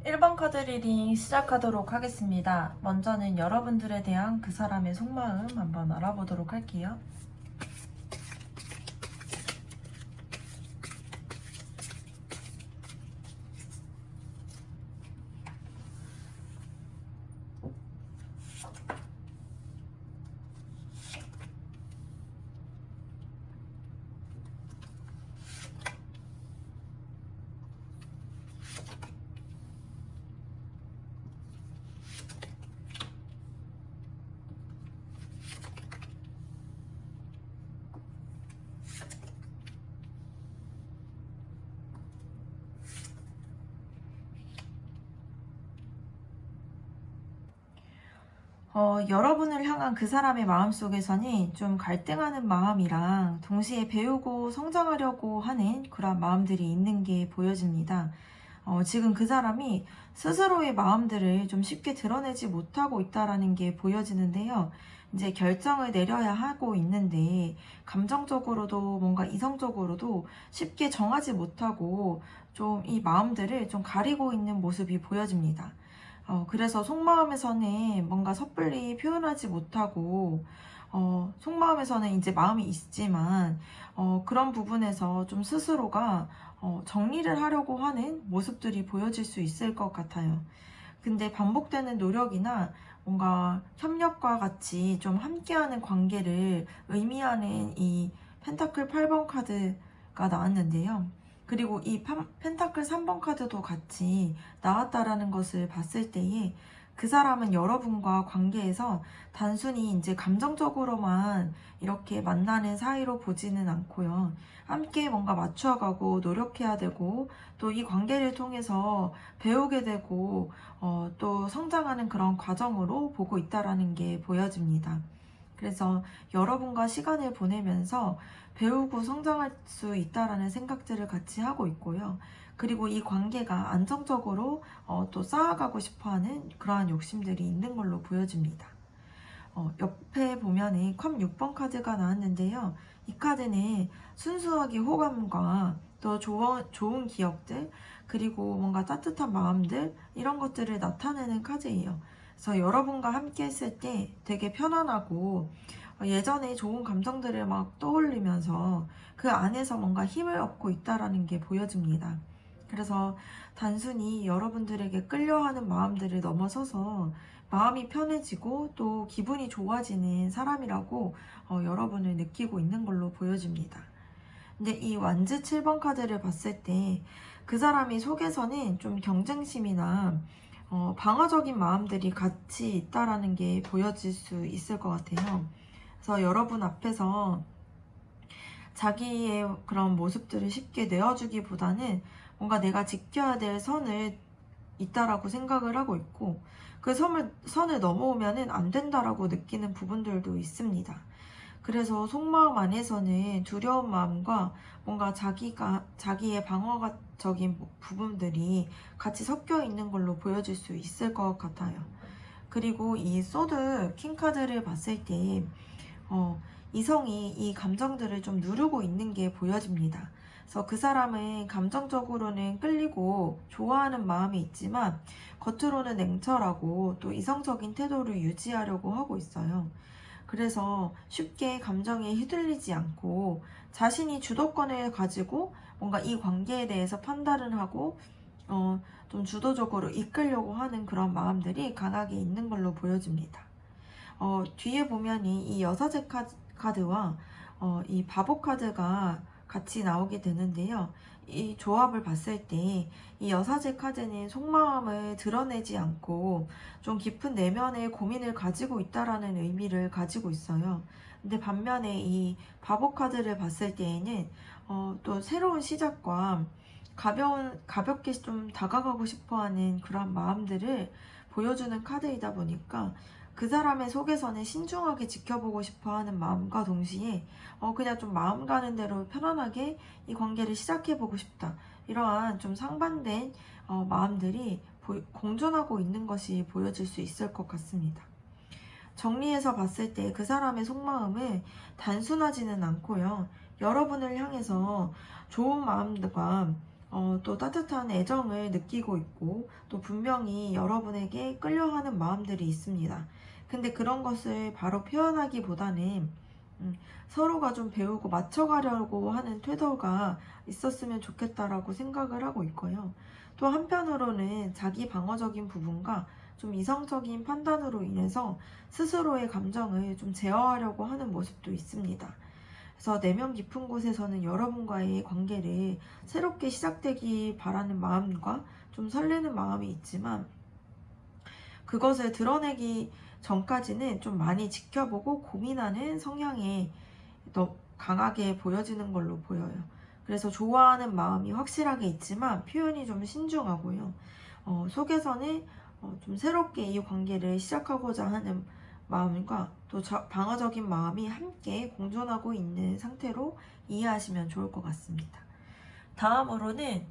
1번 카드 리딩 시작하도록 하겠습니다. 먼저는 여러분들에 대한 그 사람의 속마음 한번 알아보도록 할게요. 여러분을 향한 그 사람의 마음속에서는 좀 갈등하는 마음이랑 동시에 배우고 성장하려고 하는 그런 마음들이 있는 게 보여집니다. 지금 그 사람이 스스로의 마음들을 좀 쉽게 드러내지 못하고 있다라는 게 보여지는데요. 이제 결정을 내려야 하고 있는데 감정적으로도 뭔가 이성적으로도 쉽게 정하지 못하고 좀 이 마음들을 좀 가리고 있는 모습이 보여집니다. 그래서 속마음에서는 뭔가 섣불리 표현하지 못하고, 속마음에서는 이제 마음이 있지만, 그런 부분에서 좀 스스로가 정리를 하려고 하는 모습들이 보여질 수 있을 것 같아요. 근데 반복되는 노력이나 뭔가 협력과 같이 좀 함께하는 관계를 의미하는 이 펜타클 8번 카드가 나왔는데요. 그리고 이 펜타클 3번 카드도 같이 나왔다라는 것을 봤을 때에 그 사람은 여러분과 관계에서 단순히 이제 감정적으로만 이렇게 만나는 사이로 보지는 않고요. 함께 뭔가 맞춰가고 노력해야 되고 또 이 관계를 통해서 배우게 되고 또 성장하는 그런 과정으로 보고 있다라는 게 보여집니다. 그래서 여러분과 시간을 보내면서 배우고 성장할 수 있다라는 생각들을 같이 하고 있고요. 그리고 이 관계가 안정적으로 또 쌓아가고 싶어하는 그러한 욕심들이 있는 걸로 보여집니다. 옆에 보면은 컵 6번 카드가 나왔는데요. 이 카드는 순수하게 호감과 또 좋은 기억들 그리고 뭔가 따뜻한 마음들 이런 것들을 나타내는 카드예요. 그래서 여러분과 함께 했을 때 되게 편안하고 예전에 좋은 감정들을 막 떠올리면서 그 안에서 뭔가 힘을 얻고 있다라는 게 보여집니다. 그래서 단순히 여러분들에게 끌려하는 마음들을 넘어서서 마음이 편해지고 또 기분이 좋아지는 사람이라고 여러분을 느끼고 있는 걸로 보여집니다. 근데 이 완즈 7번 카드를 봤을 때 그 사람이 속에서는 좀 경쟁심이나 방어적인 마음들이 같이 있다라는 게 보여질 수 있을 것 같아요. 그래서 여러분 앞에서 자기의 그런 모습들을 쉽게 내어주기보다는 뭔가 내가 지켜야 될 선을 있다라고 생각을 하고 있고, 그 선을 넘어오면은 안 된다라고 느끼는 부분들도 있습니다. 그래서 속마음 안에서는 두려운 마음과 뭔가 자기의 방어적인 부분들이 같이 섞여 있는 걸로 보여질 수 있을 것 같아요. 그리고 이 소드 킹 카드를 봤을 때 이성이 이 감정들을 좀 누르고 있는 게 보여집니다. 그래서 그 사람은 감정적으로는 끌리고 좋아하는 마음이 있지만 겉으로는 냉철하고 또 이성적인 태도를 유지하려고 하고 있어요. 그래서 쉽게 감정에 휘둘리지 않고 자신이 주도권을 가지고 뭔가 이 관계에 대해서 판단을 하고 좀 주도적으로 이끌려고 하는 그런 마음들이 강하게 있는 걸로 보여집니다. 뒤에 보면 이 여사제 카드와 이 바보 카드가 같이 나오게 되는데요. 이 조합을 봤을 때 이 여사제 카드는 속마음을 드러내지 않고 좀 깊은 내면의 고민을 가지고 있다라는 의미를 가지고 있어요. 근데 반면에 이 바보 카드를 봤을 때에는 또 새로운 시작과 가볍게 좀 다가가고 싶어하는 그런 마음들을 보여주는 카드이다 보니까 그 사람의 속에서는 신중하게 지켜보고 싶어 하는 마음과 동시에 그냥 좀 마음 가는 대로 편안하게 이 관계를 시작해보고 싶다. 이러한 좀 상반된 마음들이 공존하고 있는 것이 보여질 수 있을 것 같습니다. 정리해서 봤을 때 그 사람의 속마음은 단순하지는 않고요. 여러분을 향해서 좋은 마음과 또 따뜻한 애정을 느끼고 있고 또 분명히 여러분에게 끌려하는 마음들이 있습니다. 근데 그런 것을 바로 표현하기보다는 서로가 좀 배우고 맞춰가려고 하는 태도가 있었으면 좋겠다라고 생각을 하고 있고요. 또 한편으로는 자기 방어적인 부분과 좀 이성적인 판단으로 인해서 스스로의 감정을 좀 제어하려고 하는 모습도 있습니다. 그래서 내면 깊은 곳에서는 여러분과의 관계를 새롭게 시작되기 바라는 마음과 좀 설레는 마음이 있지만 그것을 드러내기 전까지는 좀 많이 지켜보고 고민하는 성향이 더 강하게 보여지는 걸로 보여요. 그래서 좋아하는 마음이 확실하게 있지만 표현이 좀 신중하고요. 속에서는 좀 새롭게 이 관계를 시작하고자 하는 마음과 또 방어적인 마음이 함께 공존하고 있는 상태로 이해하시면 좋을 것 같습니다. 다음으로는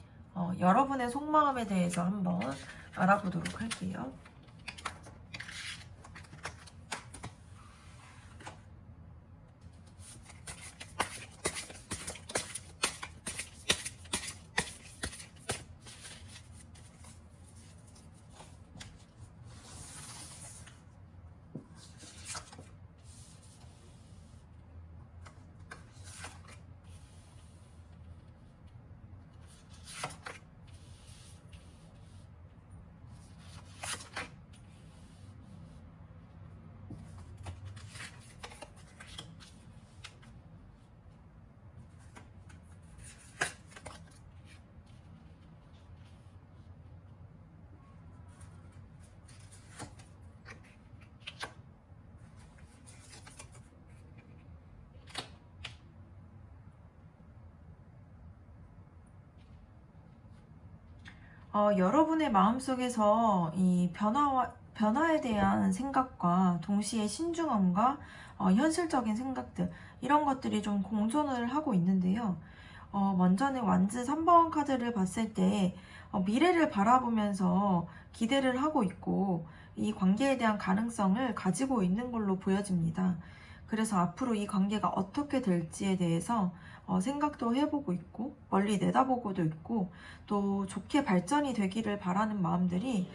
여러분의 속마음에 대해서 한번 알아보도록 할게요. 여러분의 마음속에서 이 변화에 대한 생각과 동시에 신중함과 현실적인 생각들, 이런 것들이 좀 공존을 하고 있는데요. 먼저는 완즈 3번 카드를 봤을 때 미래를 바라보면서 기대를 하고 있고 이 관계에 대한 가능성을 가지고 있는 걸로 보여집니다. 그래서 앞으로 이 관계가 어떻게 될지에 대해서 생각도 해보고 있고 멀리 내다보고도 있고 또 좋게 발전이 되기를 바라는 마음들이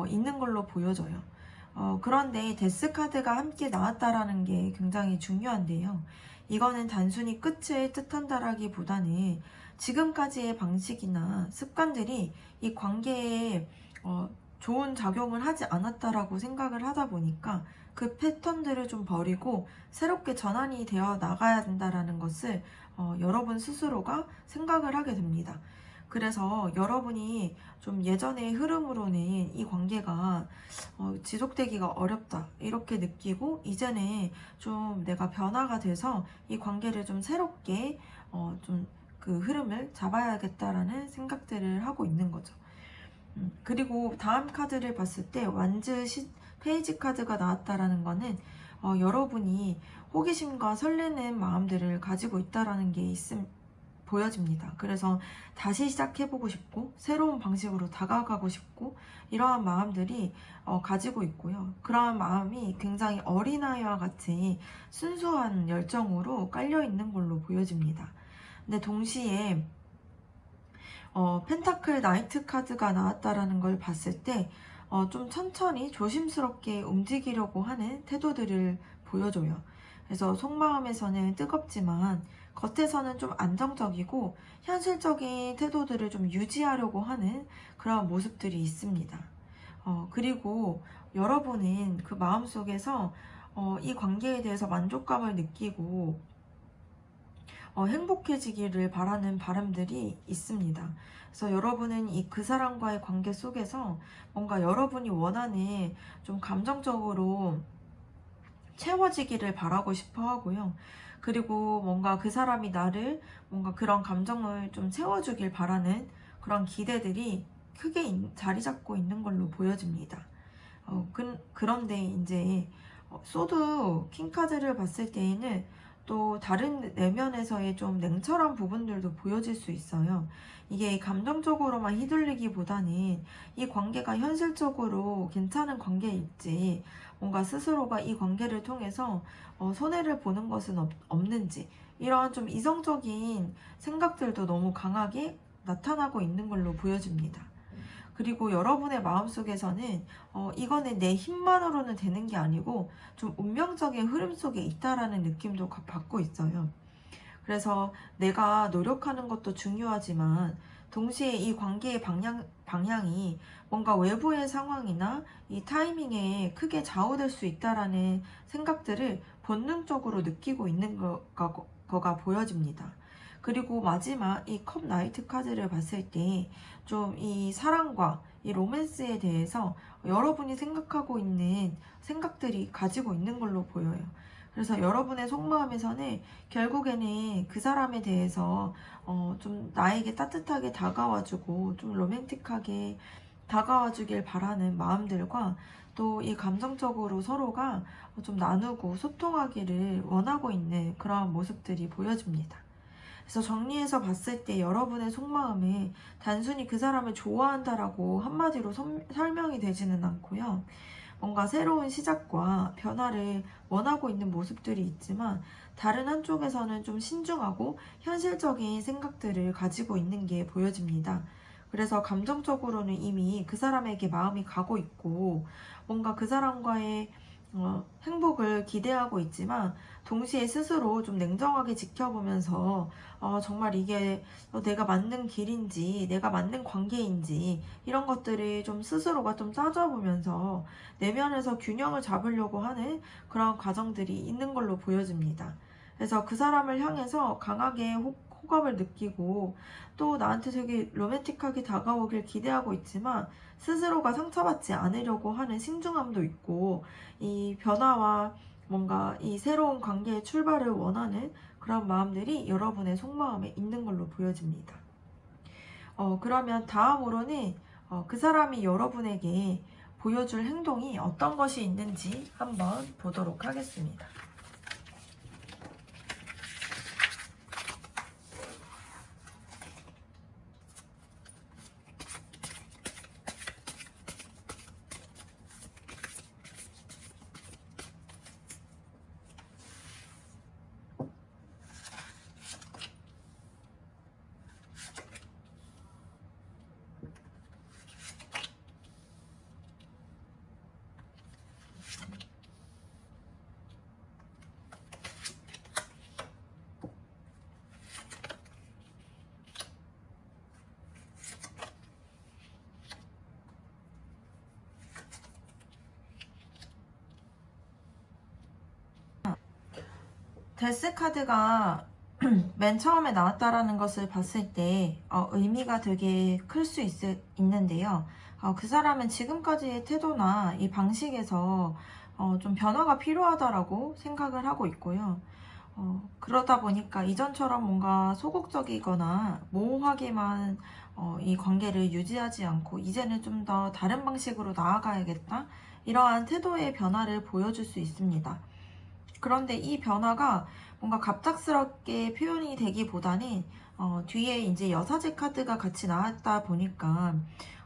있는 걸로 보여져요. 그런데 데스 카드가 함께 나왔다라는 게 굉장히 중요한데요. 이거는 단순히 끝을 뜻한다라기보다는 지금까지의 방식이나 습관들이 이 관계에 좋은 작용을 하지 않았다라고 생각을 하다 보니까 그 패턴들을 좀 버리고 새롭게 전환이 되어 나가야 된다라는 것을 여러분 스스로가 생각을 하게 됩니다. 그래서 여러분이 좀 예전의 흐름으로는 이 관계가 지속되기가 어렵다 이렇게 느끼고, 이제는 좀 내가 변화가 돼서 이 관계를 좀 새롭게 좀 그 흐름을 잡아야겠다라는 생각들을 하고 있는 거죠. 그리고 다음 카드를 봤을 때 완즈 페이지 카드가 나왔다라는 거는 여러분이 호기심과 설레는 마음들을 가지고 있다라는 게 보여집니다. 그래서 다시 시작해보고 싶고 새로운 방식으로 다가가고 싶고 이러한 마음들이 가지고 있고요. 그러한 마음이 굉장히 어린아이와 같이 순수한 열정으로 깔려있는 걸로 보여집니다. 근데 동시에 펜타클 나이트 카드가 나왔다라는 걸 봤을 때 좀 천천히 조심스럽게 움직이려고 하는 태도들을 보여줘요. 그래서 속마음에서는 뜨겁지만 겉에서는 좀 안정적이고 현실적인 태도들을 좀 유지하려고 하는 그런 모습들이 있습니다. 그리고 여러분은 그 마음속에서 이 관계에 대해서 만족감을 느끼고 행복해지기를 바라는 바람들이 있습니다. 그래서 여러분은 그 사람과의 관계 속에서 뭔가 여러분이 원하는 좀 감정적으로 채워지기를 바라고 싶어 하고요. 그리고 뭔가 그 사람이 나를 뭔가 그런 감정을 좀 채워주길 바라는 그런 기대들이 크게 자리 잡고 있는 걸로 보여집니다. 그런데 이제 소드 킹카드를 봤을 때에는 또 다른 내면에서의 좀 냉철한 부분들도 보여질 수 있어요. 이게 감정적으로만 휘둘리기보다는 이 관계가 현실적으로 괜찮은 관계일지, 뭔가 스스로가 이 관계를 통해서 손해를 보는 것은 없는지, 이러한 좀 이성적인 생각들도 너무 강하게 나타나고 있는 걸로 보여집니다. 그리고 여러분의 마음속에서는 이거는 내 힘만으로는 되는 게 아니고 좀 운명적인 흐름 속에 있다라는 느낌도 받고 있어요. 그래서 내가 노력하는 것도 중요하지만 동시에 이 관계의 방향이 뭔가 외부의 상황이나 이 타이밍에 크게 좌우될 수 있다라는 생각들을 본능적으로 느끼고 있는 거가 보여집니다. 그리고 마지막 이 컵 나이트 카드를 봤을 때 좀 이 사랑과 이 로맨스에 대해서 여러분이 생각하고 있는 생각들이 가지고 있는 걸로 보여요. 그래서 여러분의 속마음에서는 결국에는 그 사람에 대해서 좀 나에게 따뜻하게 다가와주고 좀 로맨틱하게 다가와주길 바라는 마음들과 또 이 감정적으로 서로가 좀 나누고 소통하기를 원하고 있는 그런 모습들이 보여집니다. 그래서 정리해서 봤을 때 여러분의 속마음에 단순히 그 사람을 좋아한다라고 한마디로 설명이 되지는 않고요. 뭔가 새로운 시작과 변화를 원하고 있는 모습들이 있지만 다른 한쪽에서는 좀 신중하고 현실적인 생각들을 가지고 있는 게 보여집니다. 그래서 감정적으로는 이미 그 사람에게 마음이 가고 있고 뭔가 그 사람과의 행복을 기대하고 있지만 동시에 스스로 좀 냉정하게 지켜보면서 정말 이게 내가 맞는 길인지 내가 맞는 관계인지 이런 것들을 좀 스스로가 좀 따져보면서 내면에서 균형을 잡으려고 하는 그런 과정들이 있는 걸로 보여집니다. 그래서 그 사람을 향해서 강하게 호감을 느끼고 또 나한테 되게 로맨틱하게 다가오길 기대하고 있지만 스스로가 상처받지 않으려고 하는 신중함도 있고 이 변화와 뭔가 이 새로운 관계의 출발을 원하는 그런 마음들이 여러분의 속마음에 있는 걸로 보여집니다. 그러면 다음으로는 그 사람이 여러분에게 보여줄 행동이 어떤 것이 있는지 한번 보도록 하겠습니다. 데스 카드가 맨 처음에 나왔다라는 것을 봤을 때 의미가 되게 클 수 있는데요. 그 사람은 지금까지의 태도나 이 방식에서 좀 변화가 필요하다라고 생각을 하고 있고요. 그러다 보니까 이전처럼 뭔가 소극적이거나 모호하게만 이 관계를 유지하지 않고 이제는 좀 더 다른 방식으로 나아가야겠다. 이러한 태도의 변화를 보여줄 수 있습니다. 그런데 이 변화가 뭔가 갑작스럽게 표현이 되기보다는 뒤에 이제 여사제 카드가 같이 나왔다 보니까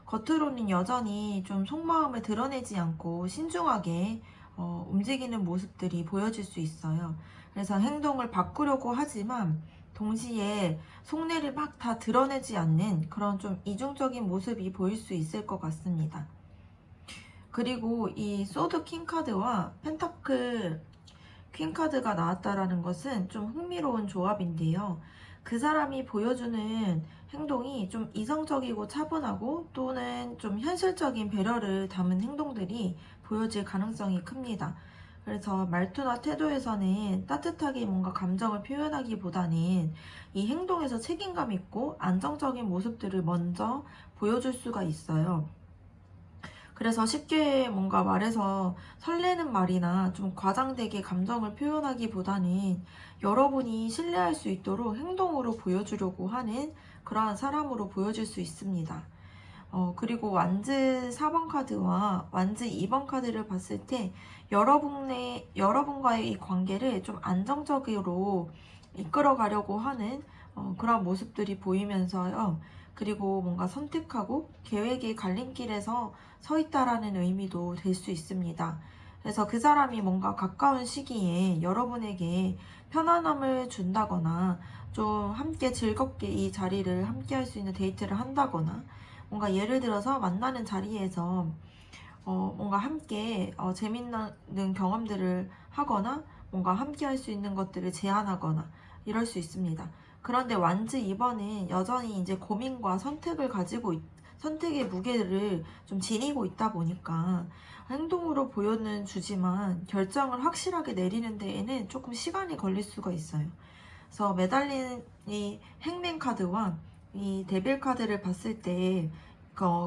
겉으로는 여전히 좀 속마음을 드러내지 않고 신중하게 움직이는 모습들이 보여질 수 있어요. 그래서 행동을 바꾸려고 하지만 동시에 속내를 막 다 드러내지 않는 그런 좀 이중적인 모습이 보일 수 있을 것 같습니다. 그리고 이 소드 킹 카드와 펜타클 퀸 카드가 나왔다라는 것은 좀 흥미로운 조합인데요. 그 사람이 보여주는 행동이 좀 이성적이고 차분하고 또는 좀 현실적인 배려를 담은 행동들이 보여질 가능성이 큽니다. 그래서 말투나 태도에서는 따뜻하게 뭔가 감정을 표현하기보다는 이 행동에서 책임감 있고 안정적인 모습들을 먼저 보여줄 수가 있어요. 그래서 쉽게 뭔가 말해서 설레는 말이나 좀 과장되게 감정을 표현하기보다는 여러분이 신뢰할 수 있도록 행동으로 보여주려고 하는 그러한 사람으로 보여질 수 있습니다. 그리고 완즈 4번 카드와 완즈 2번 카드를 봤을 때 여러분과의 이 관계를 좀 안정적으로 이끌어 가려고 하는 그런 모습들이 보이면서요. 그리고 뭔가 선택하고 계획의 갈림길에서 서 있다라는 의미도 될 수 있습니다. 그래서 그 사람이 뭔가 가까운 시기에 여러분에게 편안함을 준다거나 좀 함께 즐겁게 이 자리를 함께 할 수 있는 데이트를 한다거나 뭔가 예를 들어서 만나는 자리에서 뭔가 함께 재밌는 경험들을 하거나 뭔가 함께 할 수 있는 것들을 제안하거나 이럴 수 있습니다. 그런데 완즈 2번은 여전히 이제 고민과 선택의 무게를 좀 지니고 있다 보니까 행동으로 보여는 주지만 결정을 확실하게 내리는 데에는 조금 시간이 걸릴 수가 있어요. 그래서 매달린 이 행맨 카드와 이 데빌 카드를 봤을 때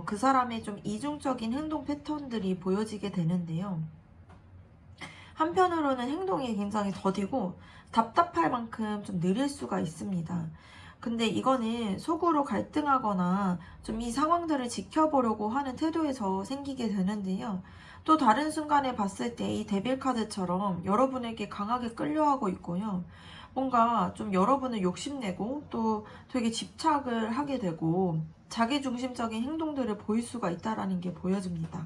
그 사람의 좀 이중적인 행동 패턴들이 보여지게 되는데요. 한편으로는 행동이 굉장히 더디고 답답할 만큼 좀 느릴 수가 있습니다. 근데 이거는 속으로 갈등하거나 좀 이 상황들을 지켜보려고 하는 태도에서 생기게 되는데요. 또 다른 순간에 봤을 때 이 데빌 카드처럼 여러분에게 강하게 끌려하고 있고요. 뭔가 좀 여러분을 욕심내고 또 되게 집착을 하게 되고 자기중심적인 행동들을 보일 수가 있다는 게 보여집니다.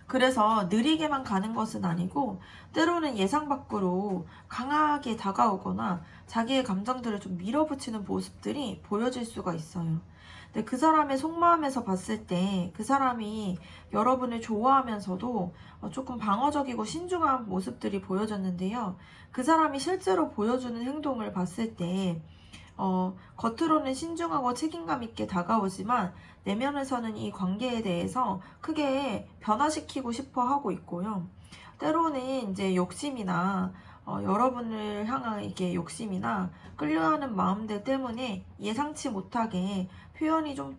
그래서 느리게만 가는 것은 아니고 때로는 예상 밖으로 강하게 다가오거나 자기의 감정들을 좀 밀어붙이는 모습들이 보여질 수가 있어요. 근데 그 사람의 속마음에서 봤을 때 그 사람이 여러분을 좋아하면서도 조금 방어적이고 신중한 모습들이 보여졌는데요. 그 사람이 실제로 보여주는 행동을 봤을 때 겉으로는 신중하고 책임감 있게 다가오지만 내면에서는 이 관계에 대해서 크게 변화시키고 싶어 하고 있고요. 때로는 이제 욕심이나 여러분을 향한 이게 욕심이나 끌려하는 마음들 때문에 예상치 못하게 표현이 좀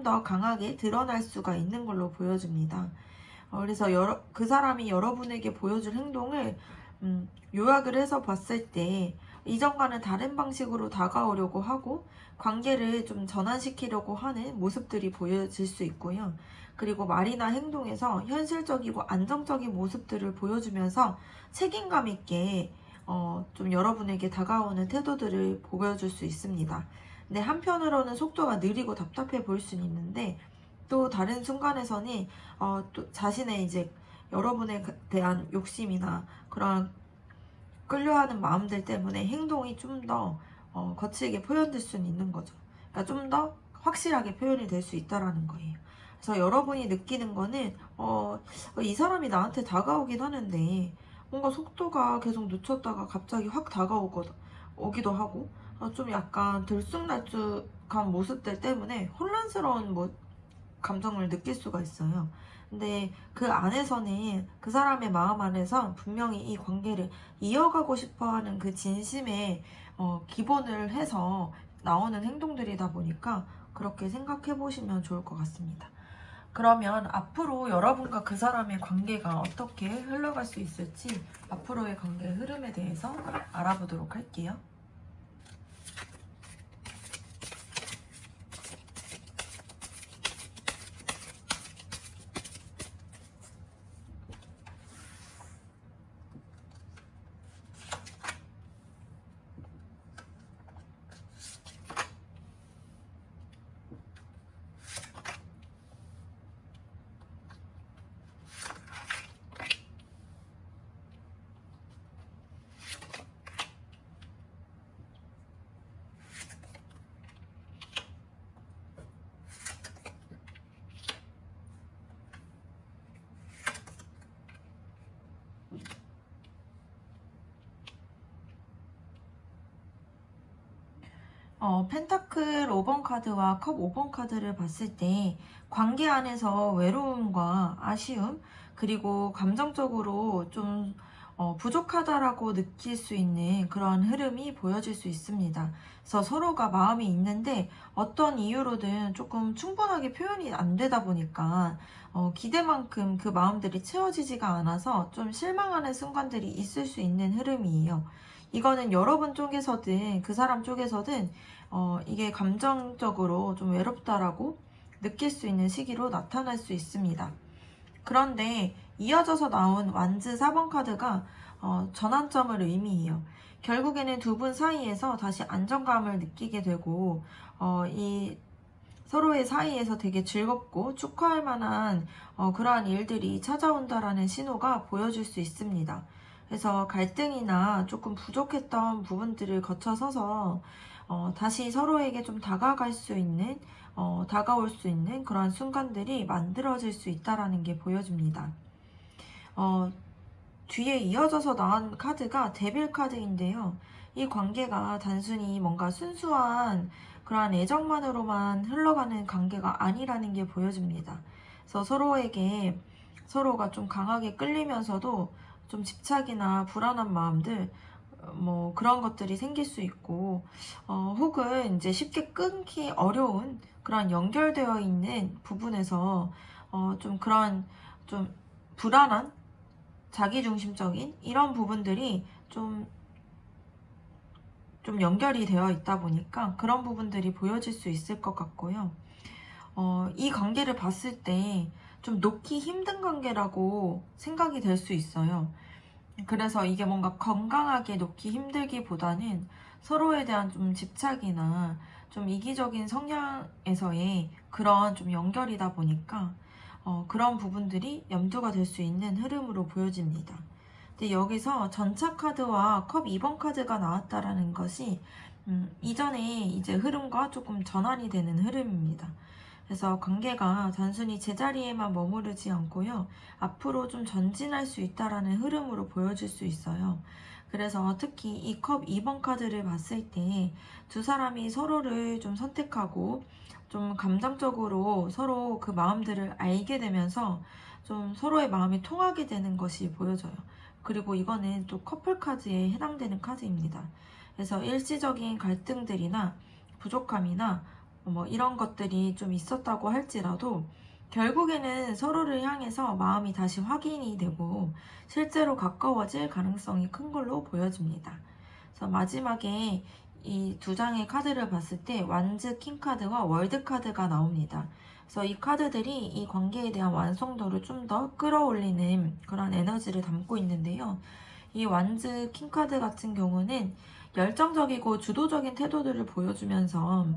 더 강하게 드러날 수가 있는 걸로 보여집니다. 그래서 그 사람이 여러분에게 보여줄 행동을 요약을 해서 봤을 때 이전과는 다른 방식으로 다가오려고 하고 관계를 좀 전환시키려고 하는 모습들이 보여질 수 있고요. 그리고 말이나 행동에서 현실적이고 안정적인 모습들을 보여주면서 책임감 있게 좀 여러분에게 다가오는 태도들을 보여줄 수 있습니다. 근데 한편으로는 속도가 느리고 답답해 보일 수는 있는데 또 다른 순간에서는 또 자신의 이제 여러분에 대한 욕심이나 그런 끌려하는 마음들 때문에 행동이 좀 더 거칠게 표현될 수는 있는 거죠. 그러니까 좀 더 확실하게 표현이 될 수 있다라는 거예요. 그래서 여러분이 느끼는 거는 이 사람이 나한테 다가오긴 하는데 뭔가 속도가 계속 늦췄다가 갑자기 확 오기도 하고 좀 약간 들쑥날쑥한 모습들 때문에 혼란스러운 감정을 느낄 수가 있어요. 근데 그 안에서는 그 사람의 마음 안에서 분명히 이 관계를 이어가고 싶어 하는 그 진심에 기본을 해서 나오는 행동들이다 보니까 그렇게 생각해 보시면 좋을 것 같습니다. 그러면 앞으로 여러분과 그 사람의 관계가 어떻게 흘러갈 수 있을지 앞으로의 관계 흐름에 대해서 알아보도록 할게요. 펜타클 5번 카드와 컵 5번 카드를 봤을 때 관계 안에서 외로움과 아쉬움 그리고 감정적으로 좀 부족하다라고 느낄 수 있는 그런 흐름이 보여질 수 있습니다. 그래서 서로가 마음이 있는데 어떤 이유로든 조금 충분하게 표현이 안 되다 보니까 기대만큼 그 마음들이 채워지지가 않아서 좀 실망하는 순간들이 있을 수 있는 흐름이에요. 이거는 여러분 쪽에서든 그 사람 쪽에서든 이게 감정적으로 좀 외롭다라고 느낄 수 있는 시기로 나타날 수 있습니다. 그런데 이어져서 나온 완즈 4번 카드가 전환점을 의미해요. 결국에는 두 분 사이에서 다시 안정감을 느끼게 되고 이 서로의 사이에서 되게 즐겁고 축하할 만한 그러한 일들이 찾아온다라는 신호가 보여줄 수 있습니다. 그래서 갈등이나 조금 부족했던 부분들을 거쳐서서 다시 서로에게 좀 다가갈 수 있는 다가올 수 있는 그러한 순간들이 만들어질 수 있다라는 게 보여집니다. 뒤에 이어져서 나온 카드가 데빌 카드인데요. 이 관계가 단순히 뭔가 순수한 그러한 애정만으로만 흘러가는 관계가 아니라는 게 보여집니다. 그래서 서로에게 서로가 좀 강하게 끌리면서도 좀 집착이나 불안한 마음들 뭐 그런 것들이 생길 수 있고 혹은 이제 쉽게 끊기 어려운 그런 연결되어 있는 부분에서 좀 그런 좀 불안한 자기중심적인 이런 부분들이 좀 연결이 되어 있다 보니까 그런 부분들이 보여질 수 있을 것 같고요. 이 관계를 봤을 때 좀 놓기 힘든 관계라고 생각이 될 수 있어요. 그래서 이게 뭔가 건강하게 놓기 힘들기보다는 서로에 대한 좀 집착이나 좀 이기적인 성향에서의 그런 좀 연결이다 보니까 그런 부분들이 염두가 될 수 있는 흐름으로 보여집니다. 근데 여기서 전차 카드와 컵 2번 카드가 나왔다라는 것이 이전에 이제 흐름과 조금 전환이 되는 흐름입니다. 그래서 관계가 단순히 제자리에만 머무르지 않고요. 앞으로 좀 전진할 수 있다라는 흐름으로 보여질 수 있어요. 그래서 특히 이 컵 2번 카드를 봤을 때 두 사람이 서로를 좀 선택하고 좀 감정적으로 서로 그 마음들을 알게 되면서 좀 서로의 마음이 통하게 되는 것이 보여져요. 그리고 이거는 또 커플 카드에 해당되는 카드입니다. 그래서 일시적인 갈등들이나 부족함이나 뭐 이런 것들이 좀 있었다고 할지라도 결국에는 서로를 향해서 마음이 다시 확인이 되고 실제로 가까워질 가능성이 큰 걸로 보여집니다. 그래서 마지막에 이 두 장의 카드를 봤을 때 완즈 킹 카드와 월드 카드가 나옵니다. 그래서 이 카드들이 이 관계에 대한 완성도를 좀 더 끌어올리는 그런 에너지를 담고 있는데요. 이 완즈 킹 카드 같은 경우는 열정적이고 주도적인 태도들을 보여주면서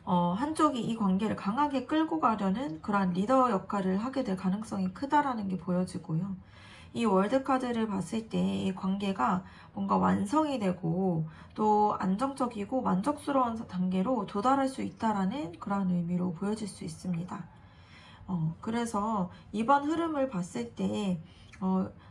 한쪽이 이 관계를 강하게 끌고 가려는 그런 리더 역할을 하게 될 가능성이 크다라는 게 보여지고요. 이 월드카드를 봤을 때 이 관계가 뭔가 완성이 되고 또 안정적이고 만족스러운 단계로 도달할 수 있다라는 그런 의미로 보여질 수 있습니다. 그래서 이번 흐름을 봤을 때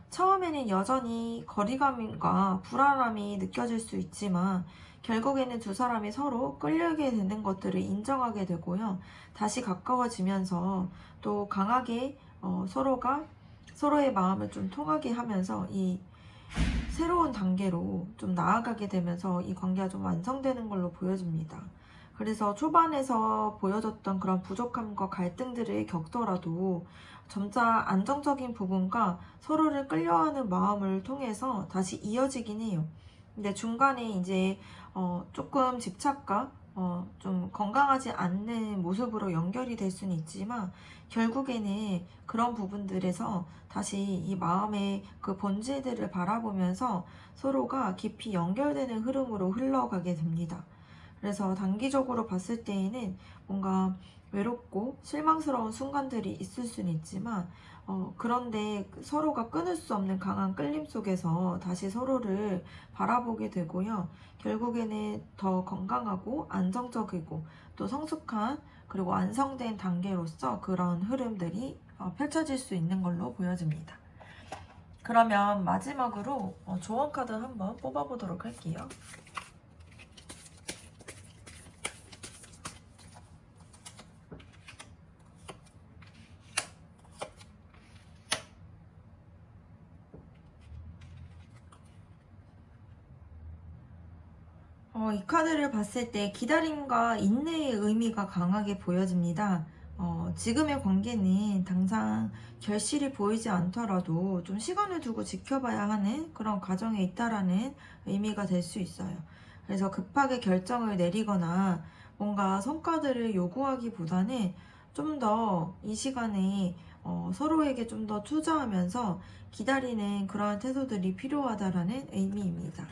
처음에는 여전히 거리감과 불안함이 느껴질 수 있지만 결국에는 두 사람이 서로 끌려게 되는 것들을 인정하게 되고요. 다시 가까워지면서 또 강하게 서로가 서로의 마음을 좀 통하게 하면서 이 새로운 단계로 좀 나아가게 되면서 이 관계가 좀 완성되는 걸로 보여집니다. 그래서 초반에서 보여줬던 그런 부족함과 갈등들을 겪더라도 점차 안정적인 부분과 서로를 끌려하는 마음을 통해서 다시 이어지긴 해요. 근데 중간에 이제 조금 집착과 좀 건강하지 않는 모습으로 연결이 될 수는 있지만 결국에는 그런 부분들에서 다시 이 마음의 그 본질들을 바라보면서 서로가 깊이 연결되는 흐름으로 흘러가게 됩니다. 그래서 단기적으로 봤을 때에는 뭔가 외롭고 실망스러운 순간들이 있을 수는 있지만 그런데 서로가 끊을 수 없는 강한 끌림 속에서 다시 서로를 바라보게 되고요. 결국에는 더 건강하고 안정적이고 또 성숙한 그리고 완성된 단계로서 그런 흐름들이 펼쳐질 수 있는 걸로 보여집니다. 그러면 마지막으로 조언 카드 한번 뽑아보도록 할게요. 이 카드를 봤을 때 기다림과 인내의 의미가 강하게 보여집니다. 지금의 관계는 당장 결실이 보이지 않더라도 좀 시간을 두고 지켜봐야 하는 그런 과정에 있다라는 의미가 될 수 있어요. 그래서 급하게 결정을 내리거나 뭔가 성과들을 요구하기보다는 좀 더 이 시간에 서로에게 좀 더 투자하면서 기다리는 그러한 태도들이 필요하다라는 의미입니다.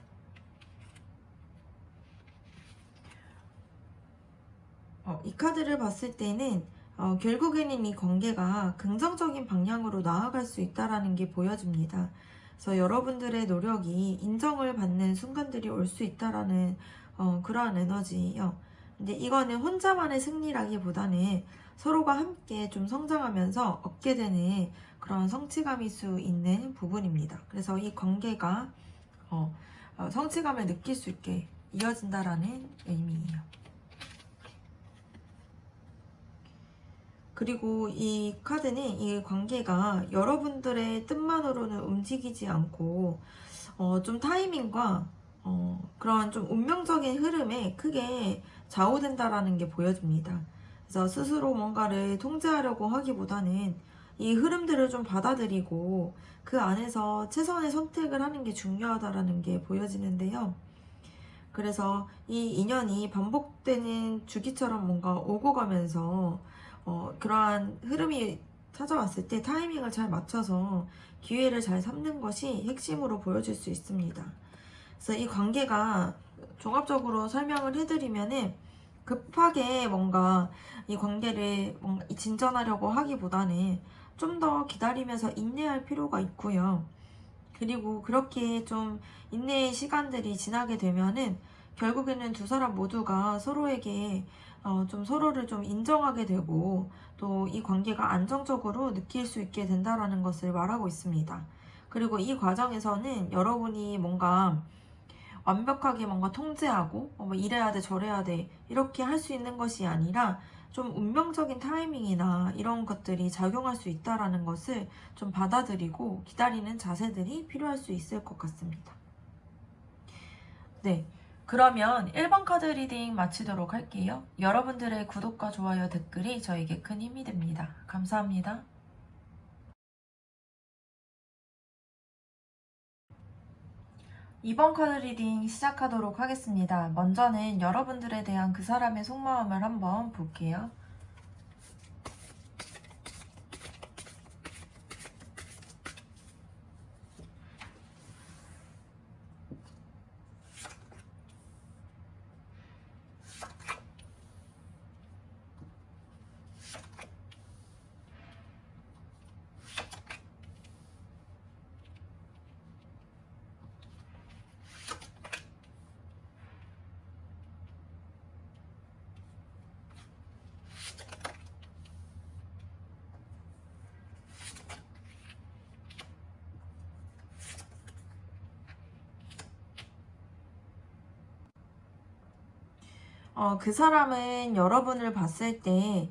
이 카드를 봤을 때는 결국에는 이 관계가 긍정적인 방향으로 나아갈 수 있다라는 게 보여집니다. 그래서 여러분들의 노력이 인정을 받는 순간들이 올 수 있다라는 그러한 에너지예요. 근데 이거는 혼자만의 승리라기보다는 서로가 함께 좀 성장하면서 얻게 되는 그런 성취감일 수 있는 부분입니다. 그래서 이 관계가 성취감을 느낄 수 있게 이어진다라는 의미예요. 그리고 이 카드는 이 관계가 여러분들의 뜻만으로는 움직이지 않고 좀 타이밍과 그런 좀 운명적인 흐름에 크게 좌우된다라는 게 보여집니다. 그래서 스스로 뭔가를 통제하려고 하기보다는 이 흐름들을 좀 받아들이고 그 안에서 최선의 선택을 하는 게 중요하다라는 게 보여지는데요. 그래서 이 인연이 반복되는 주기처럼 뭔가 오고 가면서 그러한 흐름이 찾아왔을 때 타이밍을 잘 맞춰서 기회를 잘 삼는 것이 핵심으로 보여질 수 있습니다. 그래서 이 관계가 종합적으로 설명을 해드리면은 급하게 뭔가 이 관계를 뭔가 진전하려고 하기보다는 좀 더 기다리면서 인내할 필요가 있고요. 그리고 그렇게 좀 인내의 시간들이 지나게 되면은 결국에는 두 사람 모두가 서로에게 좀 서로를 좀 인정하게 되고 또 이 관계가 안정적으로 느낄 수 있게 된다라는 것을 말하고 있습니다. 그리고 이 과정에서는 여러분이 뭔가 완벽하게 뭔가 통제하고 뭐 이래야 돼 저래야 돼 이렇게 할 수 있는 것이 아니라 좀 운명적인 타이밍이나 이런 것들이 작용할 수 있다라는 것을 좀 받아들이고 기다리는 자세들이 필요할 수 있을 것 같습니다. 네. 그러면 1번 카드 리딩 마치도록 할게요. 여러분들의 구독과 좋아요, 댓글이 저에게 큰 힘이 됩니다. 감사합니다. 2번 카드 리딩 시작하도록 하겠습니다. 먼저는 여러분들에 대한 그 사람의 속마음을 한번 볼게요. 그 사람은 여러분을 봤을 때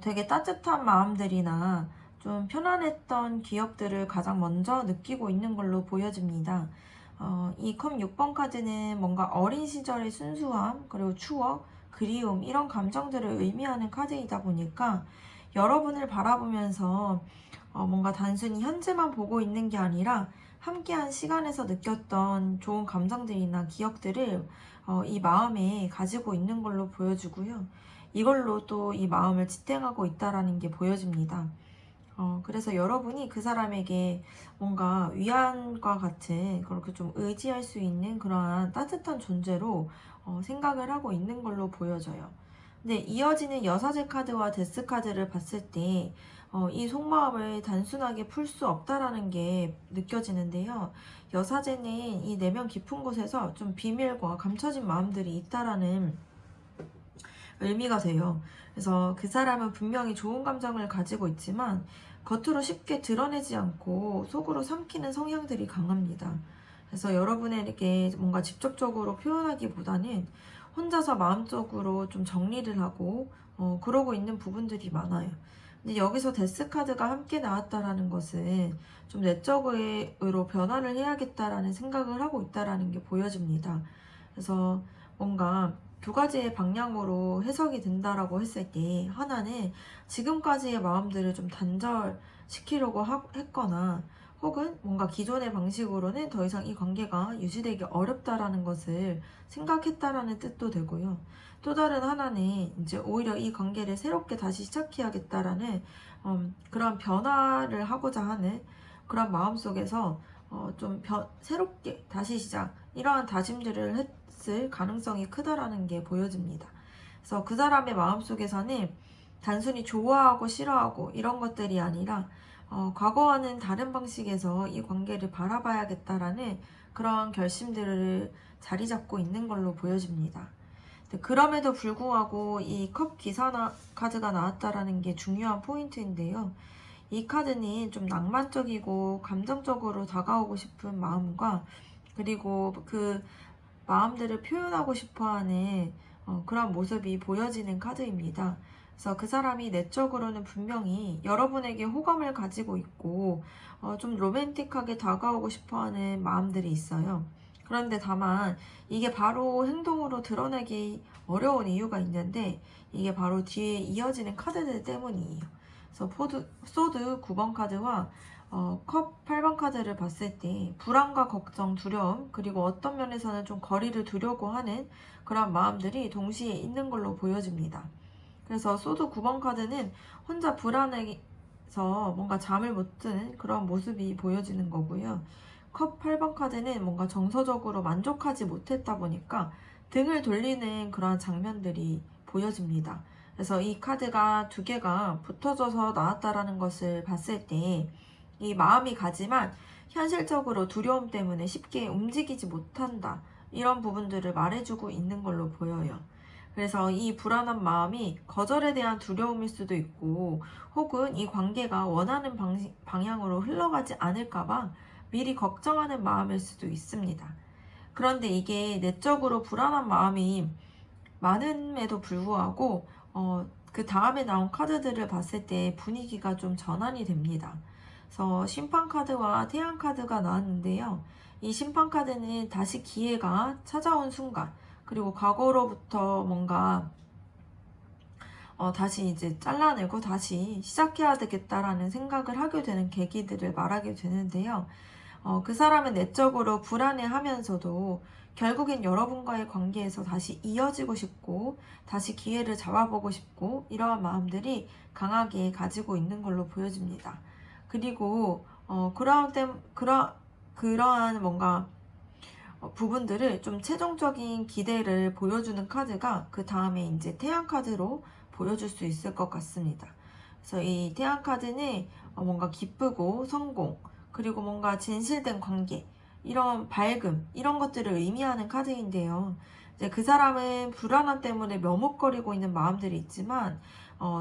되게 따뜻한 마음들이나 좀 편안했던 기억들을 가장 먼저 느끼고 있는 걸로 보여집니다. 이 컵 6번 카드는 뭔가 어린 시절의 순수함, 그리고 추억, 그리움, 이런 감정들을 의미하는 카드이다 보니까 여러분을 바라보면서 뭔가 단순히 현재만 보고 있는 게 아니라 함께한 시간에서 느꼈던 좋은 감정들이나 기억들을 이 마음에 가지고 있는 걸로 보여주고요. 이걸로 또 이 마음을 지탱하고 있다라는 게 보여집니다. 그래서 여러분이 그 사람에게 뭔가 위안과 같은 그렇게 좀 의지할 수 있는 그러한 따뜻한 존재로 생각을 하고 있는 걸로 보여져요. 근데 이어지는 여사제 카드와 데스 카드를 봤을 때 이 속마음을 단순하게 풀 수 없다라는 게 느껴지는데요. 여사제는 이 내면 깊은 곳에서 좀 비밀과 감춰진 마음들이 있다라는 의미가 돼요. 그래서 그 사람은 분명히 좋은 감정을 가지고 있지만 겉으로 쉽게 드러내지 않고 속으로 삼키는 성향들이 강합니다. 그래서 여러분에게 뭔가 직접적으로 표현하기보다는 혼자서 마음적으로 좀 정리를 하고 그러고 있는 부분들이 많아요. 근데 여기서 데스 카드가 함께 나왔다라는 것은 좀 내적으로 변화를 해야겠다라는 생각을 하고 있다라는 게 보여집니다. 그래서 뭔가 두 가지의 방향으로 해석이 된다라고 했을 때, 하나는 지금까지의 마음들을 좀 단절시키려고 했거나 혹은 뭔가 기존의 방식으로는 더 이상 이 관계가 유지되기 어렵다라는 것을 생각했다라는 뜻도 되고요. 또 다른 하나는 이제 오히려 이 관계를 새롭게 다시 시작해야겠다라는 그런 변화를 하고자 하는 그런 마음속에서 새롭게 다시 시작, 이러한 다짐들을 했을 가능성이 크다라는 게 보여집니다. 그래서 그 사람의 마음속에서는 단순히 좋아하고 싫어하고 이런 것들이 아니라 과거와는 다른 방식에서 이 관계를 바라봐야겠다라는 그런 결심들을 자리 잡고 있는 걸로 보여집니다. 그럼에도 불구하고 이 컵 기사 카드가 나왔다라는 게 중요한 포인트인데요. 이 카드는 좀 낭만적이고 감정적으로 다가오고 싶은 마음과 그리고 그 마음들을 표현하고 싶어하는 그런 모습이 보여지는 카드입니다. 그래서 그 사람이 내적으로는 분명히 여러분에게 호감을 가지고 있고 좀 로맨틱하게 다가오고 싶어하는 마음들이 있어요. 그런데 다만 이게 바로 행동으로 드러내기 어려운 이유가 있는데 이게 바로 뒤에 이어지는 카드들 때문이에요. 그래서 소드 9번 카드와 컵 8번 카드를 봤을 때 불안과 걱정, 두려움, 그리고 어떤 면에서는 좀 거리를 두려고 하는 그런 마음들이 동시에 있는 걸로 보여집니다. 그래서 소드 9번 카드는 혼자 불안해서 뭔가 잠을 못 드는 그런 모습이 보여지는 거고요. 컵 8번 카드는 뭔가 정서적으로 만족하지 못했다 보니까 등을 돌리는 그런 장면들이 보여집니다. 그래서 이 카드가 두 개가 붙어져서 나왔다라는 것을 봤을 때 이 마음이 가지만 현실적으로 두려움 때문에 쉽게 움직이지 못한다, 이런 부분들을 말해주고 있는 걸로 보여요. 그래서 이 불안한 마음이 거절에 대한 두려움일 수도 있고 혹은 이 관계가 원하는 방향으로 흘러가지 않을까봐 미리 걱정하는 마음일 수도 있습니다. 그런데 이게 내적으로 불안한 마음이 많음에도 불구하고 그 다음에 나온 카드들을 봤을 때 분위기가 좀 전환이 됩니다. 그래서 심판 카드와 태양 카드가 나왔는데요. 이 심판 카드는 다시 기회가 찾아온 순간, 그리고 과거로부터 뭔가 다시 이제 잘라내고 다시 시작해야 되겠다라는 생각을 하게 되는 계기들을 말하게 되는데요. 그 사람은 내적으로 불안해하면서도 결국엔 여러분과의 관계에서 다시 이어지고 싶고 다시 기회를 잡아보고 싶고 이러한 마음들이 강하게 가지고 있는 걸로 보여집니다. 그리고 그러한 뭔가 부분들을 좀 최종적인 기대를 보여주는 카드가 그 다음에 이제 태양 카드로 보여줄 수 있을 것 같습니다. 그래서 이 태양 카드는 뭔가 기쁘고 성공, 그리고 뭔가 진실된 관계, 이런 밝음, 이런 것들을 의미하는 카드인데요. 이제 그 사람은 불안함 때문에 머뭇거리고 있는 마음들이 있지만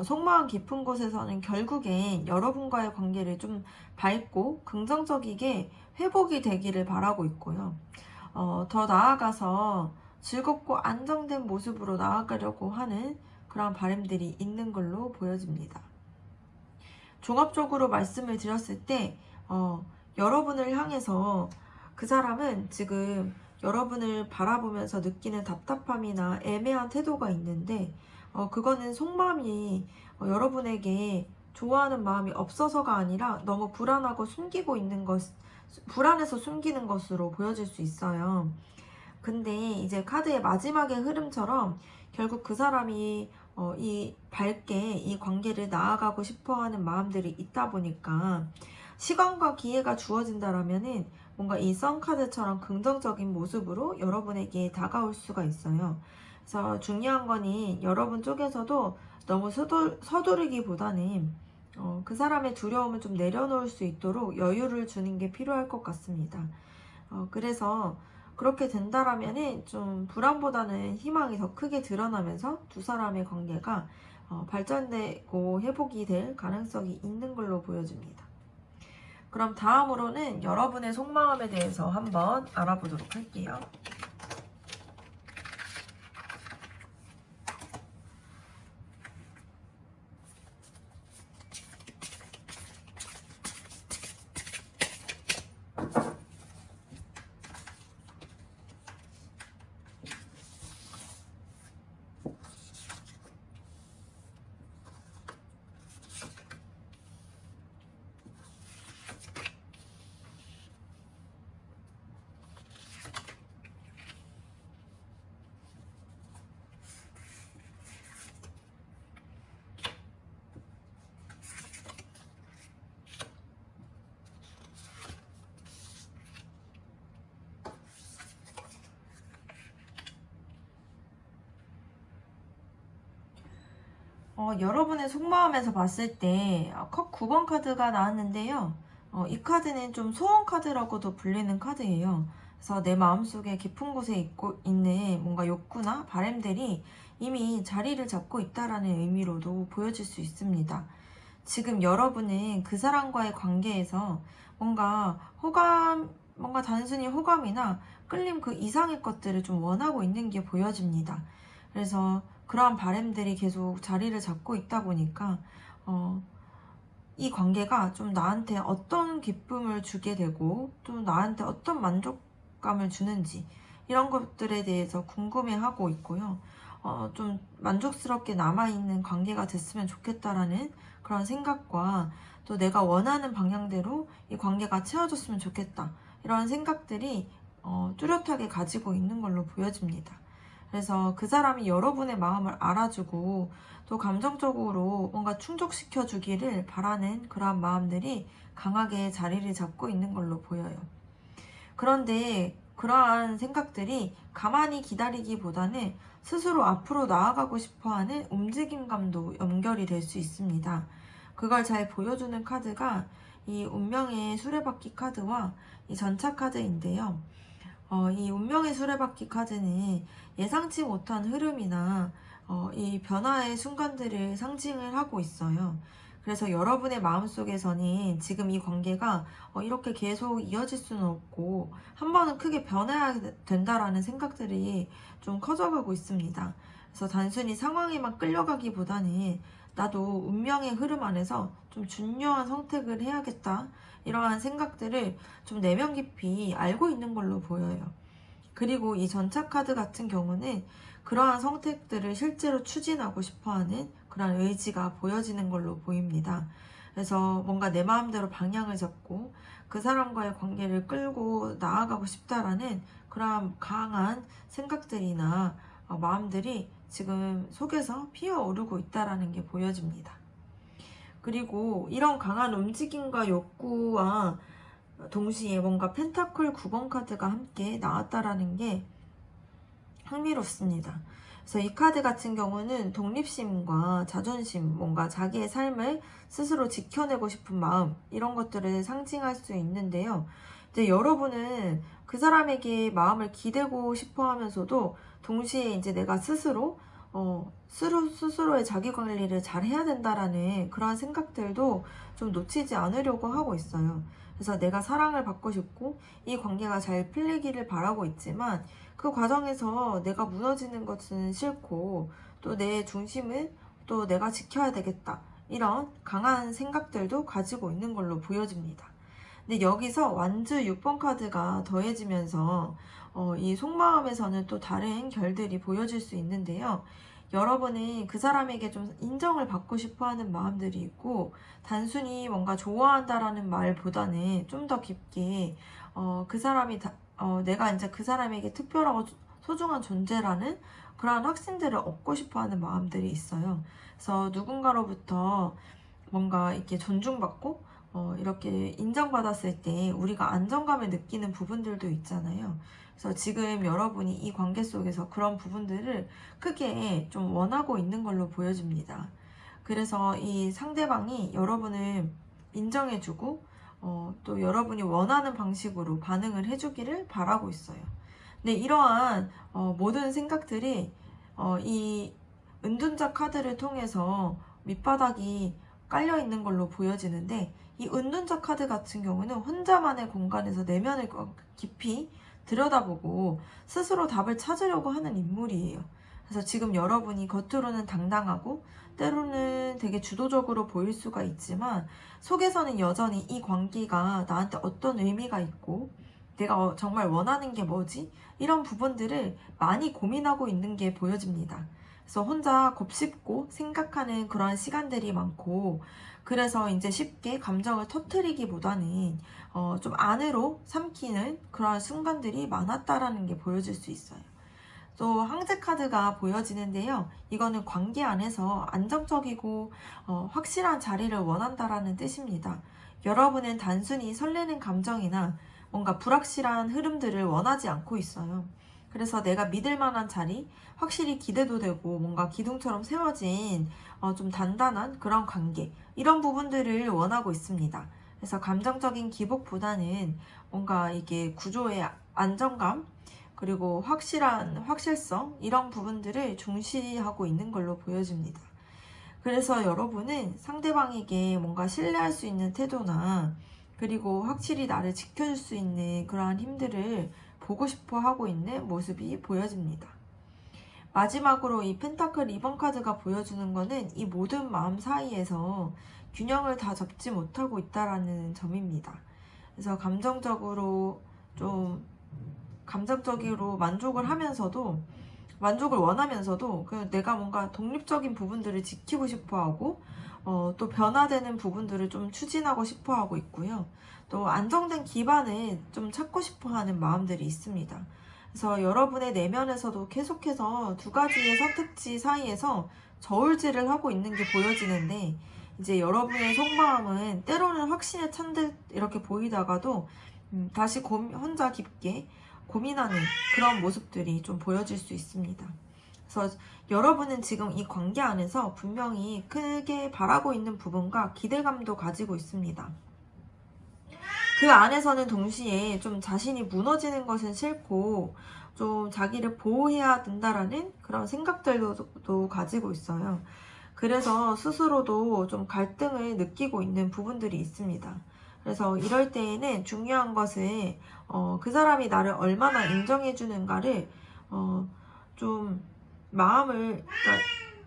속마음 깊은 곳에서는 결국엔 여러분과의 관계를 좀 밝고 긍정적이게 회복이 되기를 바라고 있고요. 더 나아가서 즐겁고 안정된 모습으로 나아가려고 하는 그런 바람들이 있는 걸로 보여집니다. 종합적으로 말씀을 드렸을 때 여러분을 향해서 그 사람은 지금 여러분을 바라보면서 느끼는 답답함이나 애매한 태도가 있는데 그거는 속마음이 여러분에게 좋아하는 마음이 없어서가 아니라 너무 불안하고 숨기고 있는 불안해서 숨기는 것으로 보여질 수 있어요. 근데 이제 카드의 마지막의 흐름처럼 결국 그 사람이 이 밝게 이 관계를 나아가고 싶어하는 마음들이 있다 보니까 시간과 기회가 주어진다라면은 뭔가 이 썬카드처럼 긍정적인 모습으로 여러분에게 다가올 수가 있어요. 그래서 중요한 거는 여러분 쪽에서도 너무 서두르기보다는 그 사람의 두려움을 좀 내려놓을 수 있도록 여유를 주는 게 필요할 것 같습니다. 그래서 그렇게 된다라면은 좀 불안보다는 희망이 더 크게 드러나면서 두 사람의 관계가 발전되고 회복이 될 가능성이 있는 걸로 보여집니다. 그럼 다음으로는 여러분의 속마음에 대해서 한번 알아보도록 할게요. 여러분의 속마음에서 봤을 때 컵 9번 카드가 나왔는데요. 이 카드는 좀 소원 카드라고도 불리는 카드예요. 그래서 내 마음속에 깊은 곳에 있는 뭔가 욕구나 바람들이 이미 자리를 잡고 있다라는 의미로도 보여질 수 있습니다. 지금 여러분은 그 사람과의 관계에서 뭔가 단순히 호감이나 끌림 그 이상의 것들을 좀 원하고 있는 게 보여집니다. 그래서 그러한 바람들이 계속 자리를 잡고 있다 보니까 이 관계가 좀 나한테 어떤 기쁨을 주게 되고 좀 나한테 어떤 만족감을 주는지 이런 것들에 대해서 궁금해하고 있고요. 좀 만족스럽게 남아있는 관계가 됐으면 좋겠다라는 그런 생각과 또 내가 원하는 방향대로 이 관계가 채워졌으면 좋겠다 이런 생각들이 뚜렷하게 가지고 있는 걸로 보여집니다. 그래서 그 사람이 여러분의 마음을 알아주고 또 감정적으로 뭔가 충족시켜 주기를 바라는 그러한 마음들이 강하게 자리를 잡고 있는 걸로 보여요. 그런데 그러한 생각들이 가만히 기다리기보다는 스스로 앞으로 나아가고 싶어하는 움직임감도 연결이 될 수 있습니다. 그걸 잘 보여주는 카드가 이 운명의 수레바퀴 카드와 이 전차 카드인데요. 이 운명의 수레바퀴 카드는 예상치 못한 흐름이나 이 변화의 순간들을 상징을 하고 있어요. 그래서 여러분의 마음속에서는 지금 이 관계가 이렇게 계속 이어질 수는 없고 한 번은 크게 변해야 된다라는 생각들이 좀 커져가고 있습니다. 그래서 단순히 상황에만 끌려가기보다는 나도 운명의 흐름 안에서 좀 중요한 선택을 해야겠다 이러한 생각들을 좀 내면 깊이 알고 있는 걸로 보여요. 그리고 이 전차 카드 같은 경우는 그러한 선택들을 실제로 추진하고 싶어하는 그런 의지가 보여지는 걸로 보입니다. 그래서 뭔가 내 마음대로 방향을 잡고 그 사람과의 관계를 끌고 나아가고 싶다라는 그런 강한 생각들이나 마음들이 지금 속에서 피어오르고 있다라는 게 보여집니다. 그리고 이런 강한 움직임과 욕구와 동시에 뭔가 펜타클 9번 카드가 함께 나왔다라는 게 흥미롭습니다. 그래서 이 카드 같은 경우는 독립심과 자존심, 뭔가 자기의 삶을 스스로 지켜내고 싶은 마음 이런 것들을 상징할 수 있는데요. 근데 여러분은 그 사람에게 마음을 기대고 싶어 하면서도 동시에 이제 내가 스스로의 자기 관리를 잘 해야 된다라는 그런 생각들도 좀 놓치지 않으려고 하고 있어요. 그래서 내가 사랑을 받고 싶고 이 관계가 잘 풀리기를 바라고 있지만 그 과정에서 내가 무너지는 것은 싫고 또 내 중심을 또 내가 지켜야 되겠다. 이런 강한 생각들도 가지고 있는 걸로 보여집니다. 근데 여기서 완주 6번 카드가 더해지면서 이 속마음에서는 또 다른 결들이 보여질 수 있는데요. 여러분은 그 사람에게 좀 인정을 받고 싶어 하는 마음들이 있고, 단순히 뭔가 좋아한다라는 말보다는 좀 더 깊게, 그 사람이 내가 이제 그 사람에게 특별하고 소중한 존재라는 그러한 확신들을 얻고 싶어 하는 마음들이 있어요. 그래서 누군가로부터 뭔가 이렇게 존중받고, 이렇게 인정받았을 때 우리가 안정감을 느끼는 부분들도 있잖아요. 그래서 지금 여러분이 이 관계 속에서 그런 부분들을 크게 좀 원하고 있는 걸로 보여집니다. 그래서 이 상대방이 여러분을 인정해주고, 또 여러분이 원하는 방식으로 반응을 해주기를 바라고 있어요. 근데 이러한 모든 생각들이 이 은둔자 카드를 통해서 밑바닥이 깔려 있는 걸로 보여지는데, 이 은둔자 카드 같은 경우는 혼자만의 공간에서 내면을 깊이 들여다보고 스스로 답을 찾으려고 하는 인물이에요. 그래서 지금 여러분이 겉으로는 당당하고 때로는 되게 주도적으로 보일 수가 있지만 속에서는 여전히 이 관계가 나한테 어떤 의미가 있고 내가 정말 원하는 게 뭐지? 이런 부분들을 많이 고민하고 있는 게 보여집니다. 그래서 혼자 곱씹고 생각하는 그런 시간들이 많고, 그래서 이제 쉽게 감정을 터뜨리기보다는 좀 안으로 삼키는 그런 순간들이 많았다라는 게 보여질 수 있어요. 또 황제 카드가 보여지는데요. 이거는 관계 안에서 안정적이고 확실한 자리를 원한다라는 뜻입니다. 여러분은 단순히 설레는 감정이나 뭔가 불확실한 흐름들을 원하지 않고 있어요. 그래서 내가 믿을 만한 자리, 확실히 기대도 되고 뭔가 기둥처럼 세워진 좀 단단한 그런 관계, 이런 부분들을 원하고 있습니다. 그래서 감정적인 기복보다는 뭔가 이게 구조의 안정감, 그리고 확실한 확실성, 이런 부분들을 중시하고 있는 걸로 보여집니다. 그래서 여러분은 상대방에게 뭔가 신뢰할 수 있는 태도나 그리고 확실히 나를 지켜줄 수 있는 그러한 힘들을 보고 싶어 하고 있는 모습이 보여집니다. 마지막으로 이 펜타클 2번 카드가 보여주는 거는 이 모든 마음 사이에서 균형을 다 잡지 못하고 있다라는 점입니다. 그래서 감정적으로 만족을 하면서도, 만족을 원하면서도 내가 뭔가 독립적인 부분들을 지키고 싶어 하고, 또 변화되는 부분들을 좀 추진하고 싶어 하고 있고요. 또 안정된 기반을 좀 찾고 싶어 하는 마음들이 있습니다. 그래서 여러분의 내면에서도 계속해서 두 가지의 선택지 사이에서 저울질을 하고 있는 게 보여지는데, 이제 여러분의 속마음은 때로는 확신에 찬 듯 이렇게 보이다가도 다시 혼자 깊게 고민하는 그런 모습들이 좀 보여질 수 있습니다. 그래서 여러분은 지금 이 관계 안에서 분명히 크게 바라고 있는 부분과 기대감도 가지고 있습니다. 그 안에서는 동시에 좀 자신이 무너지는 것은 싫고 좀 자기를 보호해야 된다라는 그런 생각들도 가지고 있어요. 그래서 스스로도 좀 갈등을 느끼고 있는 부분들이 있습니다. 그래서 이럴 때에는 중요한 것은 그 사람이 나를 얼마나 인정해 주는가를 좀 그러니까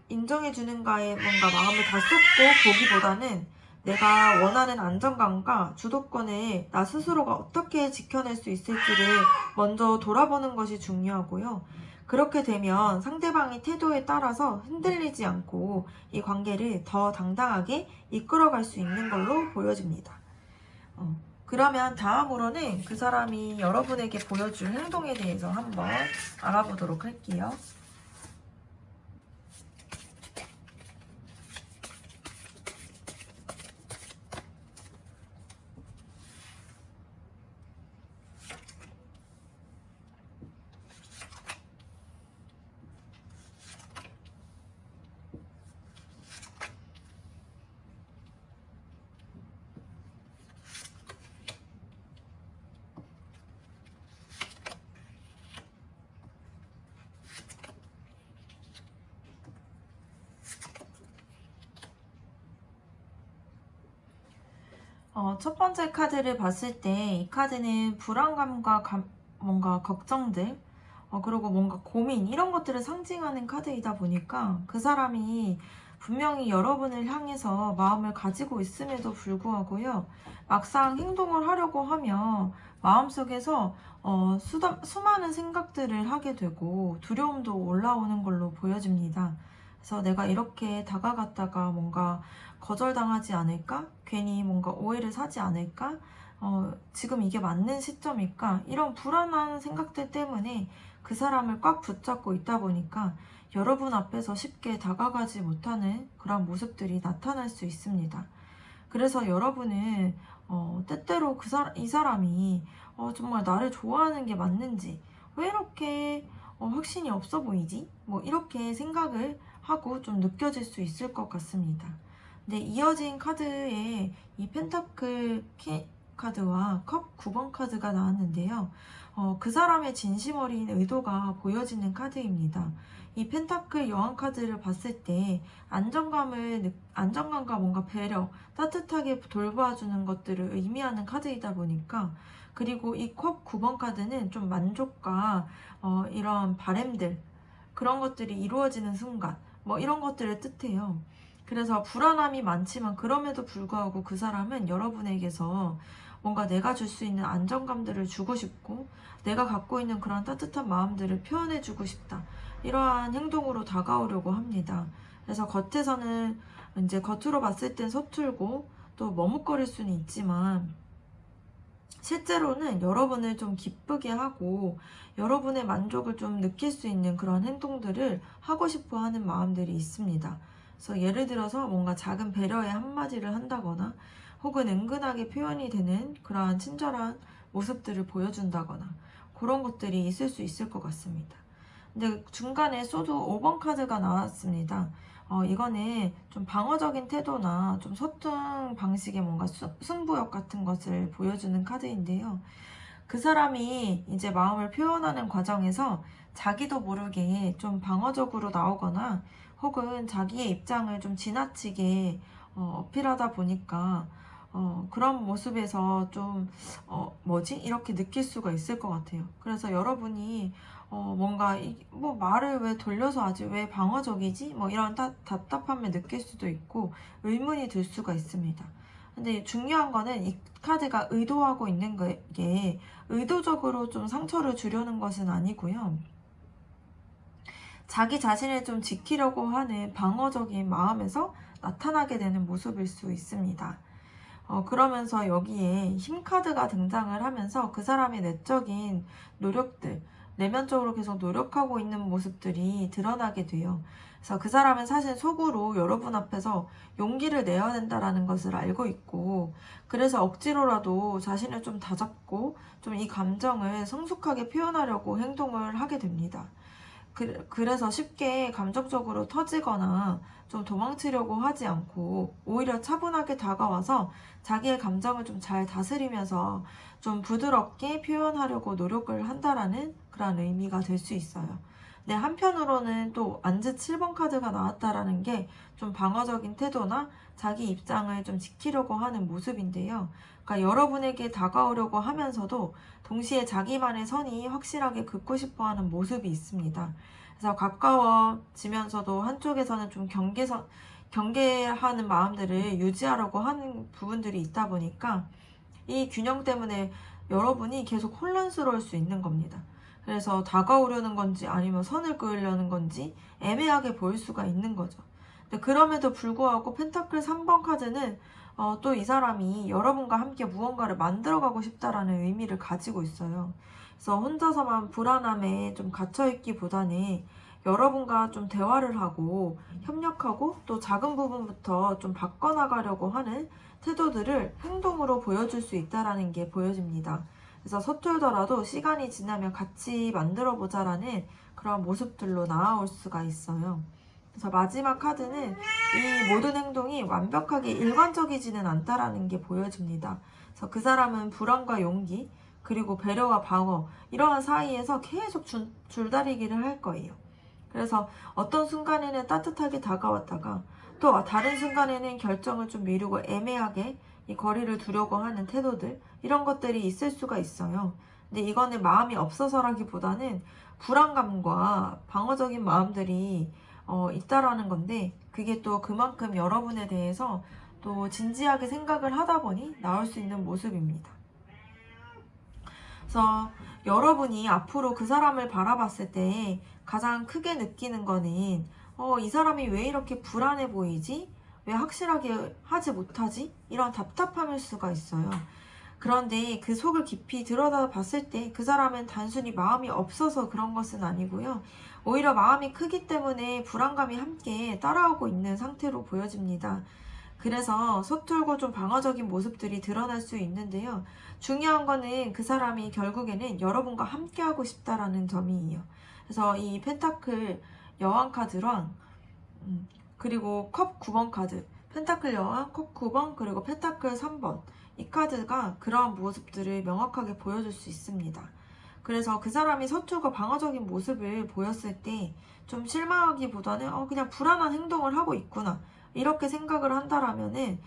인정해 주는가에 뭔가 마음을 다 쏟고 보기보다는 내가 원하는 안정감과 주도권을 나 스스로가 어떻게 지켜낼 수 있을지를 먼저 돌아보는 것이 중요하고요. 그렇게 되면 상대방의 태도에 따라서 흔들리지 않고 이 관계를 더 당당하게 이끌어갈 수 있는 걸로 보여집니다. 그러면 다음으로는 그 사람이 여러분에게 보여줄 행동에 대해서 한번 알아보도록 할게요. 첫 번째 카드를 봤을 때 이 카드는 불안감과 뭔가 걱정들, 그리고 뭔가 고민, 이런 것들을 상징하는 카드이다 보니까 그 사람이 분명히 여러분을 향해서 마음을 가지고 있음에도 불구하고요, 막상 행동을 하려고 하면 마음속에서 수많은 생각들을 하게 되고 두려움도 올라오는 걸로 보여집니다. 그래서 내가 이렇게 다가갔다가 뭔가 거절당하지 않을까? 괜히 뭔가 오해를 사지 않을까? 지금 이게 맞는 시점일까? 이런 불안한 생각들 때문에 그 사람을 꽉 붙잡고 있다 보니까 여러분 앞에서 쉽게 다가가지 못하는 그런 모습들이 나타날 수 있습니다. 그래서 여러분은 때때로 이 사람이 정말 나를 좋아하는 게 맞는지, 왜 이렇게 확신이 없어 보이지? 뭐 이렇게 생각을 하고 좀 느껴질 수 있을 것 같습니다. 근데 이어진 카드에 이 펜타클 카드와 컵 9번 카드가 나왔는데요. 그 사람의 진심 어린 의도가 보여지는 카드입니다. 이 펜타클 여왕 카드를 봤을 때 안정감과 뭔가 배려, 따뜻하게 돌봐주는 것들을 의미하는 카드이다 보니까, 그리고 이 컵 9번 카드는 좀 만족과 이런 바램들, 그런 것들이 이루어지는 순간, 뭐 이런 것들을 뜻해요. 그래서 불안함이 많지만 그럼에도 불구하고 그 사람은 여러분에게서 뭔가 내가 줄 수 있는 안정감들을 주고 싶고, 내가 갖고 있는 그런 따뜻한 마음들을 표현해 주고 싶다, 이러한 행동으로 다가오려고 합니다. 그래서 겉으로 봤을 땐 서툴고 또 머뭇거릴 수는 있지만, 실제로는 여러분을 좀 기쁘게 하고 여러분의 만족을 좀 느낄 수 있는 그런 행동들을 하고 싶어 하는 마음들이 있습니다. 그래서 예를 들어서 뭔가 작은 배려의 한마디를 한다거나, 혹은 은근하게 표현이 되는 그러한 친절한 모습들을 보여준다거나, 그런 것들이 있을 수 있을 것 같습니다. 근데 중간에 소드 5번 카드가 나왔습니다. 이거는 좀 방어적인 태도나 좀 서툰 방식의 뭔가 승부욕 같은 것을 보여주는 카드인데요. 그 사람이 이제 마음을 표현하는 과정에서 자기도 모르게 좀 방어적으로 나오거나, 혹은 자기의 입장을 좀 지나치게 어필하다 보니까 그런 모습에서 좀 이렇게 느낄 수가 있을 것 같아요. 그래서 여러분이 뭔가 뭐 말을 왜 돌려서 하지? 왜 방어적이지? 뭐 이런 답답함을 느낄 수도 있고 의문이 들 수가 있습니다. 근데 중요한 거는 이 카드가 의도하고 있는 게 의도적으로 좀 상처를 주려는 것은 아니고요. 자기 자신을 좀 지키려고 하는 방어적인 마음에서 나타나게 되는 모습일 수 있습니다. 그러면서 여기에 힘 카드가 등장을 하면서 그 사람의 내적인 노력들, 내면적으로 계속 노력하고 있는 모습들이 드러나게 돼요. 그래서 그 사람은 사실 속으로 여러분 앞에서 용기를 내야 된다라는 것을 알고 있고, 그래서 억지로라도 자신을 좀 다잡고 좀 이 감정을 성숙하게 표현하려고 행동을 하게 됩니다. 그래서 쉽게 감정적으로 터지거나 좀 도망치려고 하지 않고 오히려 차분하게 다가와서 자기의 감정을 좀 잘 다스리면서 좀 부드럽게 표현하려고 노력을 한다라는 그런 의미가 될 수 있어요. 네, 한편으로는 또 완즈 7번 카드가 나왔다라는 게 좀 방어적인 태도나 자기 입장을 좀 지키려고 하는 모습인데요. 그러니까 여러분에게 다가오려고 하면서도 동시에 자기만의 선이 확실하게 긋고 싶어 하는 모습이 있습니다. 그래서 가까워지면서도 한쪽에서는 좀 경계하는 마음들을 유지하려고 하는 부분들이 있다 보니까 이 균형 때문에 여러분이 계속 혼란스러울 수 있는 겁니다. 그래서 다가오려는 건지 아니면 선을 그으려는 건지 애매하게 보일 수가 있는 거죠. 근데 그럼에도 불구하고 펜타클 3번 카드는 또 이 사람이 여러분과 함께 무언가를 만들어가고 싶다라는 의미를 가지고 있어요. 그래서 혼자서만 불안함에 좀 갇혀있기보다는 여러분과 좀 대화를 하고 협력하고 또 작은 부분부터 좀 바꿔나가려고 하는 태도들을 행동으로 보여줄 수 있다는 게 보여집니다. 그래서 서툴더라도 시간이 지나면 같이 만들어보자라는 그런 모습들로 나아올 수가 있어요. 그래서 마지막 카드는 이 모든 행동이 완벽하게 일관적이지는 않다라는 게 보여집니다. 그래서 그 사람은 불안과 용기, 그리고 배려와 방어, 이러한 사이에서 계속 줄다리기를 할 거예요. 그래서 어떤 순간에는 따뜻하게 다가왔다가 또 다른 순간에는 결정을 좀 미루고 애매하게 이 거리를 두려고 하는 태도들, 이런 것들이 있을 수가 있어요. 근데 이거는 마음이 없어서라기보다는 불안감과 방어적인 마음들이 있다라는 건데, 그게 또 그만큼 여러분에 대해서 또 진지하게 생각을 하다 보니 나올 수 있는 모습입니다. 그래서 여러분이 앞으로 그 사람을 바라봤을 때 가장 크게 느끼는 거는 이 사람이 왜 이렇게 불안해 보이지? 왜 확실하게 하지 못하지? 이런 답답함일 수가 있어요. 그런데 그 속을 깊이 들여다 봤을 때 그 사람은 단순히 마음이 없어서 그런 것은 아니고요. 오히려 마음이 크기 때문에 불안감이 함께 따라오고 있는 상태로 보여집니다. 그래서 서툴고 좀 방어적인 모습들이 드러날 수 있는데요. 중요한 거는 그 사람이 결국에는 여러분과 함께하고 싶다라는 점이에요. 그래서 이 펜타클 여왕 카드랑 그리고 컵 9번 카드, 펜타클 여왕, 컵 9번, 그리고 펜타클 3번, 이 카드가 그러한 모습들을 명확하게 보여줄 수 있습니다. 그래서 그 사람이 서툴고 방어적인 모습을 보였을 때 좀 실망하기보다는 그냥 불안한 행동을 하고 있구나, 이렇게 생각을 한다라면은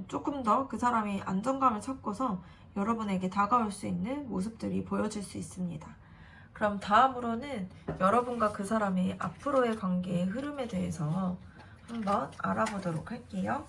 조금 더 그 사람이 안정감을 찾고서 여러분에게 다가올 수 있는 모습들이 보여질 수 있습니다. 그럼 다음으로는 여러분과 그 사람의 앞으로의 관계의 흐름에 대해서 한번 알아보도록 할게요.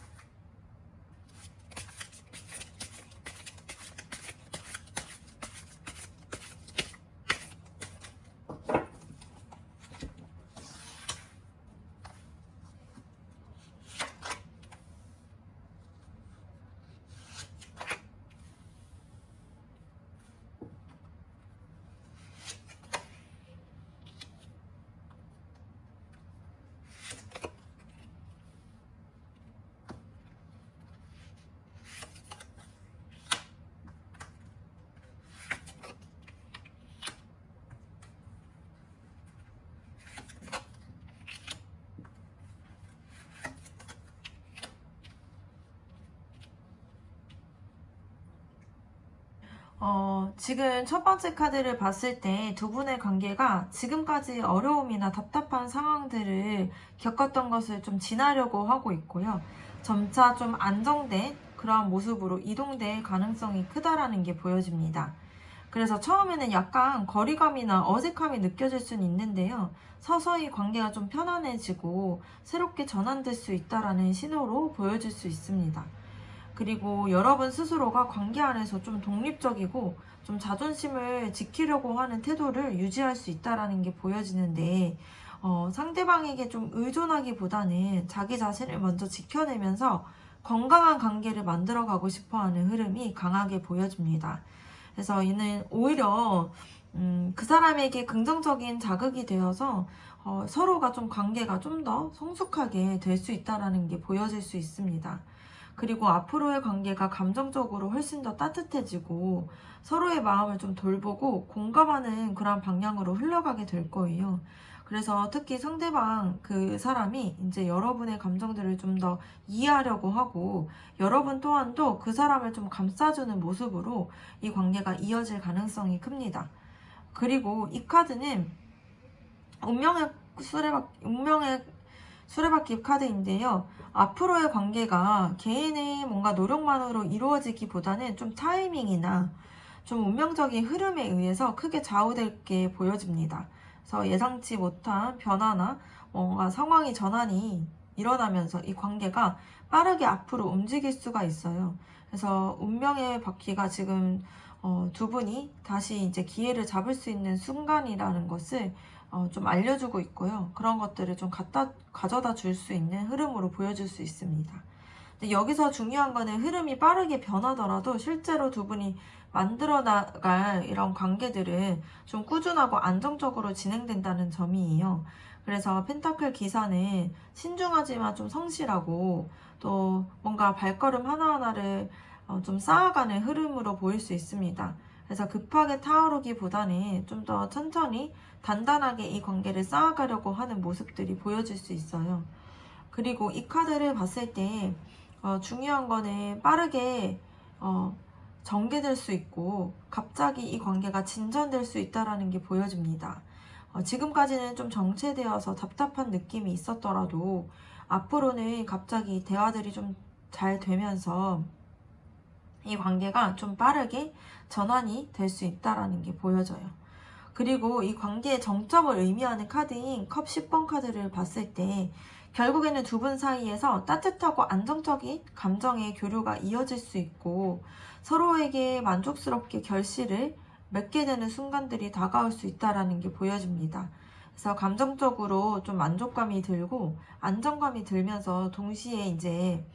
지금 첫 번째 카드를 봤을 때 두 분의 관계가 지금까지 어려움이나 답답한 상황들을 겪었던 것을 좀 지나려고 하고 있고요. 점차 좀 안정된 그러한 모습으로 이동될 가능성이 크다라는 게 보여집니다. 그래서 처음에는 약간 거리감이나 어색함이 느껴질 수는 있는데요. 서서히 관계가 좀 편안해지고 새롭게 전환될 수 있다라는 신호로 보여질 수 있습니다. 그리고 여러분 스스로가 관계 안에서 좀 독립적이고 좀 자존심을 지키려고 하는 태도를 유지할 수 있다라는 게 보여지는데, 상대방에게 좀 의존하기보다는 자기 자신을 먼저 지켜내면서 건강한 관계를 만들어가고 싶어하는 흐름이 강하게 보여집니다. 그래서 이는 오히려 그 사람에게 긍정적인 자극이 되어서 서로가 좀 관계가 좀 더 성숙하게 될 수 있다는 게 보여질 수 있습니다. 그리고 앞으로의 관계가 감정적으로 훨씬 더 따뜻해지고 서로의 마음을 좀 돌보고 공감하는 그런 방향으로 흘러가게 될 거예요. 그래서 특히 상대방 그 사람이 이제 여러분의 감정들을 좀 더 이해하려고 하고, 여러분 또한도 그 사람을 좀 감싸주는 모습으로 이 관계가 이어질 가능성이 큽니다. 그리고 이 카드는 운명의 수레바퀴 카드인데요. 앞으로의 관계가 개인의 뭔가 노력만으로 이루어지기보다는 좀 타이밍이나 좀 운명적인 흐름에 의해서 크게 좌우될 게 보여집니다. 그래서 예상치 못한 변화나 뭔가 상황의 전환이 일어나면서 이 관계가 빠르게 앞으로 움직일 수가 있어요. 그래서 운명의 바퀴가 지금 두 분이 다시 이제 기회를 잡을 수 있는 순간이라는 것을 좀 알려주고 있고요. 그런 것들을 좀 가져다 줄 수 있는 흐름으로 보여줄 수 있습니다. 근데 여기서 중요한 거는 흐름이 빠르게 변하더라도 실제로 두 분이 만들어 나갈 이런 관계들은 좀 꾸준하고 안정적으로 진행된다는 점이에요. 그래서 펜타클 기사는 신중하지만 좀 성실하고 또 뭔가 발걸음 하나하나를 좀 쌓아가는 흐름으로 보일 수 있습니다. 그래서 급하게 타오르기보다는 좀 더 천천히 단단하게 이 관계를 쌓아가려고 하는 모습들이 보여질 수 있어요. 그리고 이 카드를 봤을 때 중요한 거는 빠르게 전개될 수 있고 갑자기 이 관계가 진전될 수 있다는 게 보여집니다. 지금까지는 좀 정체되어서 답답한 느낌이 있었더라도 앞으로는 갑자기 대화들이 좀 잘 되면서 이 관계가 좀 빠르게 전환이 될 수 있다라는 게 보여져요. 그리고 이 관계의 정점을 의미하는 카드인 컵 10번 카드를 봤을 때 결국에는 두 분 사이에서 따뜻하고 안정적인 감정의 교류가 이어질 수 있고 서로에게 만족스럽게 결실을 맺게 되는 순간들이 다가올 수 있다는 게 보여집니다. 그래서 감정적으로 좀 만족감이 들고 안정감이 들면서 동시에 이제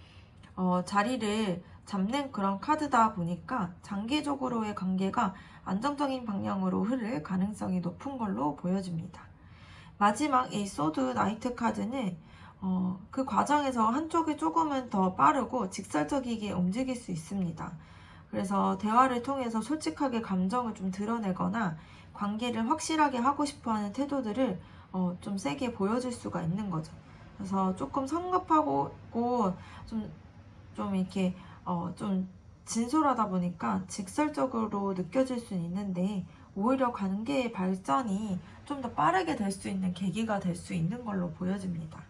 자리를 잡는 그런 카드다 보니까 장기적으로의 관계가 안정적인 방향으로 흐를 가능성이 높은 걸로 보여집니다. 마지막 이 소드 나이트 카드는 그 과정에서 한쪽이 조금은 더 빠르고 직설적이게 움직일 수 있습니다. 그래서 대화를 통해서 솔직하게 감정을 좀 드러내거나 관계를 확실하게 하고 싶어하는 태도들을 좀 세게 보여줄 수가 있는 거죠. 그래서 조금 성급하고 좀 이렇게 좀 진솔하다 보니까 직설적으로 느껴질 수는 있는데 오히려 관계의 발전이 좀 더 빠르게 될 수 있는 계기가 될 수 있는 걸로 보여집니다.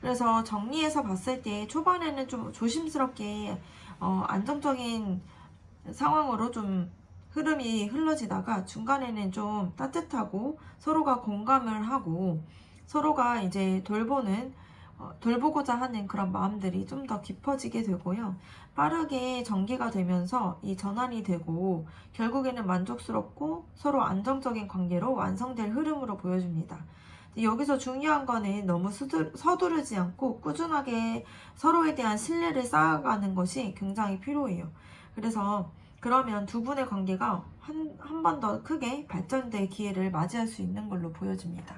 그래서 정리해서 봤을 때 초반에는 좀 조심스럽게 안정적인 상황으로 좀 흐름이 흘러지다가 중간에는 좀 따뜻하고 서로가 공감을 하고 서로가 이제 돌보고자 하는 그런 마음들이 좀 더 깊어지게 되고요. 빠르게 전개가 되면서 이 전환이 되고 결국에는 만족스럽고 서로 안정적인 관계로 완성될 흐름으로 보여집니다. 여기서 중요한 거는 너무 서두르지 않고 꾸준하게 서로에 대한 신뢰를 쌓아가는 것이 굉장히 필요해요. 그래서 그러면 두 분의 관계가 한 번 더 크게 발전될 기회를 맞이할 수 있는 걸로 보여집니다.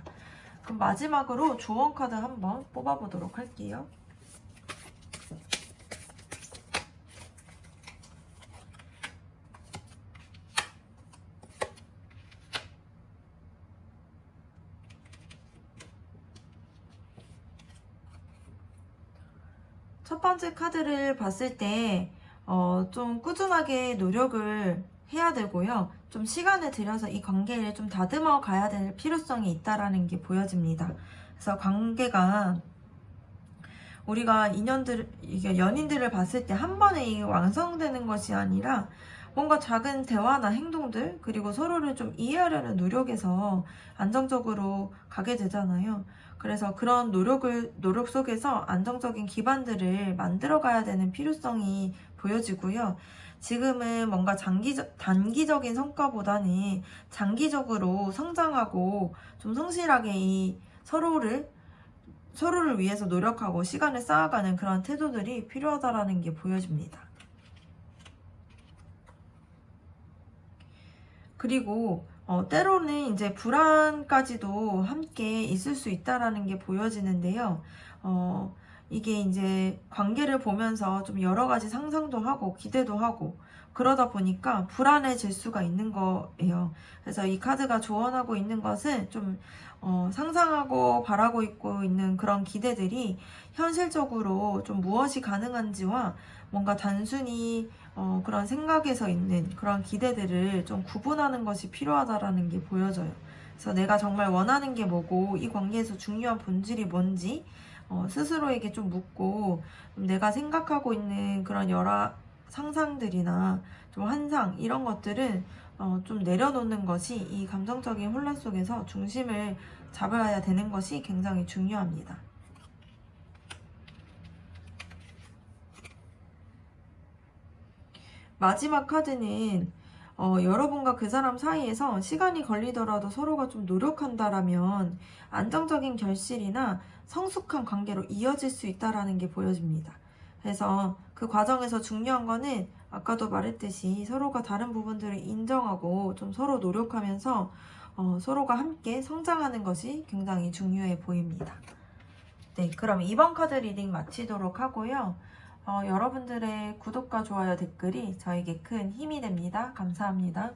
그럼 마지막으로 조언 카드 한번 뽑아보도록 할게요. 첫 번째 카드를 봤을 때, 좀 꾸준하게 노력을 해야 되고요. 좀 시간을 들여서 이 관계를 좀 다듬어 가야 될 필요성이 있다라는 게 보여집니다. 그래서 관계가 우리가 이게 연인들을 봤을 때 한 번에 완성되는 것이 아니라 뭔가 작은 대화나 행동들, 그리고 서로를 좀 이해하려는 노력에서 안정적으로 가게 되잖아요. 그래서 그런 노력 속에서 안정적인 기반들을 만들어 가야 되는 필요성이 보여지고요. 지금은 뭔가 단기적인 성과보다는 장기적으로 성장하고 좀 성실하게 이 서로를 위해서 노력하고 시간을 쌓아가는 그런 태도들이 필요하다라는 게 보여집니다. 그리고 때로는 이제 불안까지도 함께 있을 수 있다라는 게 보여지는데요. 이게 이제 관계를 보면서 좀 여러 가지 상상도 하고 기대도 하고 그러다 보니까 불안해질 수가 있는 거예요. 그래서 이 카드가 조언하고 있는 것은 좀 상상하고 바라고 있고 있는 그런 기대들이 현실적으로 좀 무엇이 가능한지와 뭔가 단순히 그런 생각에서 있는 그런 기대들을 좀 구분하는 것이 필요하다라는 게 보여져요. 그래서 내가 정말 원하는 게 뭐고 이 관계에서 중요한 본질이 뭔지 스스로에게 좀 묻고 내가 생각하고 있는 그런 여러 상상들이나 좀 환상 이런 것들은 좀 내려놓는 것이 이 감정적인 혼란 속에서 중심을 잡아야 되는 것이 굉장히 중요합니다. 마지막 카드는 여러분과 그 사람 사이에서 시간이 걸리더라도 서로가 좀 노력한다라면 안정적인 결실이나 성숙한 관계로 이어질 수 있다라는 게 보여집니다. 그래서 그 과정에서 중요한 거는 아까도 말했듯이 서로가 다른 부분들을 인정하고 좀 서로 노력하면서 서로가 함께 성장하는 것이 굉장히 중요해 보입니다. 네, 그럼 이번 카드 리딩 마치도록 하고요. 여러분들의 구독과 좋아요, 댓글이 저에게 큰 힘이 됩니다. 감사합니다.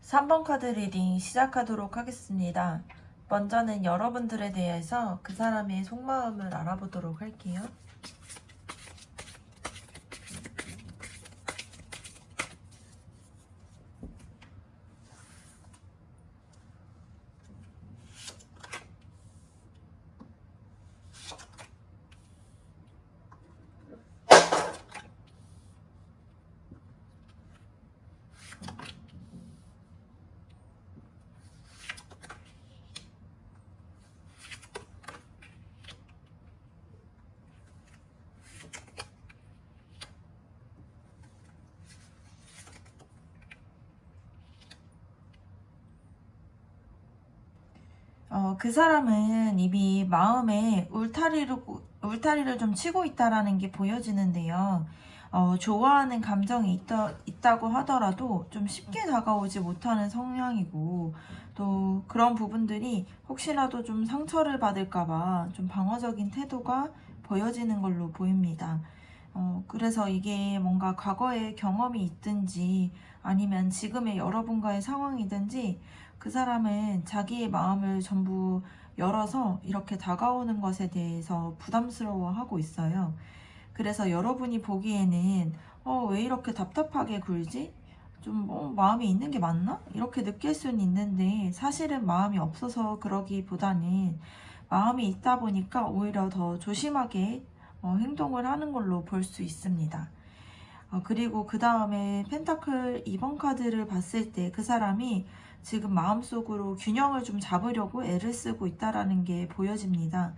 3번 카드 리딩 시작하도록 하겠습니다. 먼저는 여러분들에 대해서 그 사람의 속마음을 알아보도록 할게요. 그 사람은 이미 마음에 울타리를 좀 치고 있다라는 게 보여지는데요. 좋아하는 감정이 있다고 하더라도 좀 쉽게 다가오지 못하는 성향이고, 또 그런 부분들이 혹시라도 좀 상처를 받을까봐 좀 방어적인 태도가 보여지는 걸로 보입니다. 그래서 이게 뭔가 과거의 경험이 있든지 아니면 지금의 여러분과의 상황이든지 그 사람은 자기의 마음을 전부 열어서 이렇게 다가오는 것에 대해서 부담스러워하고 있어요. 그래서 여러분이 보기에는 왜 이렇게 답답하게 굴지? 좀 마음이 있는 게 맞나? 이렇게 느낄 수는 있는데 사실은 마음이 없어서 그러기보다는 마음이 있다 보니까 오히려 더 조심하게 행동을 하는 걸로 볼 수 있습니다. 그리고 그 다음에 펜타클 2번 카드를 봤을 때 그 사람이 지금 마음속으로 균형을 좀 잡으려고 애를 쓰고 있다라는 게 보여집니다.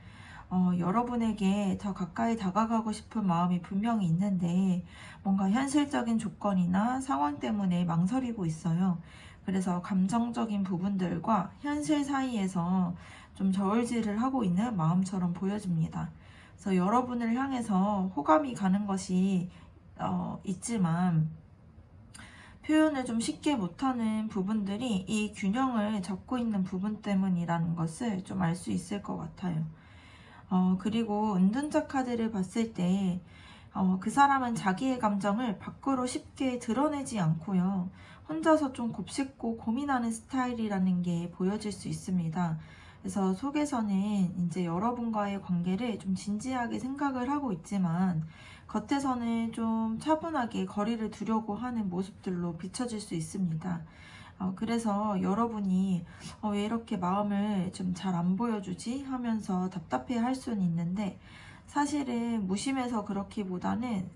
여러분에게 더 가까이 다가가고 싶은 마음이 분명히 있는데 뭔가 현실적인 조건이나 상황 때문에 망설이고 있어요. 그래서 감정적인 부분들과 현실 사이에서 좀 저울질을 하고 있는 마음처럼 보여집니다. 그래서 여러분을 향해서 호감이 가는 것이 있지만 표현을 좀 쉽게 못하는 부분들이 이 균형을 잡고 있는 부분 때문이라는 것을 좀 알 수 있을 것 같아요. 그리고 은둔자 카드를 봤을 때 그 사람은 자기의 감정을 밖으로 쉽게 드러내지 않고요. 혼자서 좀 곱씹고 고민하는 스타일이라는 게 보여질 수 있습니다. 그래서 속에서는 이제 여러분과의 관계를 좀 진지하게 생각을 하고 있지만 겉에서는 좀 차분하게 거리를 두려고 하는 모습들로 비춰질 수 있습니다. 그래서 여러분이 왜 이렇게 마음을 좀 잘 안 보여주지? 하면서 답답해 할 수는 있는데 사실은 무심해서 그렇기보다는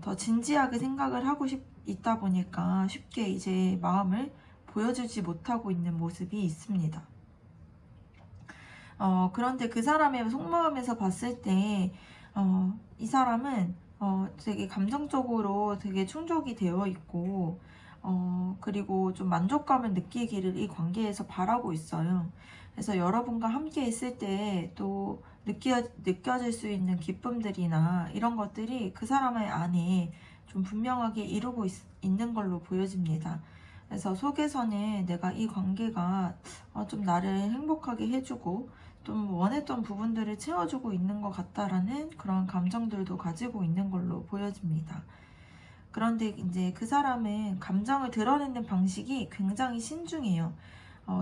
더 진지하게 생각을 하고 있다 보니까 쉽게 이제 마음을 보여주지 못하고 있는 모습이 있습니다. 그런데 그 사람의 속마음에서 봤을 때, 이 사람은, 되게 감정적으로 되게 충족이 되어 있고, 그리고 좀 만족감을 느끼기를 이 관계에서 바라고 있어요. 그래서 여러분과 함께 있을 때 또 느껴질 수 있는 기쁨들이나 이런 것들이 그 사람의 안에 좀 분명하게 이루고 있는 걸로 보여집니다. 그래서 속에서는 내가 이 관계가 좀 나를 행복하게 해주고 좀 원했던 부분들을 채워주고 있는 것 같다라는 그런 감정들도 가지고 있는 걸로 보여집니다. 그런데 이제 그 사람은 감정을 드러내는 방식이 굉장히 신중해요.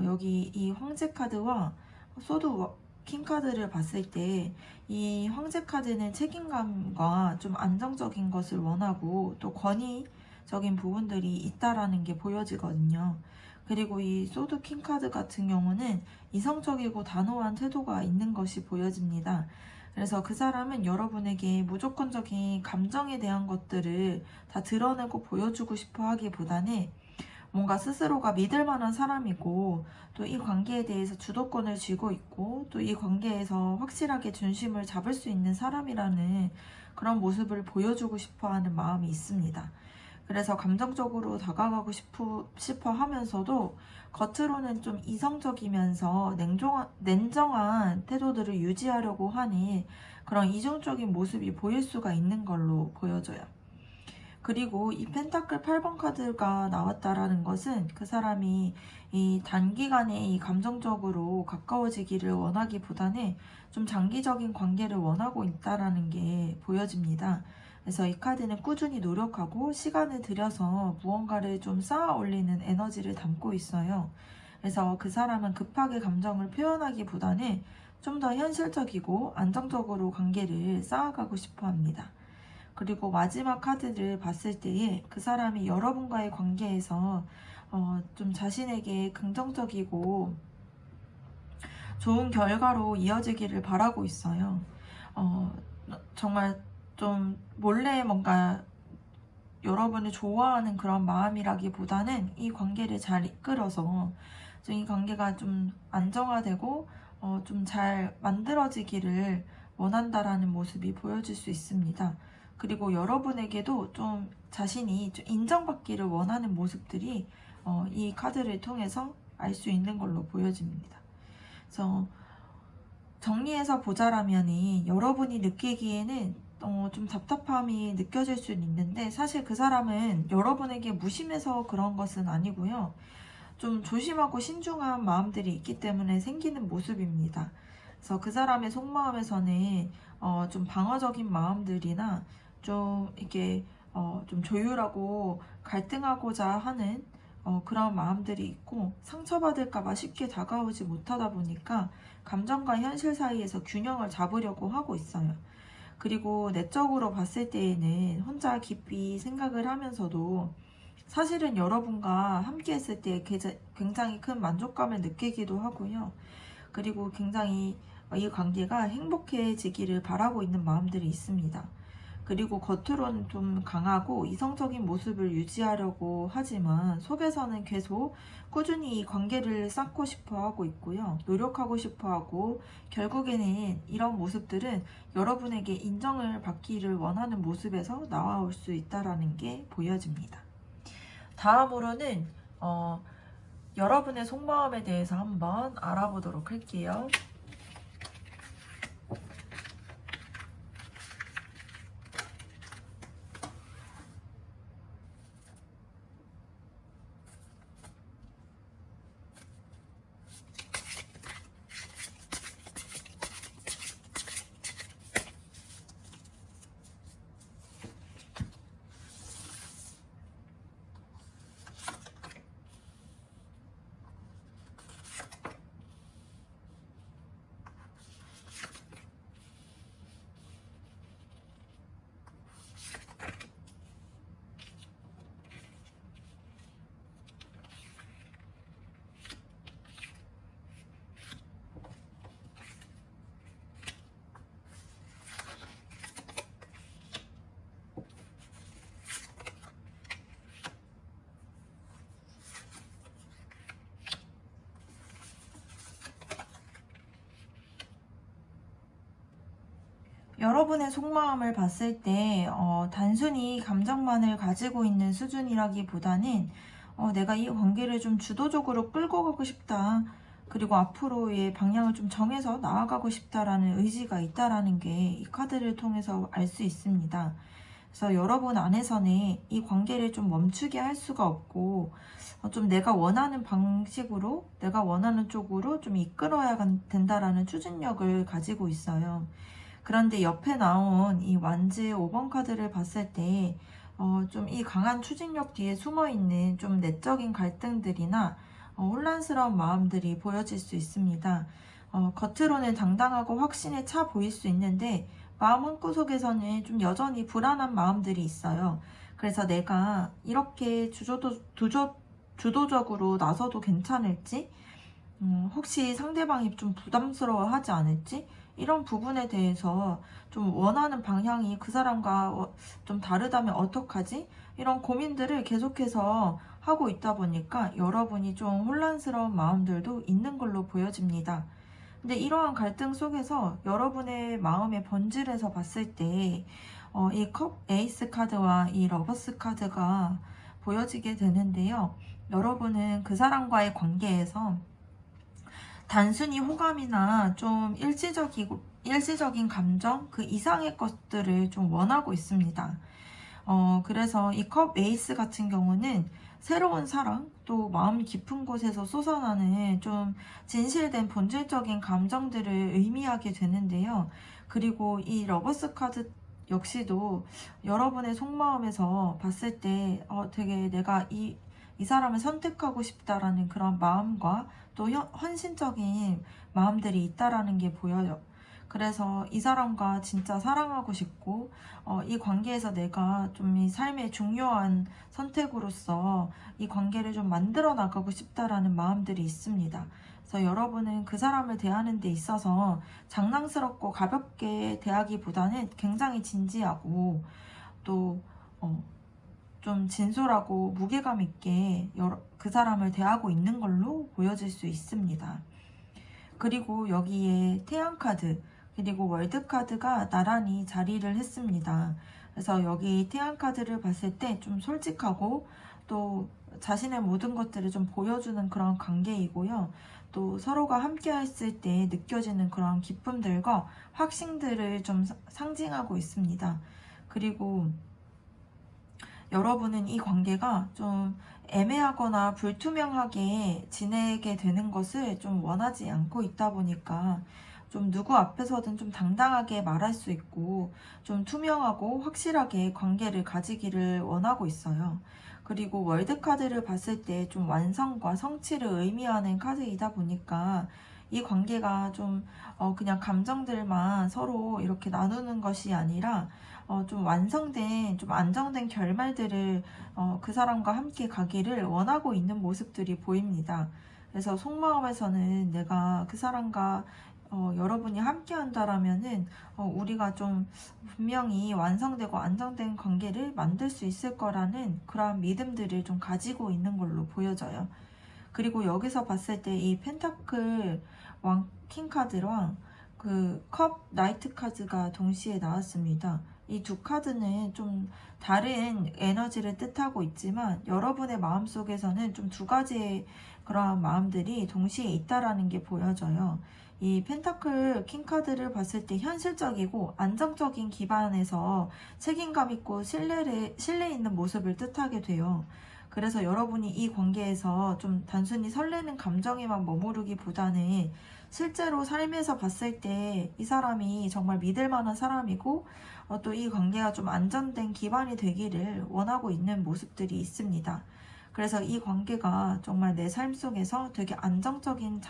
여기 이 황제 카드와 소드 킹 카드를 봤을 때 이 황제 카드는 책임감과 좀 안정적인 것을 원하고 또 권위적인 부분들이 있다라는 게 보여지거든요. 그리고 이 소드 킹 카드 같은 경우는 이성적이고 단호한 태도가 있는 것이 보여집니다. 그래서 그 사람은 여러분에게 무조건적인 감정에 대한 것들을 다 드러내고 보여주고 싶어 하기보다는 뭔가 스스로가 믿을 만한 사람이고 또 이 관계에 대해서 주도권을 쥐고 있고 또 이 관계에서 확실하게 중심을 잡을 수 있는 사람이라는 그런 모습을 보여주고 싶어 하는 마음이 있습니다. 그래서 감정적으로 다가가고 싶어 하면서도 겉으로는 좀 이성적이면서 냉정한 태도들을 유지하려고 하는 그런 이중적인 모습이 보일 수가 있는 걸로 보여져요. 그리고 이 펜타클 8번 카드가 나왔다라는 것은 그 사람이 이 단기간에 이 감정적으로 가까워지기를 원하기보다는 좀 장기적인 관계를 원하고 있다라는 게 보여집니다. 그래서 이 카드는 꾸준히 노력하고 시간을 들여서 무언가를 좀 쌓아 올리는 에너지를 담고 있어요. 그래서 그 사람은 급하게 감정을 표현하기보다는 좀 더 현실적이고 안정적으로 관계를 쌓아가고 싶어 합니다. 그리고 마지막 카드를 봤을 때에 그 사람이 여러분과의 관계에서 좀 자신에게 긍정적이고 좋은 결과로 이어지기를 바라고 있어요. 정말 좀 몰래 뭔가 여러분을 좋아하는 그런 마음이라기보다는 이 관계를 잘 이끌어서 좀 이 관계가 좀 안정화되고 좀 잘 만들어지기를 원한다라는 모습이 보여질 수 있습니다. 그리고 여러분에게도 좀 자신이 좀 인정받기를 원하는 모습들이 이 카드를 통해서 알 수 있는 걸로 보여집니다. 그래서 정리해서 보자라면이 여러분이 느끼기에는 좀 답답함이 느껴질 수는 있는데 사실 그 사람은 여러분에게 무심해서 그런 것은 아니고요. 좀 조심하고 신중한 마음들이 있기 때문에 생기는 모습입니다. 그래서 그 사람의 속마음에서는 좀 방어적인 마음들이나 좀 이렇게 좀 조율하고 갈등하고자 하는 그런 마음들이 있고 상처받을까봐 쉽게 다가오지 못하다 보니까 감정과 현실 사이에서 균형을 잡으려고 하고 있어요. 그리고 내적으로 봤을 때에는 혼자 깊이 생각을 하면서도 사실은 여러분과 함께 했을 때 굉장히 큰 만족감을 느끼기도 하고요. 그리고 굉장히 이 관계가 행복해지기를 바라고 있는 마음들이 있습니다. 그리고 겉으로는 좀 강하고 이성적인 모습을 유지하려고 하지만 속에서는 계속 꾸준히 이 관계를 쌓고 싶어 하고 있고요. 노력하고 싶어 하고 결국에는 이런 모습들은 여러분에게 인정을 받기를 원하는 모습에서 나올 수 있다는 게 보여집니다. 다음으로는 여러분의 속마음에 대해서 한번 알아보도록 할게요. 여러분의 속마음을 봤을 때 단순히 감정만을 가지고 있는 수준이라기보다는 내가 이 관계를 좀 주도적으로 끌고 가고 싶다. 그리고 앞으로의 방향을 좀 정해서 나아가고 싶다라는 의지가 있다라는 게 이 카드를 통해서 알 수 있습니다. 그래서 여러분 안에서는 이 관계를 좀 멈추게 할 수가 없고 좀 내가 원하는 방식으로 내가 원하는 쪽으로 좀 이끌어야 된다라는 추진력을 가지고 있어요. 그런데 옆에 나온 이 완즈 5번 카드를 봤을 때, 좀 이 강한 추진력 뒤에 숨어 있는 좀 내적인 갈등들이나 혼란스러운 마음들이 보여질 수 있습니다. 겉으로는 당당하고 확신에 차 보일 수 있는데, 마음 한구석에서는 좀 여전히 불안한 마음들이 있어요. 그래서 내가 이렇게 주도적으로 나서도 괜찮을지, 혹시 상대방이 좀 부담스러워하지 않을지 이런 부분에 대해서 좀 원하는 방향이 그 사람과 좀 다르다면 어떡하지? 이런 고민들을 계속해서 하고 있다 보니까 여러분이 좀 혼란스러운 마음들도 있는 걸로 보여집니다. 근데 이러한 갈등 속에서 여러분의 마음의 본질에서 봤을 때 이 컵 에이스 카드와 이 러버스 카드가 보여지게 되는데요. 여러분은 그 사람과의 관계에서 단순히 호감이나 좀 일시적인 감정 그 이상의 것들을 좀 원하고 있습니다. 그래서 이 컵 에이스 같은 경우는 새로운 사랑 또 마음 깊은 곳에서 솟아나는 좀 진실된 본질적인 감정들을 의미하게 되는데요. 그리고 이 러버스 카드 역시도 여러분의 속마음에서 봤을 때 되게 내가 이 사람을 선택하고 싶다라는 그런 마음과 또 헌신적인 마음들이 있다라는 게 보여요. 그래서 이 사람과 진짜 사랑하고 싶고 이 관계에서 내가 좀 이 삶의 중요한 선택으로서 이 관계를 좀 만들어 나가고 싶다라는 마음들이 있습니다. 그래서 여러분은 그 사람을 대하는 데 있어서 장난스럽고 가볍게 대하기보다는 굉장히 진지하고 또 좀 진솔하고 무게감 있게 그 사람을 대하고 있는 걸로 보여질 수 있습니다. 그리고 여기에 태양 카드 그리고 월드 카드가 나란히 자리를 했습니다. 그래서 여기 태양 카드를 봤을 때 좀 솔직하고 또 자신의 모든 것들을 좀 보여주는 그런 관계이고요. 또 서로가 함께 했을 때 느껴지는 그런 기쁨들과 확신들을 좀 상징하고 있습니다. 그리고 여러분은 이 관계가 좀 애매하거나 불투명하게 지내게 되는 것을 좀 원하지 않고 있다 보니까 좀 누구 앞에서든 좀 당당하게 말할 수 있고 좀 투명하고 확실하게 관계를 가지기를 원하고 있어요. 그리고 월드카드를 봤을 때 좀 완성과 성취를 의미하는 카드이다 보니까 이 관계가 좀 그냥 감정들만 서로 이렇게 나누는 것이 아니라 좀 완성된, 좀 안정된 결말들을 그 사람과 함께 가기를 원하고 있는 모습들이 보입니다. 그래서 속마음에서는 내가 그 사람과 여러분이 함께 한다라면은 우리가 좀 분명히 완성되고 안정된 관계를 만들 수 있을 거라는 그러한 믿음들을 좀 가지고 있는 걸로 보여져요. 그리고 여기서 봤을 때 이 펜타클 왕킹 카드랑 그 컵 나이트 카드가 동시에 나왔습니다. 이 두 카드는 좀 다른 에너지를 뜻하고 있지만 여러분의 마음속에서는 좀 두 가지의 그러한 마음들이 동시에 있다라는 게 보여져요. 이 펜타클 킹 카드를 봤을 때 현실적이고 안정적인 기반에서 책임감 있고 신뢰 있는 모습을 뜻하게 돼요. 그래서 여러분이 이 관계에서 좀 단순히 설레는 감정에만 머무르기보다는 실제로 삶에서 봤을 때 이 사람이 정말 믿을 만한 사람이고 또 이 관계가 좀 안전된 기반이 되기를 원하고 있는 모습들이 있습니다. 그래서 이 관계가 정말 내 삶 속에서 되게 안정적인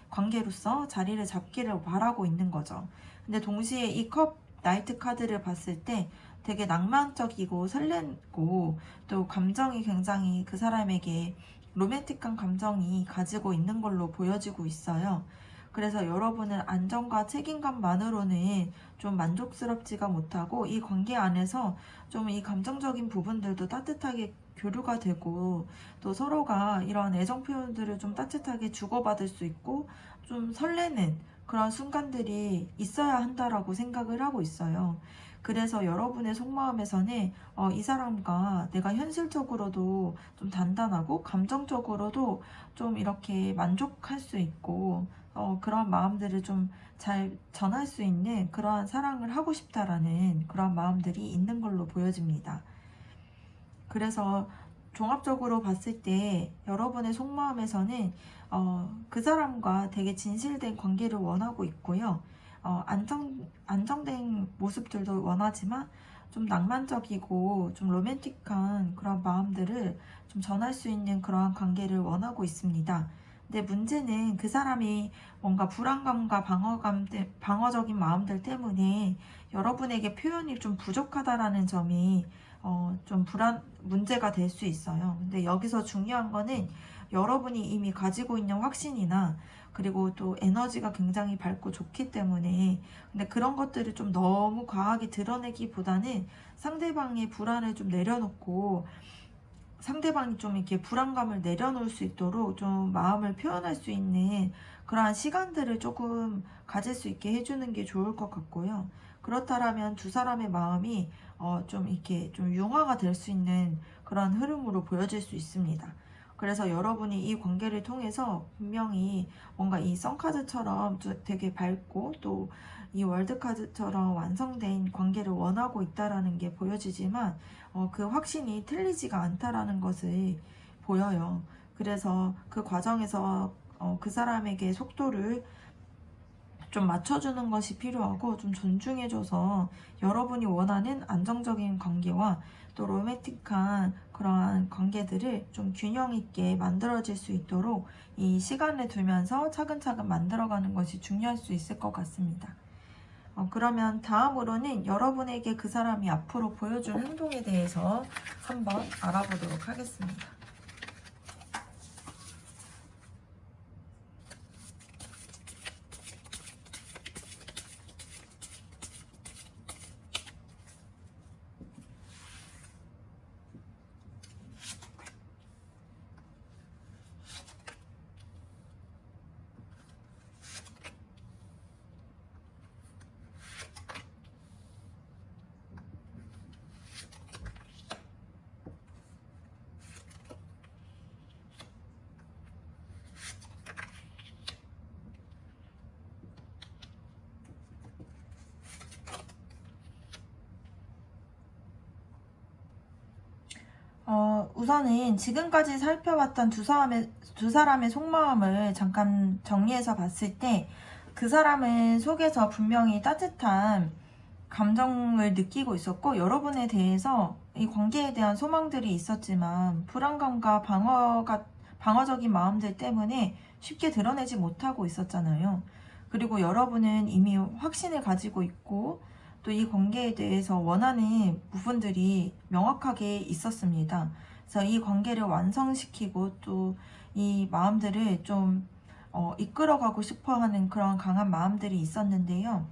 관계로서 자리를 잡기를 바라고 있는 거죠. 근데 동시에 이 컵 나이트 카드를 봤을 때 되게 낭만적이고 설레고 또 감정이 굉장히 그 사람에게 로맨틱한 감정이 가지고 있는 걸로 보여지고 있어요. 그래서 여러분은 안정과 책임감만으로는 좀 만족스럽지가 못하고 이 관계 안에서 좀 이 감정적인 부분들도 따뜻하게 교류가 되고 또 서로가 이런 애정 표현들을 좀 따뜻하게 주고받을 수 있고 좀 설레는 그런 순간들이 있어야 한다라고 생각을 하고 있어요. 그래서 여러분의 속마음에서는 이 사람과 내가 현실적으로도 좀 단단하고 감정적으로도 좀 이렇게 만족할 수 있고 그런 마음들을 좀 잘 전할 수 있는 그러한 사랑을 하고 싶다라는 그런 마음들이 있는 걸로 보여집니다. 그래서 종합적으로 봤을 때 여러분의 속마음에서는 그 사람과 되게 진실된 관계를 원하고 있고요. 안정된 모습들도 원하지만 좀 낭만적이고 좀 로맨틱한 그런 마음들을 좀 전할 수 있는 그러한 관계를 원하고 있습니다. 근데 문제는 그 사람이 뭔가 불안감과 방어적인 마음들 때문에 여러분에게 표현이 좀 부족하다라는 점이 좀 문제가 될 수 있어요. 근데 여기서 중요한 거는 여러분이 이미 가지고 있는 확신이나 그리고 또 에너지가 굉장히 밝고 좋기 때문에 근데 그런 것들을 좀 너무 과하게 드러내기보다는 상대방의 불안을 좀 내려놓고 상대방이 좀 이렇게 불안감을 내려놓을 수 있도록 좀 마음을 표현할 수 있는 그러한 시간들을 조금 가질 수 있게 해주는 게 좋을 것 같고요. 그렇다면 두 사람의 마음이 좀 이렇게 좀 융화가 될 수 있는 그런 흐름으로 보여질 수 있습니다. 그래서 여러분이 이 관계를 통해서 분명히 뭔가 이 썬카드처럼 되게 밝고 또 이 월드카드처럼 완성된 관계를 원하고 있다라는 게 보여지지만 그 확신이 틀리지가 않다라는 것을 보여요. 그래서 그 과정에서 그 사람에게 속도를 좀 맞춰주는 것이 필요하고 좀 존중해줘서 여러분이 원하는 안정적인 관계와 또 로맨틱한 그러한 관계들을 좀 균형 있게 만들어질 수 있도록 이 시간을 두면서 차근차근 만들어가는 것이 중요할 수 있을 것 같습니다. 그러면 다음으로는 여러분에게 그 사람이 앞으로 보여줄 행동에 대해서 한번 알아보도록 하겠습니다. 우선은 지금까지 살펴봤던 두 사람의 속마음을 잠깐 정리해서 봤을 때 그 사람은 속에서 분명히 따뜻한 감정을 느끼고 있었고 여러분에 대해서 이 관계에 대한 소망들이 있었지만 불안감과 방어적인 마음들 때문에 쉽게 드러내지 못하고 있었잖아요. 그리고 여러분은 이미 확신을 가지고 있고 또 이 관계에 대해서 원하는 부분들이 명확하게 있었습니다. 그래서 이 관계를 완성시키고 또 이 마음들을 좀 이끌어가고 싶어하는 그런 강한 마음들이 있었는데요.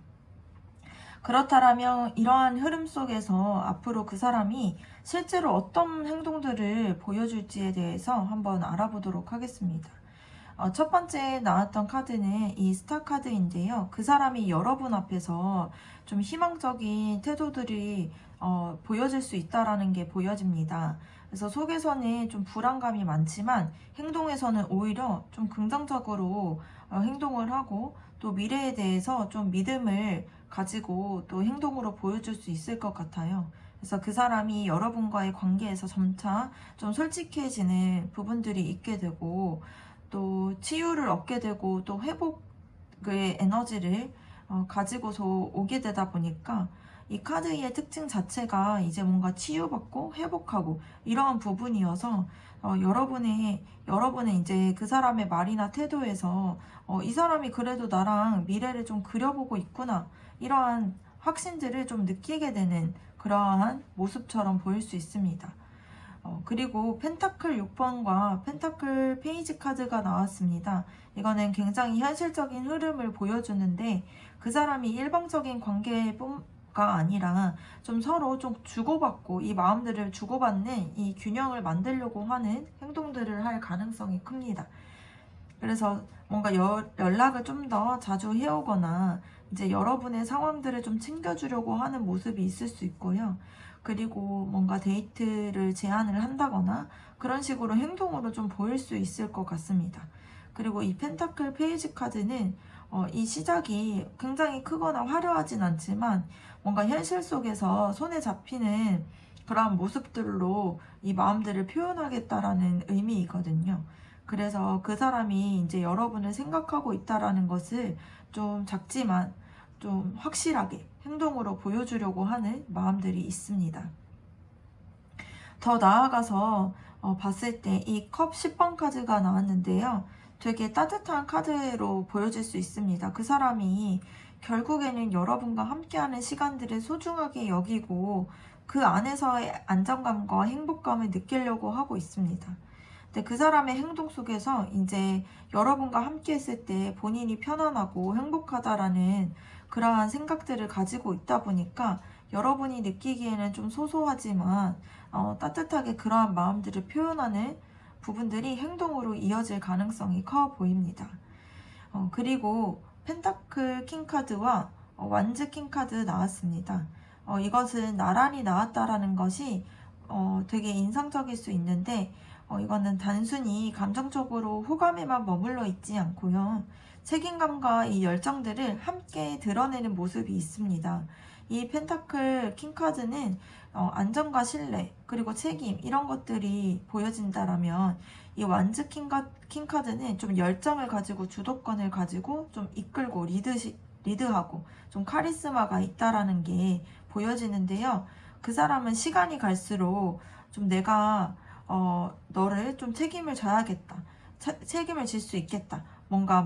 그렇다면 이러한 흐름 속에서 앞으로 그 사람이 실제로 어떤 행동들을 보여줄지에 대해서 한번 알아보도록 하겠습니다. 첫 번째 나왔던 카드는 이 스타 카드인데요. 그 사람이 여러분 앞에서 좀 희망적인 태도들이 보여질 수 있다라는 게 보여집니다. 그래서 속에서는 좀 불안감이 많지만 행동에서는 오히려 좀 긍정적으로 행동을 하고 또 미래에 대해서 좀 믿음을 가지고 또 행동으로 보여줄 수 있을 것 같아요. 그래서 그 사람이 여러분과의 관계에서 점차 좀 솔직해지는 부분들이 있게 되고 또 치유를 얻게 되고 또 회복의 에너지를 가지고서 오게 되다 보니까 이 카드의 특징 자체가 이제 뭔가 치유받고 회복하고 이러한 부분이어서 여러분은 이제 그 사람의 말이나 태도에서 이 사람이 그래도 나랑 미래를 좀 그려보고 있구나 이러한 확신들을 좀 느끼게 되는 그러한 모습처럼 보일 수 있습니다. 그리고 펜타클 6번과 펜타클 페이지 카드가 나왔습니다. 이거는 굉장히 현실적인 흐름을 보여주는데 그 사람이 일방적인 관계가 아니라 좀 서로 좀 주고받고 이 마음들을 주고받는 이 균형을 만들려고 하는 행동들을 할 가능성이 큽니다. 그래서 뭔가 연락을 좀 더 자주 해오거나 이제 여러분의 상황들을 좀 챙겨주려고 하는 모습이 있을 수 있고요. 그리고 뭔가 데이트를 제안을 한다거나 그런 식으로 행동으로 좀 보일 수 있을 것 같습니다. 그리고 이 펜타클 페이지 카드는 이 시작이 굉장히 크거나 화려하진 않지만 뭔가 현실 속에서 손에 잡히는 그런 모습들로 이 마음들을 표현하겠다라는 의미이거든요. 그래서 그 사람이 이제 여러분을 생각하고 있다라는 것을 좀 작지만 좀 확실하게 행동으로 보여주려고 하는 마음들이 있습니다. 더 나아가서 봤을 때 이 컵 10번 카드가 나왔는데요. 되게 따뜻한 카드로 보여질 수 있습니다. 그 사람이 결국에는 여러분과 함께하는 시간들을 소중하게 여기고 그 안에서의 안정감과 행복감을 느끼려고 하고 있습니다. 근데 그 사람의 행동 속에서 이제 여러분과 함께 했을 때 본인이 편안하고 행복하다라는 그러한 생각들을 가지고 있다 보니까 여러분이 느끼기에는 좀 소소하지만 따뜻하게 그러한 마음들을 표현하는 부분들이 행동으로 이어질 가능성이 커 보입니다. 그리고 펜타클 킹카드와 완즈 킹카드 나왔습니다. 이것은 나란히 나왔다라는 것이 되게 인상적일 수 있는데 이거는 단순히 감정적으로 호감에만 머물러 있지 않고요. 책임감과 이 열정들을 함께 드러내는 모습이 있습니다. 이 펜타클 킹카드는 안정과 신뢰 그리고 책임 이런 것들이 보여진다라면 이 완즈 킹카드는 좀 열정을 가지고 주도권을 가지고 좀 이끌고 리드하고 좀 카리스마가 있다라는 게 보여지는데요. 그 사람은 시간이 갈수록 좀 내가 너를 좀 책임을 져야겠다. 책임을 질 수 있겠다. 뭔가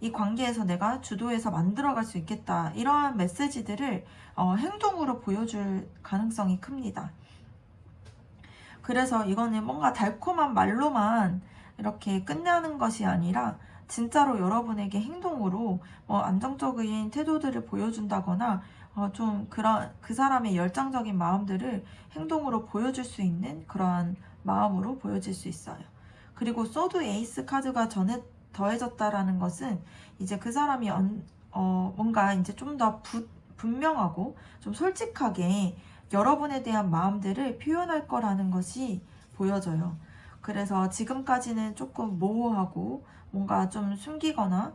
이 관계에서 내가 주도해서 만들어갈 수 있겠다. 이러한 메시지들을 행동으로 보여줄 가능성이 큽니다. 그래서 이거는 뭔가 달콤한 말로만 이렇게 끝내는 것이 아니라 진짜로 여러분에게 행동으로 안정적인 태도들을 보여준다거나 좀 그 사람의 열정적인 마음들을 행동으로 보여줄 수 있는 그러한 마음으로 보여질 수 있어요. 그리고 소드 에이스 카드가 더해졌다라는 것은 이제 그 사람이 뭔가 이제 좀 더 분명하고 좀 솔직하게 여러분에 대한 마음들을 표현할 거라는 것이 보여져요. 그래서 지금까지는 조금 모호하고 뭔가 좀 숨기거나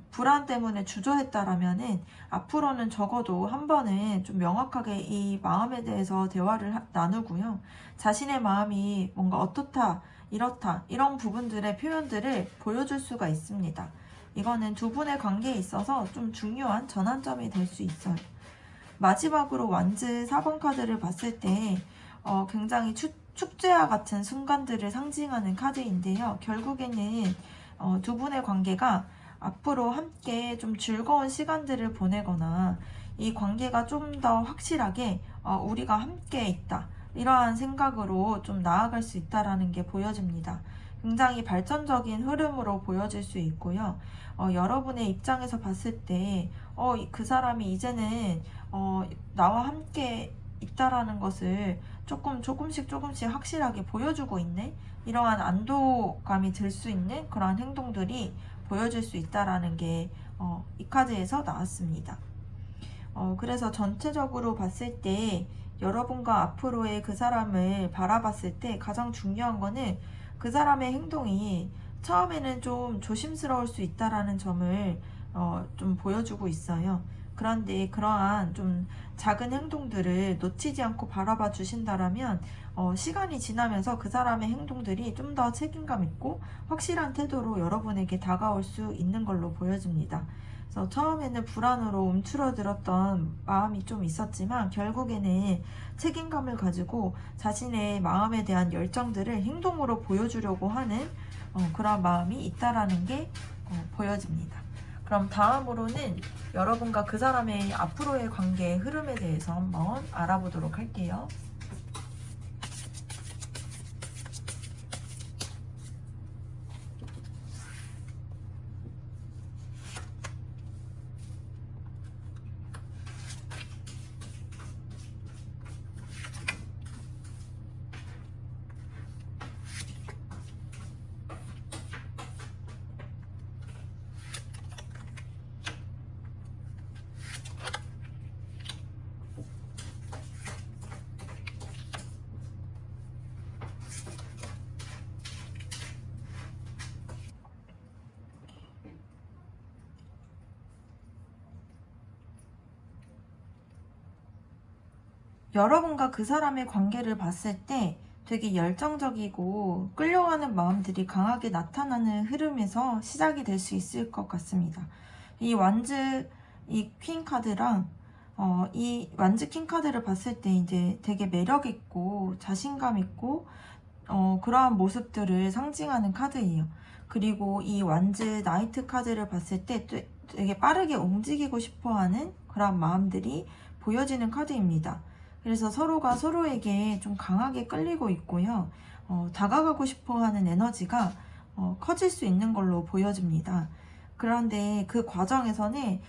불안 때문에 주저했다라면은 앞으로는 적어도 한 번은 좀 명확하게 이 마음에 대해서 대화를 나누고요. 자신의 마음이 뭔가 어떻다, 이렇다, 이런 부분들의 표현들을 보여줄 수가 있습니다. 이거는 두 분의 관계에 있어서 좀 중요한 전환점이 될 수 있어요. 마지막으로 완즈 4번 카드를 봤을 때 굉장히 축제와 같은 순간들을 상징하는 카드인데요. 결국에는 두 분의 관계가 앞으로 함께 좀 즐거운 시간들을 보내거나 이 관계가 좀 더 확실하게 우리가 함께 있다, 이러한 생각으로 좀 나아갈 수 있다라는 게 보여집니다. 굉장히 발전적인 흐름으로 보여질 수 있고요. 여러분의 입장에서 봤을 때 그 사람이 이제는 나와 함께 있다라는 것을 조금씩 확실하게 보여주고 있네, 이러한 안도감이 들 수 있는 그러한 행동들이 보여줄 수 있다라는 게 이 카드에서 나왔습니다. 그래서 전체적으로 봤을 때 여러분과 앞으로의 그 사람을 바라봤을 때 가장 중요한 거는 그 사람의 행동이 처음에는 좀 조심스러울 수 있다라는 점을 좀 보여주고 있어요. 그런데 그러한 좀 작은 행동들을 놓치지 않고 바라봐 주신다라면 시간이 지나면서 그 사람의 행동들이 좀 더 책임감 있고 확실한 태도로 여러분에게 다가올 수 있는 걸로 보여집니다. 그래서 처음에는 불안으로 움츠러들었던 마음이 좀 있었지만 결국에는 책임감을 가지고 자신의 마음에 대한 열정들을 행동으로 보여주려고 하는 그런 마음이 있다라는 게 보여집니다. 그럼 다음으로는 여러분과 그 사람의 앞으로의 관계의 흐름에 대해서 한번 알아보도록 할게요. 여러분과 그 사람의 관계를 봤을 때 되게 열정적이고 끌려가는 마음들이 강하게 나타나는 흐름에서 시작이 될 수 있을 것 같습니다. 이 완즈 이 퀸 카드랑 이 완즈 킹 카드를 봤을 때 이제 되게 매력 있고 자신감 있고 그러한 모습들을 상징하는 카드예요. 그리고 이 완즈 나이트 카드를 봤을 때 되게 빠르게 움직이고 싶어하는 그런 마음들이 보여지는 카드입니다. 그래서 서로가 서로에게 좀 강하게 끌리고 있고요. 다가가고 싶어하는 에너지가 커질 수 있는 걸로 보여집니다. 그런데 그 과정에서는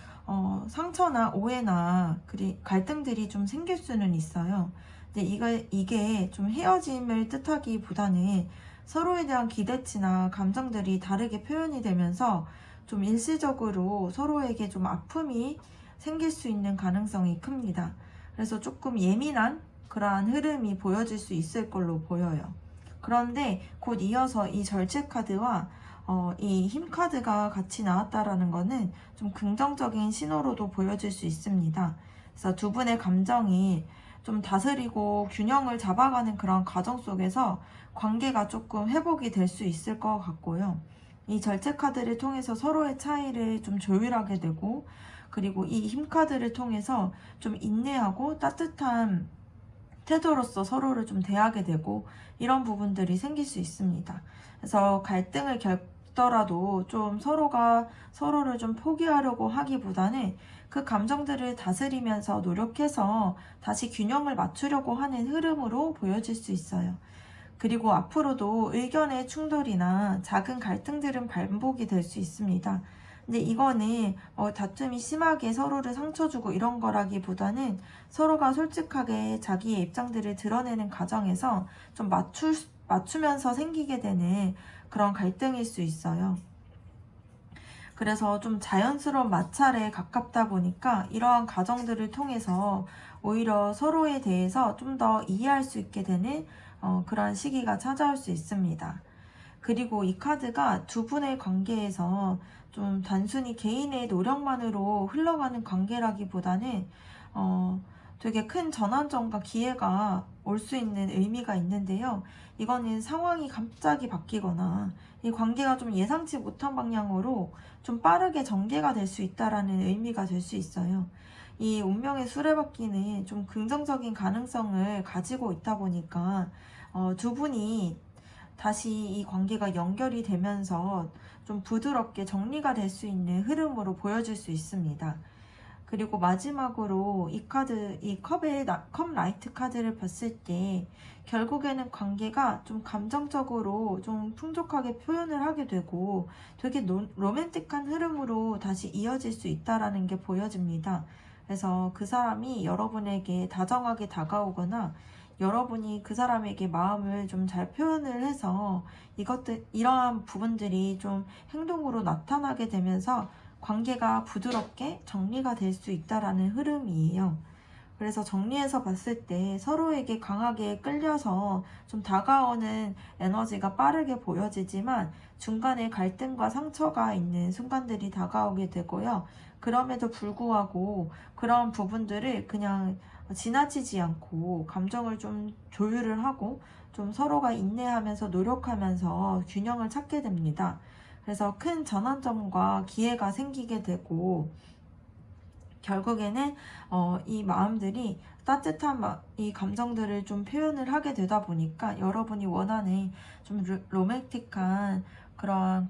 상처나 오해나 갈등들이 좀 생길 수는 있어요. 근데 이게 좀 헤어짐을 뜻하기보다는 서로에 대한 기대치나 감정들이 다르게 표현이 되면서 좀 일시적으로 서로에게 좀 아픔이 생길 수 있는 가능성이 큽니다. 그래서 조금 예민한 그러한 흐름이 보여질 수 있을 걸로 보여요. 그런데 곧 이어서 이 절제 카드와 이 힘 카드가 같이 나왔다라는 거는 좀 긍정적인 신호로도 보여질 수 있습니다. 그래서 두 분의 감정이 좀 다스리고 균형을 잡아가는 그런 과정 속에서 관계가 조금 회복이 될 수 있을 것 같고요. 이 절제 카드를 통해서 서로의 차이를 좀 조율하게 되고, 그리고 이 힘 카드를 통해서 좀 인내하고 따뜻한 태도로서 서로를 좀 대하게 되고, 이런 부분들이 생길 수 있습니다. 그래서 갈등을 겪더라도 좀 서로가 서로를 좀 포기하려고 하기보다는 그 감정들을 다스리면서 노력해서 다시 균형을 맞추려고 하는 흐름으로 보여질 수 있어요. 그리고 앞으로도 의견의 충돌이나 작은 갈등들은 반복이 될 수 있습니다. 근데 이거는 다툼이 심하게 서로를 상처 주고 이런 거라기보다는 서로가 솔직하게 자기의 입장들을 드러내는 과정에서 좀 맞추면서 생기게 되는 그런 갈등일 수 있어요. 그래서 좀 자연스러운 마찰에 가깝다 보니까 이러한 과정들을 통해서 오히려 서로에 대해서 좀 더 이해할 수 있게 되는 그런 시기가 찾아올 수 있습니다. 그리고 이 카드가 두 분의 관계에서 좀 단순히 개인의 노력만으로 흘러가는 관계라기보다는 되게 큰 전환점과 기회가 올 수 있는 의미가 있는데요. 이거는 상황이 갑자기 바뀌거나 이 관계가 좀 예상치 못한 방향으로 좀 빠르게 전개가 될 수 있다라는 의미가 될 수 있어요. 이 운명의 수레바퀴는 좀 긍정적인 가능성을 가지고 있다 보니까 두 분이 다시 이 관계가 연결이 되면서 좀 부드럽게 정리가 될 수 있는 흐름으로 보여질 수 있습니다. 그리고 마지막으로 이 카드, 이 컵 라이트 카드를 봤을 때 결국에는 관계가 좀 감정적으로 좀 풍족하게 표현을 하게 되고 되게 로맨틱한 흐름으로 다시 이어질 수 있다라는 게 보여집니다. 그래서 그 사람이 여러분에게 다정하게 다가오거나 여러분이 그 사람에게 마음을 좀 잘 표현을 해서 이러한 부분들이 좀 행동으로 나타나게 되면서 관계가 부드럽게 정리가 될 수 있다라는 흐름이에요. 그래서 정리해서 봤을 때 서로에게 강하게 끌려서 좀 다가오는 에너지가 빠르게 보여지지만 중간에 갈등과 상처가 있는 순간들이 다가오게 되고요. 그럼에도 불구하고 그런 부분들을 그냥 지나치지 않고 감정을 좀 조율을 하고 좀 서로가 인내하면서 노력하면서 균형을 찾게 됩니다. 그래서 큰 전환점과 기회가 생기게 되고 결국에는 이 마음들이 따뜻한 이 감정들을 좀 표현을 하게 되다 보니까 여러분이 원하는 좀 로맨틱한 그런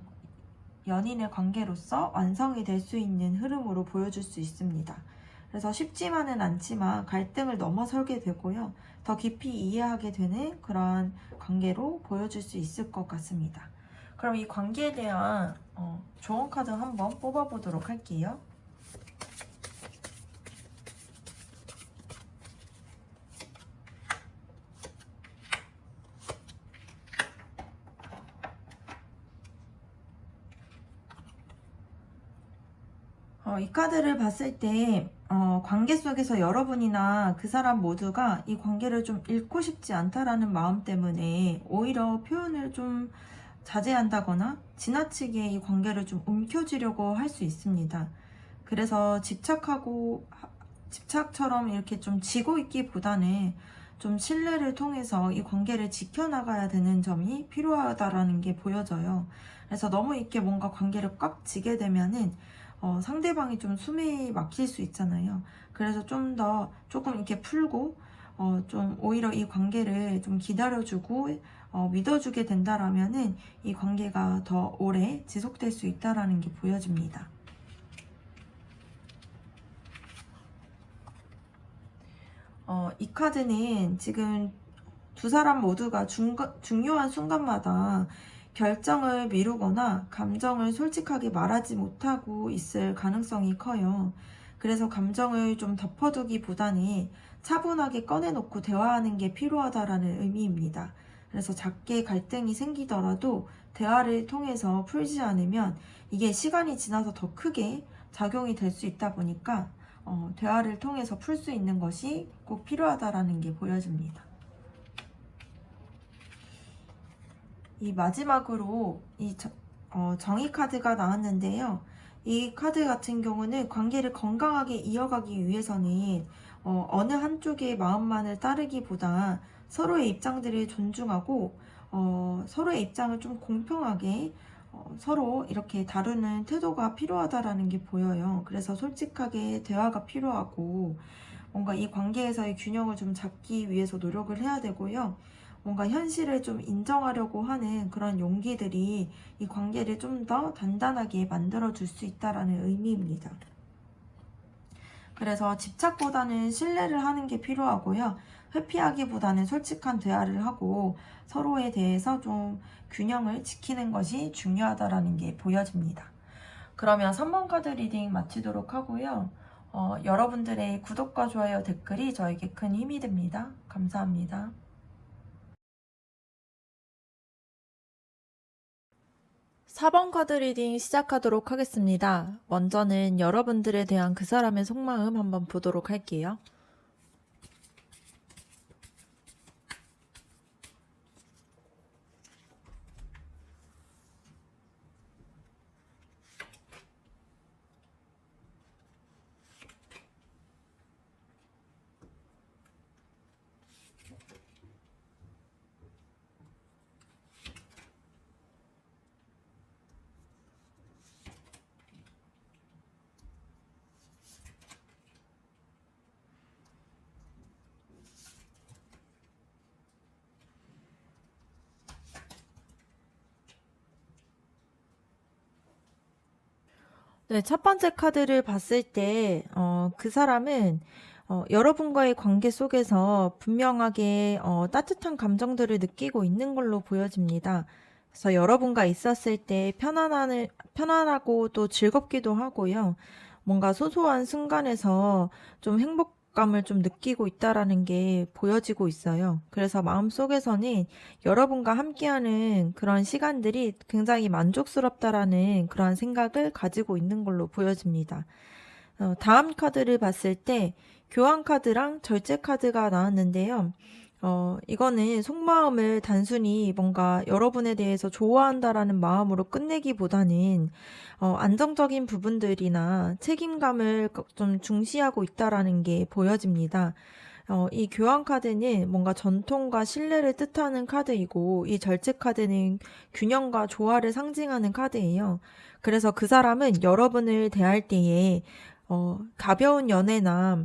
연인의 관계로서 완성이 될 수 있는 흐름으로 보여줄 수 있습니다. 그래서 쉽지만은 않지만 갈등을 넘어설게 되고요. 더 깊이 이해하게 되는 그런 관계로 보여줄 수 있을 것 같습니다. 그럼 이 관계에 대한 조언 카드 한번 뽑아보도록 할게요. 이 카드를 봤을 때 관계 속에서 여러분이나 그 사람 모두가 이 관계를 좀 잃고 싶지 않다라는 마음 때문에 오히려 표현을 좀 자제한다거나 지나치게 이 관계를 좀 움켜쥐려고 할 수 있습니다. 그래서 집착처럼 이렇게 좀 지고 있기보다는 좀 신뢰를 통해서 이 관계를 지켜나가야 되는 점이 필요하다라는 게 보여져요. 그래서 너무 이렇게 뭔가 관계를 꽉 쥐게 되면은 상대방이 좀 숨이 막힐 수 있잖아요. 그래서 조금 이렇게 풀고 좀 오히려 이 관계를 좀 기다려주고 믿어주게 된다라면은 이 관계가 더 오래 지속될 수 있다라는 게 보여집니다. 이 카드는 지금 두 사람 모두가 중요한 순간마다 결정을 미루거나 감정을 솔직하게 말하지 못하고 있을 가능성이 커요. 그래서 감정을 좀 덮어두기보다는 차분하게 꺼내놓고 대화하는 게 필요하다라는 의미입니다. 그래서 작게 갈등이 생기더라도 대화를 통해서 풀지 않으면 이게 시간이 지나서 더 크게 작용이 될 수 있다 보니까 대화를 통해서 풀 수 있는 것이 꼭 필요하다라는 게 보여집니다. 이 마지막으로 정의 카드가 나왔는데요. 이 카드 같은 경우는 관계를 건강하게 이어가기 위해서는 어느 한쪽의 마음만을 따르기보다 서로의 입장들을 존중하고 서로의 입장을 좀 공평하게 서로 이렇게 다루는 태도가 필요하다라는 게 보여요. 그래서 솔직하게 대화가 필요하고 뭔가 이 관계에서의 균형을 좀 잡기 위해서 노력을 해야 되고요. 뭔가 현실을 좀 인정하려고 하는 그런 용기들이 이 관계를 좀 더 단단하게 만들어줄 수 있다라는 의미입니다. 그래서 집착보다는 신뢰를 하는 게 필요하고요. 회피하기보다는 솔직한 대화를 하고 서로에 대해서 좀 균형을 지키는 것이 중요하다라는 게 보여집니다. 그러면 3번 카드 리딩 마치도록 하고요. 여러분들의 구독과 좋아요, 댓글이 저에게 큰 힘이 됩니다. 감사합니다. 4번 카드 리딩 시작하도록 하겠습니다. 먼저는 여러분들에 대한 그 사람의 속마음 한번 보도록 할게요. 네, 첫 번째 카드를 봤을 때, 그 사람은, 여러분과의 관계 속에서 분명하게, 따뜻한 감정들을 느끼고 있는 걸로 보여집니다. 그래서 여러분과 있었을 때 편안하고 또 즐겁기도 하고요. 뭔가 소소한 순간에서 좀 행복감을 좀 느끼고 있다라는 게 보여지고 있어요. 그래서 마음속에서는 여러분과 함께하는 그런 시간들이 굉장히 만족스럽다라는 그런 생각을 가지고 있는 걸로 보여집니다. 다음 카드를 봤을 때 교환 카드랑 절제 카드가 나왔는데요. 이거는 속마음을 단순히 뭔가 여러분에 대해서 좋아한다라는 마음으로 끝내기보다는 안정적인 부분들이나 책임감을 좀 중시하고 있다라는 게 보여집니다. 이 교환 카드는 뭔가 전통과 신뢰를 뜻하는 카드이고, 이 절제 카드는 균형과 조화를 상징하는 카드예요. 그래서 그 사람은 여러분을 대할 때에 가벼운 연애나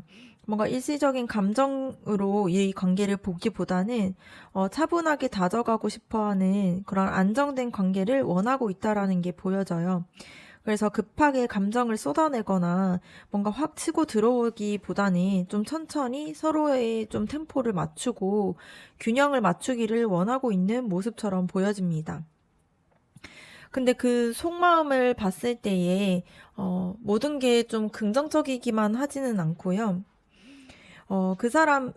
뭔가 일시적인 감정으로 이 관계를 보기보다는 차분하게 다져가고 싶어하는 그런 안정된 관계를 원하고 있다라는 게 보여져요. 그래서 급하게 감정을 쏟아내거나 뭔가 확 치고 들어오기보다는 좀 천천히 서로의 좀 템포를 맞추고 균형을 맞추기를 원하고 있는 모습처럼 보여집니다. 근데 그 속마음을 봤을 때에 모든 게 좀 긍정적이기만 하지는 않고요. 그 사람은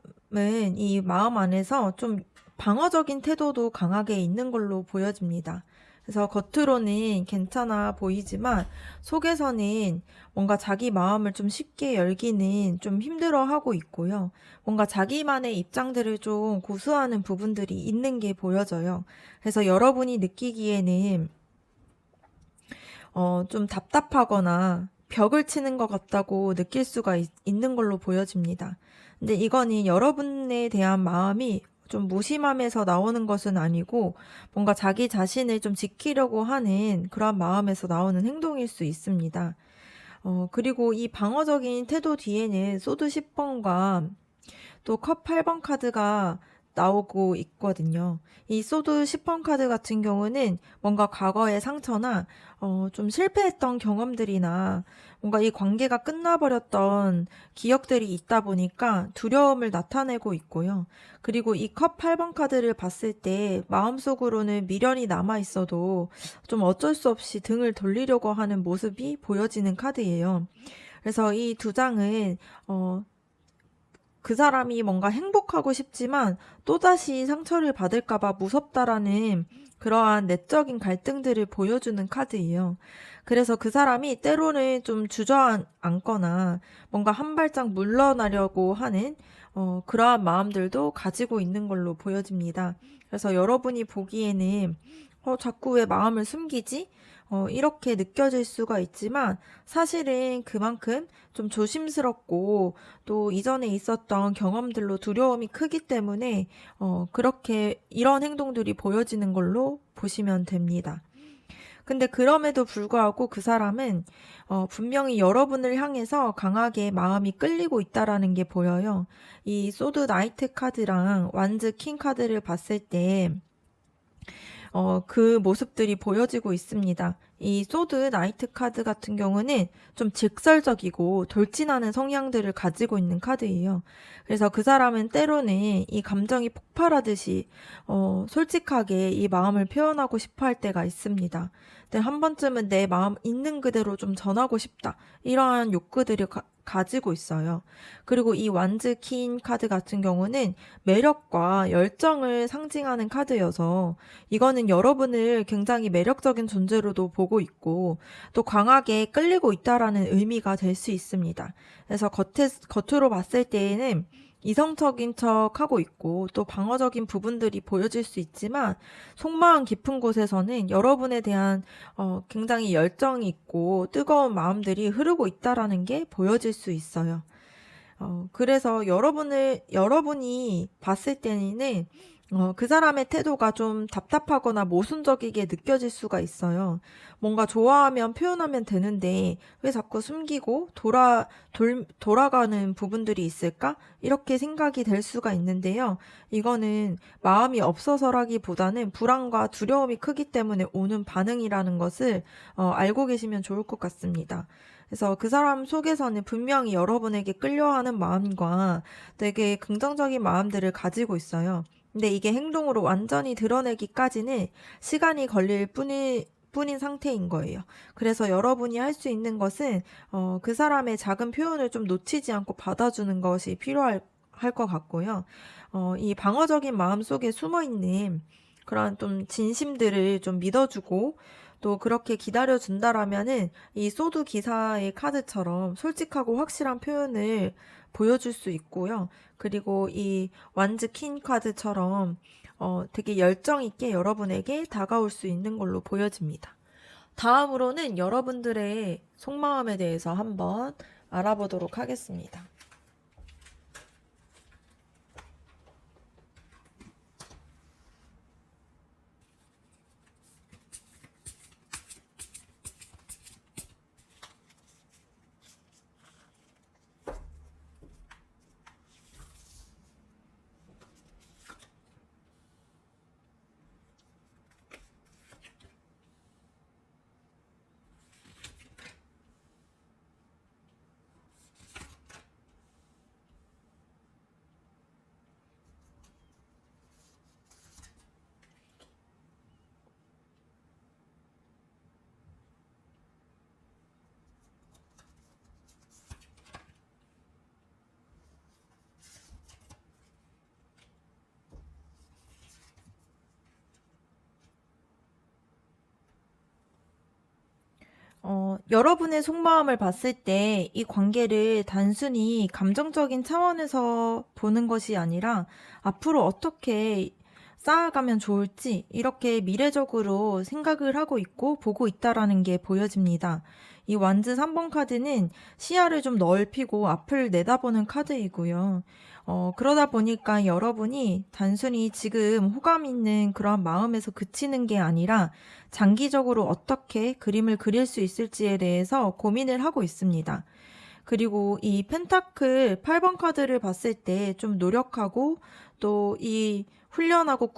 이 마음 안에서 좀 방어적인 태도도 강하게 있는 걸로 보여집니다. 그래서 겉으로는 괜찮아 보이지만 속에서는 뭔가 자기 마음을 좀 쉽게 열기는 좀 힘들어 하고 있고요. 뭔가 자기만의 입장들을 좀 고수하는 부분들이 있는 게 보여져요. 그래서 여러분이 느끼기에는 좀 답답하거나 벽을 치는 것 같다고 느낄 수가 있는 걸로 보여집니다. 근데 이거는 여러분에 대한 마음이 좀 무심함에서 나오는 것은 아니고 뭔가 자기 자신을 좀 지키려고 하는 그런 마음에서 나오는 행동일 수 있습니다. 그리고 이 방어적인 태도 뒤에는 소드 10번과 또 컵 8번 카드가 나오고 있거든요. 이 소드 10번 카드 같은 경우는 뭔가 과거의 상처나 좀 실패했던 경험들이나 뭔가 이 관계가 끝나버렸던 기억들이 있다 보니까 두려움을 나타내고 있고요. 그리고 이 컵 8번 카드를 봤을 때 마음속으로는 미련이 남아 있어도 좀 어쩔 수 없이 등을 돌리려고 하는 모습이 보여지는 카드예요. 그래서 이 두 장은 그 사람이 뭔가 행복하고 싶지만 또다시 상처를 받을까봐 무섭다라는 그러한 내적인 갈등들을 보여주는 카드예요. 그래서 그 사람이 때로는 좀 주저앉거나 뭔가 한 발짝 물러나려고 하는 그러한 마음들도 가지고 있는 걸로 보여집니다. 그래서 여러분이 보기에는 자꾸 왜 마음을 숨기지? 이렇게 느껴질 수가 있지만 사실은 그만큼 좀 조심스럽고 또 이전에 있었던 경험들로 두려움이 크기 때문에 그렇게 이런 행동들이 보여지는 걸로 보시면 됩니다. 근데 그럼에도 불구하고 그 사람은 분명히 여러분을 향해서 강하게 마음이 끌리고 있다라는 게 보여요. 이 소드 나이트 카드랑 완즈 킹 카드를 봤을 때 그 모습들이 보여지고 있습니다. 이 소드 나이트 카드 같은 경우는 좀 직설적이고 돌진하는 성향들을 가지고 있는 카드예요. 그래서 그 사람은 때로는 이 감정이 폭발하듯이 솔직하게 이 마음을 표현하고 싶어 할 때가 있습니다. 근데 한 번쯤은 내 마음 있는 그대로 좀 전하고 싶다. 이러한 욕구들을 가지고 있어요. 그리고 이 완즈 킨 카드 같은 경우는 매력과 열정을 상징하는 카드여서 이거는 여러분을 굉장히 매력적인 존재로도 보고 있고 또 강하게 끌리고 있다라는 의미가 될 수 있습니다. 그래서 겉으로 봤을 때에는 이성적인 척 하고 있고 또 방어적인 부분들이 보여질 수 있지만 속마음 깊은 곳에서는 여러분에 대한 굉장히 열정이 있고 뜨거운 마음들이 흐르고 있다라는 게 보여질 수 있어요. 그래서 여러분이 봤을 때는 그 사람의 태도가 좀 답답하거나 모순적이게 느껴질 수가 있어요. 뭔가 좋아하면 표현하면 되는데 왜 자꾸 숨기고 돌아가는 부분들이 있을까? 이렇게 생각이 될 수가 있는데요. 이거는 마음이 없어서라기보다는 불안과 두려움이 크기 때문에 오는 반응이라는 것을 알고 계시면 좋을 것 같습니다. 그래서 그 사람 속에서는 분명히 여러분에게 끌려하는 마음과 되게 긍정적인 마음들을 가지고 있어요. 근데 이게 행동으로 완전히 드러내기까지는 시간이 걸릴 뿐인 상태인 거예요. 그래서 여러분이 할 수 있는 것은 그 사람의 작은 표현을 좀 놓치지 않고 받아주는 것이 필요할 것 같고요. 이 방어적인 마음 속에 숨어 있는 그런 좀 진심들을 좀 믿어주고 또 그렇게 기다려준다라면은 이 소드 기사의 카드처럼 솔직하고 확실한 표현을 보여줄 수 있고요. 그리고 이 완즈 퀸 카드처럼 되게 열정 있게 여러분에게 다가올 수 있는 걸로 보여집니다. 다음으로는 여러분들의 속마음에 대해서 한번 알아보도록 하겠습니다. 여러분의 속마음을 봤을 때 이 관계를 단순히 감정적인 차원에서 보는 것이 아니라 앞으로 어떻게 쌓아가면 좋을지 이렇게 미래적으로 생각을 하고 있고 보고 있다라는 게 보여집니다. 이 완즈 3번 카드는 시야를 좀 넓히고 앞을 내다보는 카드이고요. 그러다 보니까 여러분이 단순히 지금 호감 있는 그런 마음에서 그치는 게 아니라 장기적으로 어떻게 그림을 그릴 수 있을지에 대해서 고민을 하고 있습니다. 그리고 이 펜타클 8번 카드를 봤을 때 좀 노력하고 또 이 훈련하고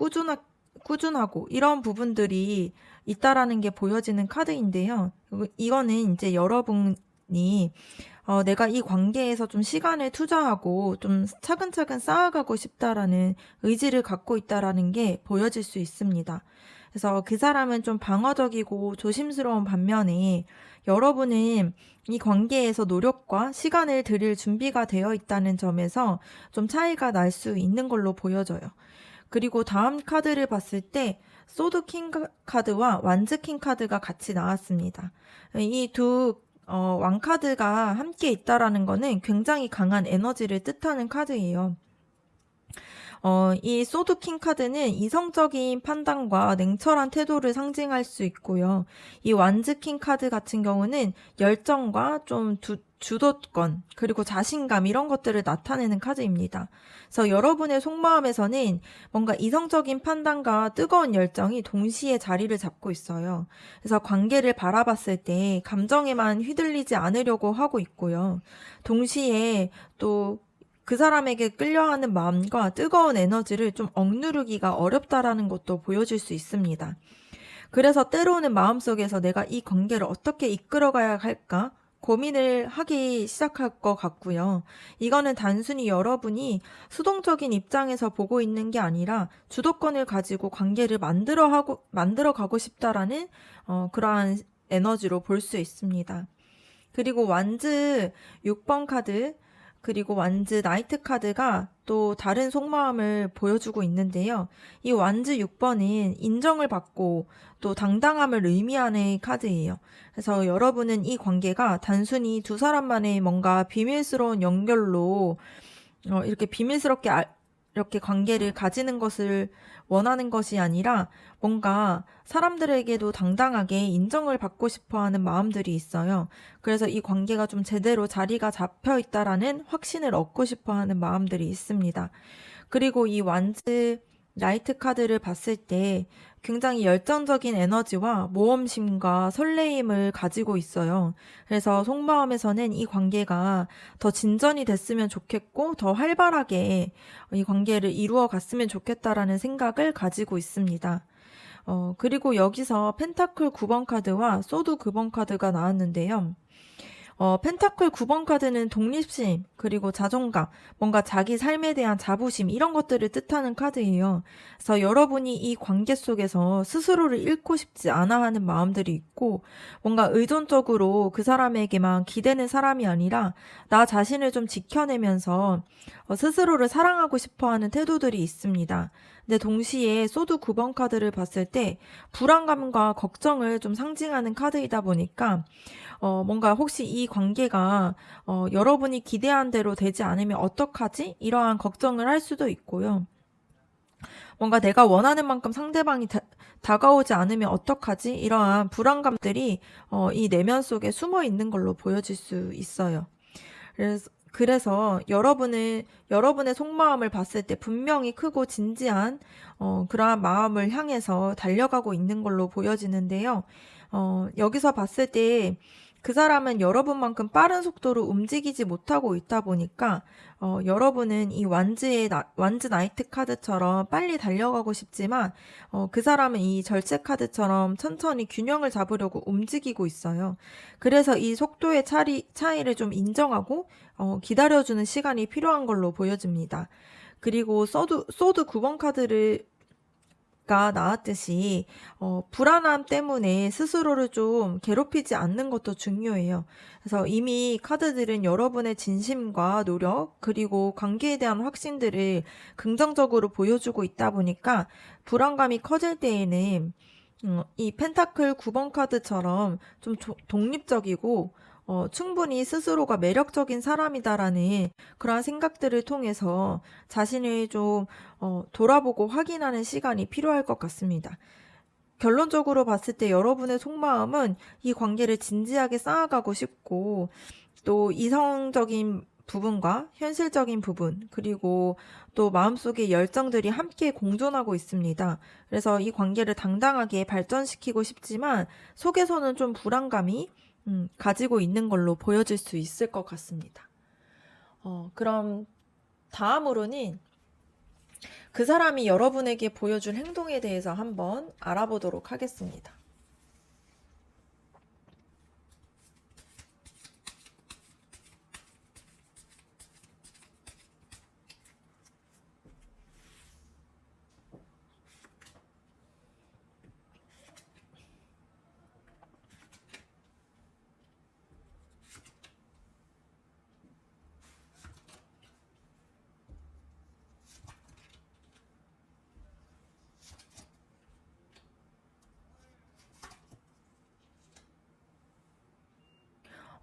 꾸준하고 이런 부분들이 있다라는 게 보여지는 카드인데요. 이거는 이제 여러분이 내가 이 관계에서 좀 시간을 투자하고 좀 차근차근 쌓아가고 싶다라는 의지를 갖고 있다라는 게 보여질 수 있습니다. 그래서 그 사람은 좀 방어적이고 조심스러운 반면에 여러분은 이 관계에서 노력과 시간을 들일 준비가 되어 있다는 점에서 좀 차이가 날 수 있는 걸로 보여져요. 그리고 다음 카드를 봤을 때 소드 킹 카드와 완즈 킹 카드가 같이 나왔습니다. 이 두 왕카드가 함께 있다라는 거는 굉장히 강한 에너지를 뜻하는 카드예요. 이 소드 킹 카드는 이성적인 판단과 냉철한 태도를 상징할 수 있고요. 이 완즈 킹 카드 같은 경우는 열정과 좀 주도권, 그리고 자신감 이런 것들을 나타내는 카드입니다. 그래서 여러분의 속마음에서는 뭔가 이성적인 판단과 뜨거운 열정이 동시에 자리를 잡고 있어요. 그래서 관계를 바라봤을 때 감정에만 휘둘리지 않으려고 하고 있고요. 동시에 또 그 사람에게 끌려하는 마음과 뜨거운 에너지를 좀 억누르기가 어렵다라는 것도 보여줄 수 있습니다. 그래서 때로는 마음속에서 내가 이 관계를 어떻게 이끌어가야 할까? 고민을 하기 시작할 것 같고요. 이거는 단순히 여러분이 수동적인 입장에서 보고 있는 게 아니라 주도권을 가지고 관계를 만들어 가고 싶다라는 그러한 에너지로 볼 수 있습니다. 그리고 완즈 6번 카드, 그리고 완즈 나이트 카드가 또 다른 속마음을 보여주고 있는데요. 이 완즈 6번은 인정을 받고 또 당당함을 의미하는 카드예요. 그래서 여러분은 이 관계가 단순히 두 사람만의 뭔가 비밀스러운 연결로 이렇게 비밀스럽게 이렇게 관계를 가지는 것을 원하는 것이 아니라 뭔가 사람들에게도 당당하게 인정을 받고 싶어 하는 마음들이 있어요. 그래서 이 관계가 좀 제대로 자리가 잡혀 있다라는 확신을 얻고 싶어 하는 마음들이 있습니다. 그리고 이 완즈 나이트 카드를 봤을 때 굉장히 열정적인 에너지와 모험심과 설레임을 가지고 있어요. 그래서 속마음에서는 이 관계가 더 진전이 됐으면 좋겠고 더 활발하게 이 관계를 이루어 갔으면 좋겠다라는 생각을 가지고 있습니다. 그리고 여기서 펜타클 9번 카드와 소드 9번 카드가 나왔는데요. 펜타클 9번 카드는 독립심, 그리고 자존감, 뭔가 자기 삶에 대한 자부심, 이런 것들을 뜻하는 카드예요. 그래서 여러분이 이 관계 속에서 스스로를 잃고 싶지 않아 하는 마음들이 있고, 뭔가 의존적으로 그 사람에게만 기대는 사람이 아니라, 나 자신을 좀 지켜내면서 스스로를 사랑하고 싶어 하는 태도들이 있습니다. 근데 동시에 소드 9번 카드를 봤을 때, 불안감과 걱정을 좀 상징하는 카드이다 보니까, 뭔가 혹시 이 관계가 여러분이 기대한 대로 되지 않으면 어떡하지? 이러한 걱정을 할 수도 있고요. 뭔가 내가 원하는 만큼 상대방이 다가오지 않으면 어떡하지? 이러한 불안감들이 이 내면 속에 숨어 있는 걸로 보여질 수 있어요. 그래서 여러분의 속마음을 봤을 때 분명히 크고 진지한 그러한 마음을 향해서 달려가고 있는 걸로 보여지는데요. 여기서 봤을 때 그 사람은 여러분만큼 빠른 속도로 움직이지 못하고 있다 보니까 여러분은 이 완즈 나이트 카드처럼 빨리 달려가고 싶지만 그 사람은 이 절제 카드처럼 천천히 균형을 잡으려고 움직이고 있어요. 그래서 이 속도의 차이를 좀 인정하고 기다려주는 시간이 필요한 걸로 보여집니다. 그리고 소드 9번 카드를 가 나왔듯이 불안함 때문에 스스로를 좀 괴롭히지 않는 것도 중요해요. 그래서 이미 카드들은 여러분의 진심과 노력 그리고 관계에 대한 확신들을 긍정적으로 보여주고 있다 보니까 불안감이 커질 때에는 이 펜타클 9번 카드처럼 좀 독립적이고 충분히 스스로가 매력적인 사람이다라는 그러한 생각들을 통해서 자신을 좀 돌아보고 확인하는 시간이 필요할 것 같습니다. 결론적으로 봤을 때 여러분의 속마음은 이 관계를 진지하게 쌓아가고 싶고 또 이성적인 부분과 현실적인 부분 그리고 또 마음속의 열정들이 함께 공존하고 있습니다. 그래서 이 관계를 당당하게 발전시키고 싶지만 속에서는 좀 불안감이 가지고 있는 걸로 보여질 수 있을 것 같습니다. 그럼 다음으로는 그 사람이 여러분에게 보여줄 행동에 대해서 한번 알아보도록 하겠습니다.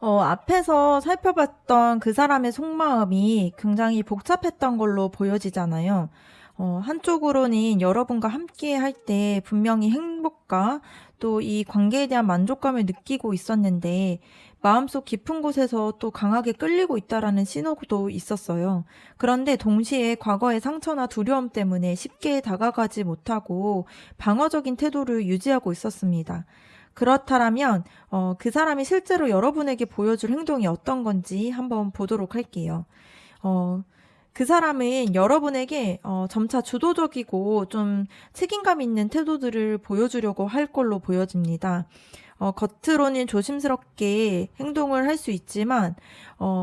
앞에서 살펴봤던 그 사람의 속마음이 굉장히 복잡했던 걸로 보여지잖아요. 한쪽으로는 여러분과 함께 할 때 분명히 행복과 또 이 관계에 대한 만족감을 느끼고 있었는데 마음속 깊은 곳에서 또 강하게 끌리고 있다라는 신호도 있었어요. 그런데 동시에 과거의 상처나 두려움 때문에 쉽게 다가가지 못하고 방어적인 태도를 유지하고 있었습니다. 그렇다면 그 사람이 실제로 여러분에게 보여줄 행동이 어떤 건지 한번 보도록 할게요. 그 사람은 여러분에게 점차 주도적이고 좀 책임감 있는 태도들을 보여주려고 할 걸로 보여집니다. 겉으로는 조심스럽게 행동을 할 수 있지만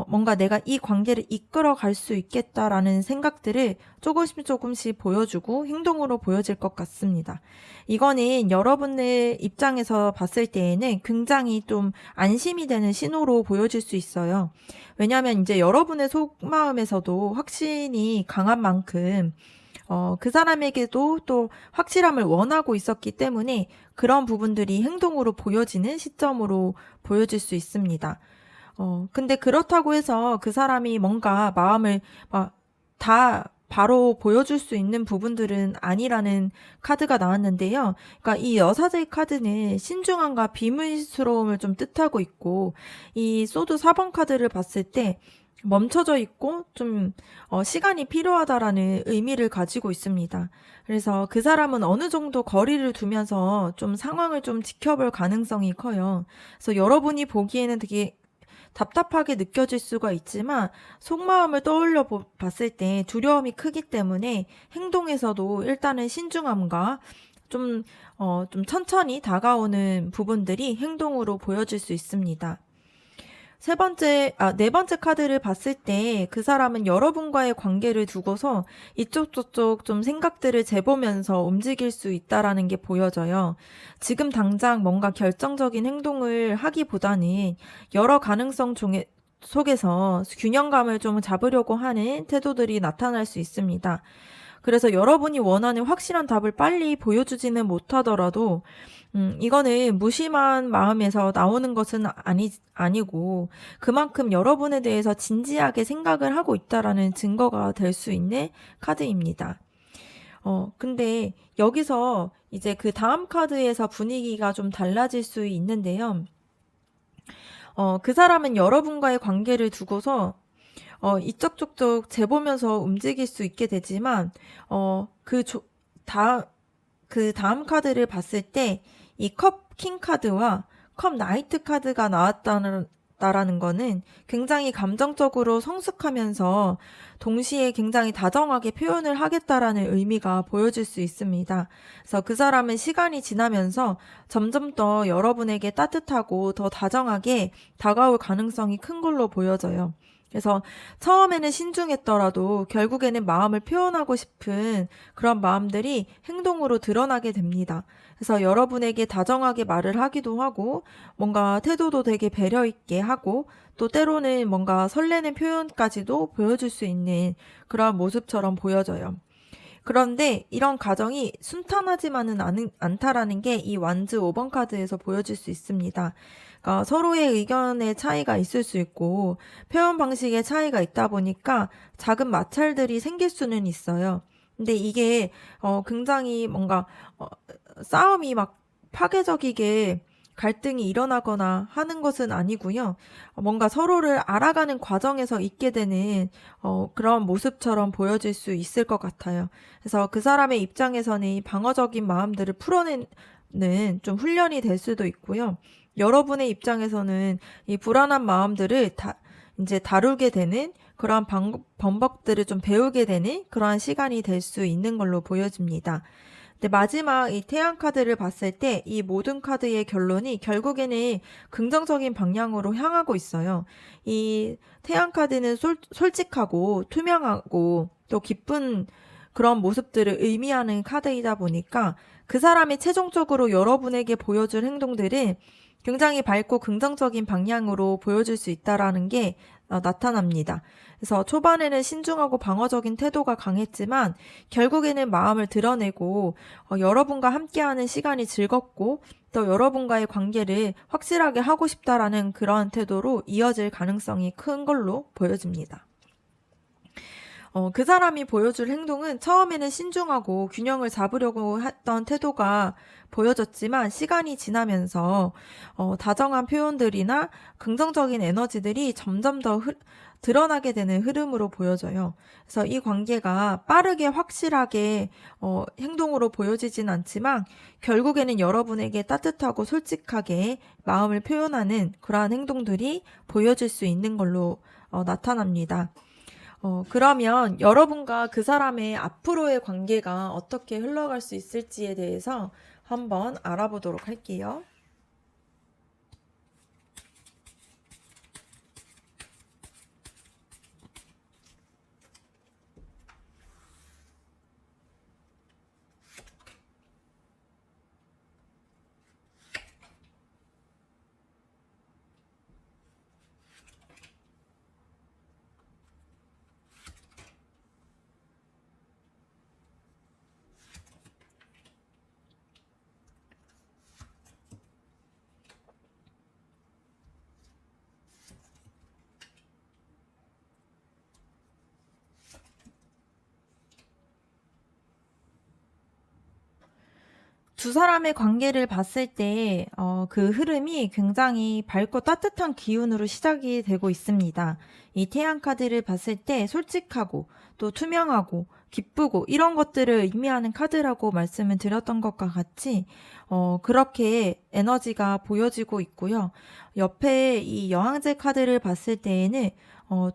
뭔가 내가 이 관계를 이끌어 갈 수 있겠다라는 생각들을 조금씩 보여주고 행동으로 보여질 것 같습니다. 이거는 여러분의 입장에서 봤을 때에는 굉장히 좀 안심이 되는 신호로 보여질 수 있어요. 왜냐하면 이제 여러분의 속마음에서도 확신이 강한 만큼 그 사람에게도 또 확실함을 원하고 있었기 때문에 그런 부분들이 행동으로 보여지는 시점으로 보여질 수 있습니다. 근데 그렇다고 해서 그 사람이 뭔가 마음을 다 바로 보여줄 수 있는 부분들은 아니라는 카드가 나왔는데요. 그러니까 이 여사제의 카드는 신중함과 비밀스러움을 좀 뜻하고 있고 이 소드 4번 카드를 봤을 때 멈춰져 있고 좀 시간이 필요하다라는 의미를 가지고 있습니다. 그래서 그 사람은 어느 정도 거리를 두면서 좀 상황을 좀 지켜볼 가능성이 커요. 그래서 여러분이 보기에는 되게 답답하게 느껴질 수가 있지만 속마음을 떠올려 봤을 때 두려움이 크기 때문에 행동에서도 일단은 신중함과 좀 천천히 다가오는 부분들이 행동으로 보여질 수 있습니다. 네 번째 카드를 봤을 때 그 사람은 여러분과의 관계를 두고서 이쪽 저쪽 좀 생각들을 재보면서 움직일 수 있다라는 게 보여져요. 지금 당장 뭔가 결정적인 행동을 하기보다는 여러 가능성 속에서 균형감을 좀 잡으려고 하는 태도들이 나타날 수 있습니다. 그래서 여러분이 원하는 확실한 답을 빨리 보여주지는 못하더라도 이거는 무심한 마음에서 나오는 것은 아니고 그만큼 여러분에 대해서 진지하게 생각을 하고 있다라는 증거가 될 수 있는 카드입니다. 근데 여기서 이제 그 다음 카드에서 분위기가 좀 달라질 수 있는데요. 그 사람은 여러분과의 관계를 두고서 이쪽 저쪽 재보면서 움직일 수 있게 되지만 그 다음 카드를 봤을 때 이 컵 킹 카드와 컵 나이트 카드가 나왔다라는 거는 굉장히 감정적으로 성숙하면서 동시에 굉장히 다정하게 표현을 하겠다라는 의미가 보여질 수 있습니다. 그래서 그 사람은 시간이 지나면서 점점 더 여러분에게 따뜻하고 더 다정하게 다가올 가능성이 큰 걸로 보여져요. 그래서 처음에는 신중했더라도 결국에는 마음을 표현하고 싶은 그런 마음들이 행동으로 드러나게 됩니다. 그래서 여러분에게 다정하게 말을 하기도 하고 뭔가 태도도 되게 배려 있게 하고 또 때로는 뭔가 설레는 표현까지도 보여줄 수 있는 그런 모습처럼 보여져요. 그런데 이런 과정이 순탄하지만은 않다라는 게 이 완즈 5번 카드에서 보여질 수 있습니다. 그러니까 서로의 의견의 차이가 있을 수 있고 표현 방식의 차이가 있다 보니까 작은 마찰들이 생길 수는 있어요. 근데 이게 굉장히 뭔가 싸움이 막 파괴적이게 갈등이 일어나거나 하는 것은 아니고요. 뭔가 서로를 알아가는 과정에서 있게 되는 그런 모습처럼 보여질 수 있을 것 같아요. 그래서 그 사람의 입장에서는 이 방어적인 마음들을 풀어내는 좀 훈련이 될 수도 있고요. 여러분의 입장에서는 이 불안한 마음들을 이제 다루게 되는 그러한 방법들을 좀 배우게 되는 그러한 시간이 될 수 있는 걸로 보여집니다. 근데 마지막 이 태양 카드를 봤을 때 이 모든 카드의 결론이 결국에는 긍정적인 방향으로 향하고 있어요. 이 태양 카드는 솔직하고 투명하고 또 기쁜 그런 모습들을 의미하는 카드이다 보니까 그 사람이 최종적으로 여러분에게 보여줄 행동들은 굉장히 밝고 긍정적인 방향으로 보여줄 수 있다라는 게 나타납니다. 그래서 초반에는 신중하고 방어적인 태도가 강했지만 결국에는 마음을 드러내고 여러분과 함께하는 시간이 즐겁고 또 여러분과의 관계를 확실하게 하고 싶다라는 그런 태도로 이어질 가능성이 큰 걸로 보여집니다. 그 사람이 보여줄 행동은 처음에는 신중하고 균형을 잡으려고 했던 태도가 보여졌지만 시간이 지나면서 다정한 표현들이나 긍정적인 에너지들이 점점 더 드러나게 되는 흐름으로 보여져요. 그래서 이 관계가 빠르게 확실하게 행동으로 보여지진 않지만 결국에는 여러분에게 따뜻하고 솔직하게 마음을 표현하는 그러한 행동들이 보여질 수 있는 걸로 나타납니다. 그러면 여러분과 그 사람의 앞으로의 관계가 어떻게 흘러갈 수 있을지에 대해서 한번 알아보도록 할게요. 두 사람의 관계를 봤을 때, 그 흐름이 굉장히 밝고 따뜻한 기운으로 시작이 되고 있습니다. 이 태양 카드를 봤을 때 솔직하고 또 투명하고 기쁘고 이런 것들을 의미하는 카드라고 말씀을 드렸던 것과 같이, 그렇게 에너지가 보여지고 있고요. 옆에 이 여왕제 카드를 봤을 때에는,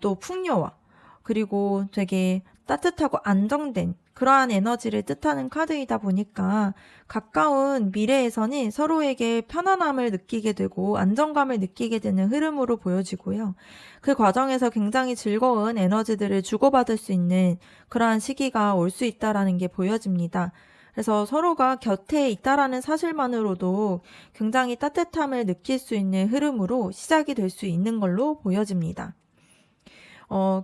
또 풍요와 그리고 되게 따뜻하고 안정된 그러한 에너지를 뜻하는 카드이다 보니까 가까운 미래에서는 서로에게 편안함을 느끼게 되고 안정감을 느끼게 되는 흐름으로 보여지고요. 그 과정에서 굉장히 즐거운 에너지들을 주고받을 수 있는 그러한 시기가 올 수 있다라는 게 보여집니다. 그래서 서로가 곁에 있다라는 사실만으로도 굉장히 따뜻함을 느낄 수 있는 흐름으로 시작이 될 수 있는 걸로 보여집니다.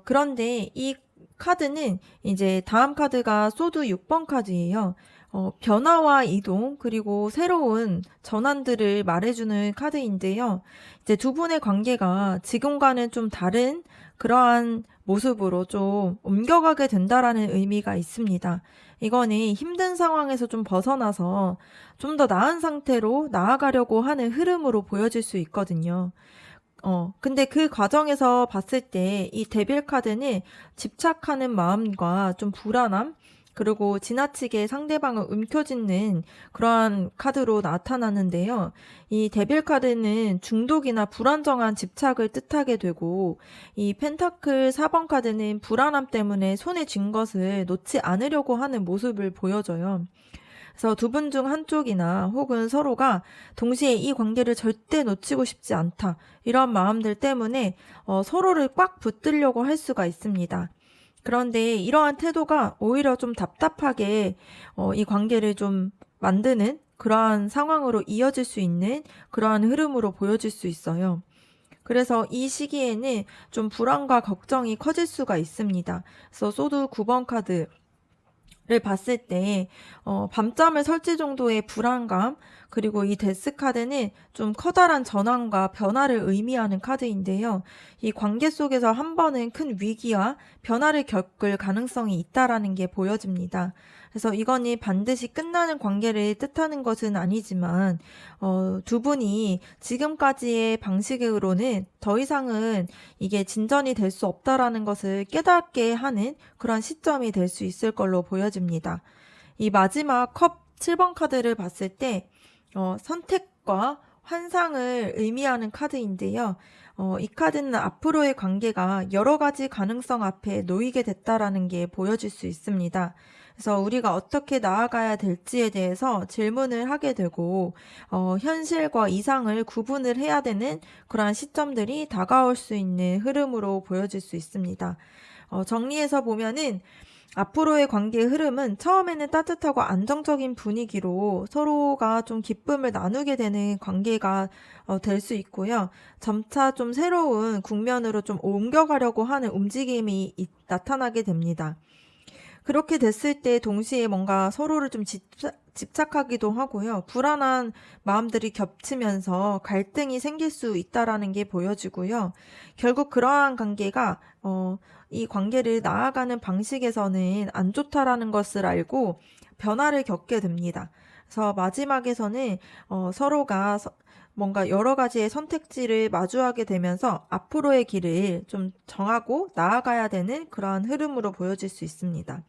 그런데 이 카드는 이제 다음 카드가 소드 6번 카드예요. 변화와 이동 그리고 새로운 전환들을 말해주는 카드인데요. 이제 두 분의 관계가 지금과는 좀 다른 그러한 모습으로 좀 옮겨가게 된다라는 의미가 있습니다. 이거는 힘든 상황에서 좀 벗어나서 좀 더 나은 상태로 나아가려고 하는 흐름으로 보여질 수 있거든요. 근데 그 과정에서 봤을 때 이 데빌 카드는 집착하는 마음과 좀 불안함, 그리고 지나치게 상대방을 움켜쥐는 그러한 카드로 나타나는데요. 이 데빌 카드는 중독이나 불안정한 집착을 뜻하게 되고, 이 펜타클 4번 카드는 불안함 때문에 손에 쥔 것을 놓지 않으려고 하는 모습을 보여줘요. 그래서 두 분 중 한쪽이나 혹은 서로가 동시에 이 관계를 절대 놓치고 싶지 않다. 이런 마음들 때문에 서로를 꽉 붙들려고 할 수가 있습니다. 그런데 이러한 태도가 오히려 좀 답답하게 이 관계를 좀 만드는 그러한 상황으로 이어질 수 있는 그러한 흐름으로 보여질 수 있어요. 그래서 이 시기에는 좀 불안과 걱정이 커질 수가 있습니다. 그래서 소드 9번 카드 를 봤을 때 밤잠을 설치 정도의 불안감, 그리고 이 데스 카드는 좀 커다란 전환과 변화를 의미하는 카드인데요. 이 관계 속에서 한 번은 큰 위기와 변화를 겪을 가능성이 있다라는 게 보여집니다. 그래서 이거는 반드시 끝나는 관계를 뜻하는 것은 아니지만 두 분이 지금까지의 방식으로는 더 이상은 이게 진전이 될 수 없다라는 것을 깨닫게 하는 그런 시점이 될 수 있을 걸로 보여집니다. 이 마지막 컵 7번 카드를 봤을 때 선택과 환상을 의미하는 카드인데요. 이 카드는 앞으로의 관계가 여러 가지 가능성 앞에 놓이게 됐다라는 게 보여질 수 있습니다. 그래서 우리가 어떻게 나아가야 될지에 대해서 질문을 하게 되고 현실과 이상을 구분을 해야 되는 그러한 시점들이 다가올 수 있는 흐름으로 보여질 수 있습니다. 정리해서 보면은 앞으로의 관계의 흐름은 처음에는 따뜻하고 안정적인 분위기로 서로가 좀 기쁨을 나누게 되는 관계가 될 수 있고요. 점차 좀 새로운 국면으로 좀 옮겨가려고 하는 움직임이 나타나게 됩니다. 그렇게 됐을 때 동시에 뭔가 서로를 좀 집착하기도 하고요. 불안한 마음들이 겹치면서 갈등이 생길 수 있다라는 게 보여지고요. 결국 그러한 관계가 이 관계를 나아가는 방식에서는 안 좋다라는 것을 알고 변화를 겪게 됩니다. 그래서 마지막에서는 서로가 뭔가 여러 가지의 선택지를 마주하게 되면서 앞으로의 길을 좀 정하고 나아가야 되는 그러한 흐름으로 보여질 수 있습니다.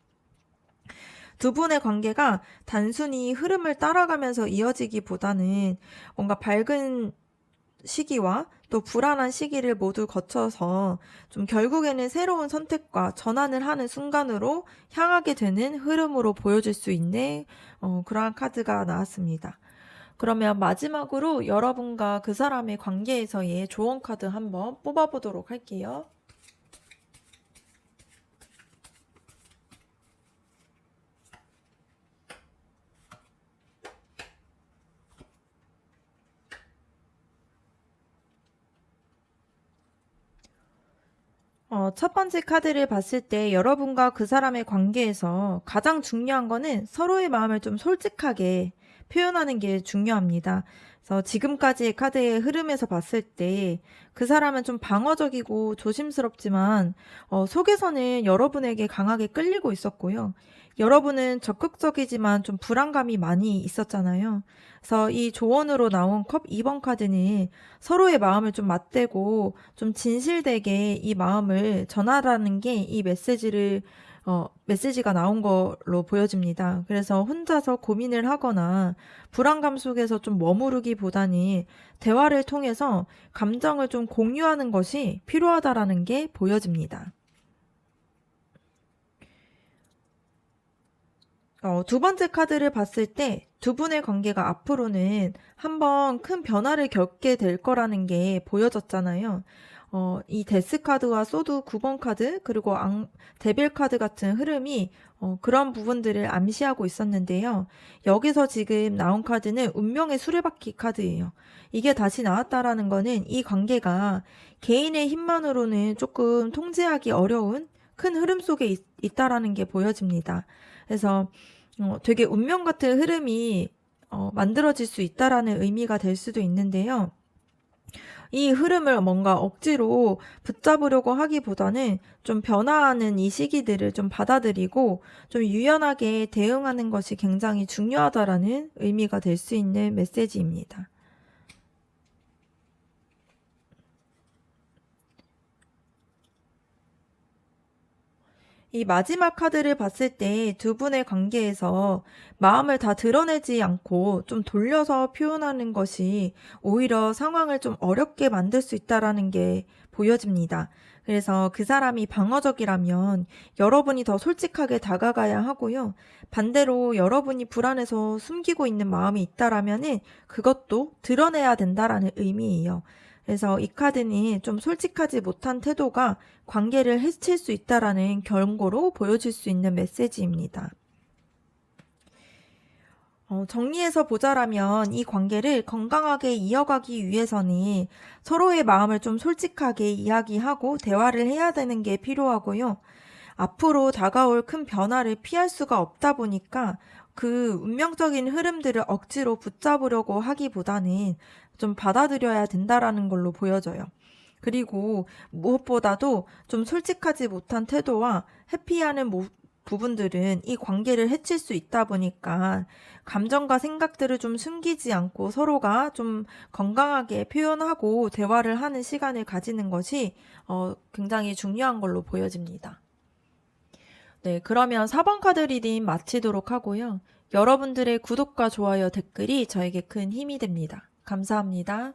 두 분의 관계가 단순히 흐름을 따라가면서 이어지기보다는 뭔가 밝은 시기와 또 불안한 시기를 모두 거쳐서 좀 결국에는 새로운 선택과 전환을 하는 순간으로 향하게 되는 흐름으로 보여질 수 있는 그러한 카드가 나왔습니다. 그러면 마지막으로 여러분과 그 사람의 관계에서의 조언 카드 한번 뽑아보도록 할게요. 첫 번째 카드를 봤을 때 여러분과 그 사람의 관계에서 가장 중요한 거는 서로의 마음을 좀 솔직하게 표현하는 게 중요합니다. 그래서 지금까지의 카드의 흐름에서 봤을 때 그 사람은 좀 방어적이고 조심스럽지만 속에서는 여러분에게 강하게 끌리고 있었고요. 여러분은 적극적이지만 좀 불안감이 많이 있었잖아요. 그래서 이 조언으로 나온 컵 2번 카드는 서로의 마음을 좀 맞대고 좀 진실되게 이 마음을 전하라는 게 이 메시지가 나온 걸로 보여집니다. 그래서 혼자서 고민을 하거나 불안감 속에서 좀 머무르기보다는 대화를 통해서 감정을 좀 공유하는 것이 필요하다라는 게 보여집니다. 두 번째 카드를 봤을 때 두 분의 관계가 앞으로는 한번 큰 변화를 겪게 될 거라는 게 보여졌잖아요. 이 데스 카드와 소드 9번 카드, 그리고 데빌 카드 같은 흐름이 그런 부분들을 암시하고 있었는데요. 여기서 지금 나온 카드는 운명의 수레바퀴 카드예요. 이게 다시 나왔다라는 거는 이 관계가 개인의 힘만으로는 조금 통제하기 어려운 큰 흐름 속에 있다라는 게 보여집니다. 그래서 되게 운명 같은 흐름이 만들어질 수 있다라는 의미가 될 수도 있는데요. 이 흐름을 뭔가 억지로 붙잡으려고 하기보다는 좀 변화하는 이 시기들을 좀 받아들이고 좀 유연하게 대응하는 것이 굉장히 중요하다라는 의미가 될 수 있는 메시지입니다. 이 마지막 카드를 봤을 때 두 분의 관계에서 마음을 다 드러내지 않고 좀 돌려서 표현하는 것이 오히려 상황을 좀 어렵게 만들 수 있다라는 게 보여집니다. 그래서 그 사람이 방어적이라면 여러분이 더 솔직하게 다가가야 하고요. 반대로 여러분이 불안해서 숨기고 있는 마음이 있다라면은 그것도 드러내야 된다라는 의미예요. 그래서 이 카드는 좀 솔직하지 못한 태도가 관계를 해칠 수 있다라는 경고로 보여줄 수 있는 메시지입니다. 정리해서 보자라면 이 관계를 건강하게 이어가기 위해서는 서로의 마음을 좀 솔직하게 이야기하고 대화를 해야 되는 게 필요하고요. 앞으로 다가올 큰 변화를 피할 수가 없다 보니까 그 운명적인 흐름들을 억지로 붙잡으려고 하기보다는 좀 받아들여야 된다라는 걸로 보여져요. 그리고 무엇보다도 좀 솔직하지 못한 태도와 회피하는 부분들은 이 관계를 해칠 수 있다 보니까 감정과 생각들을 좀 숨기지 않고 서로가 좀 건강하게 표현하고 대화를 하는 시간을 가지는 것이 굉장히 중요한 걸로 보여집니다. 네, 그러면 4번 카드 리딩 마치도록 하고요. 여러분들의 구독과 좋아요, 댓글이 저에게 큰 힘이 됩니다. 감사합니다.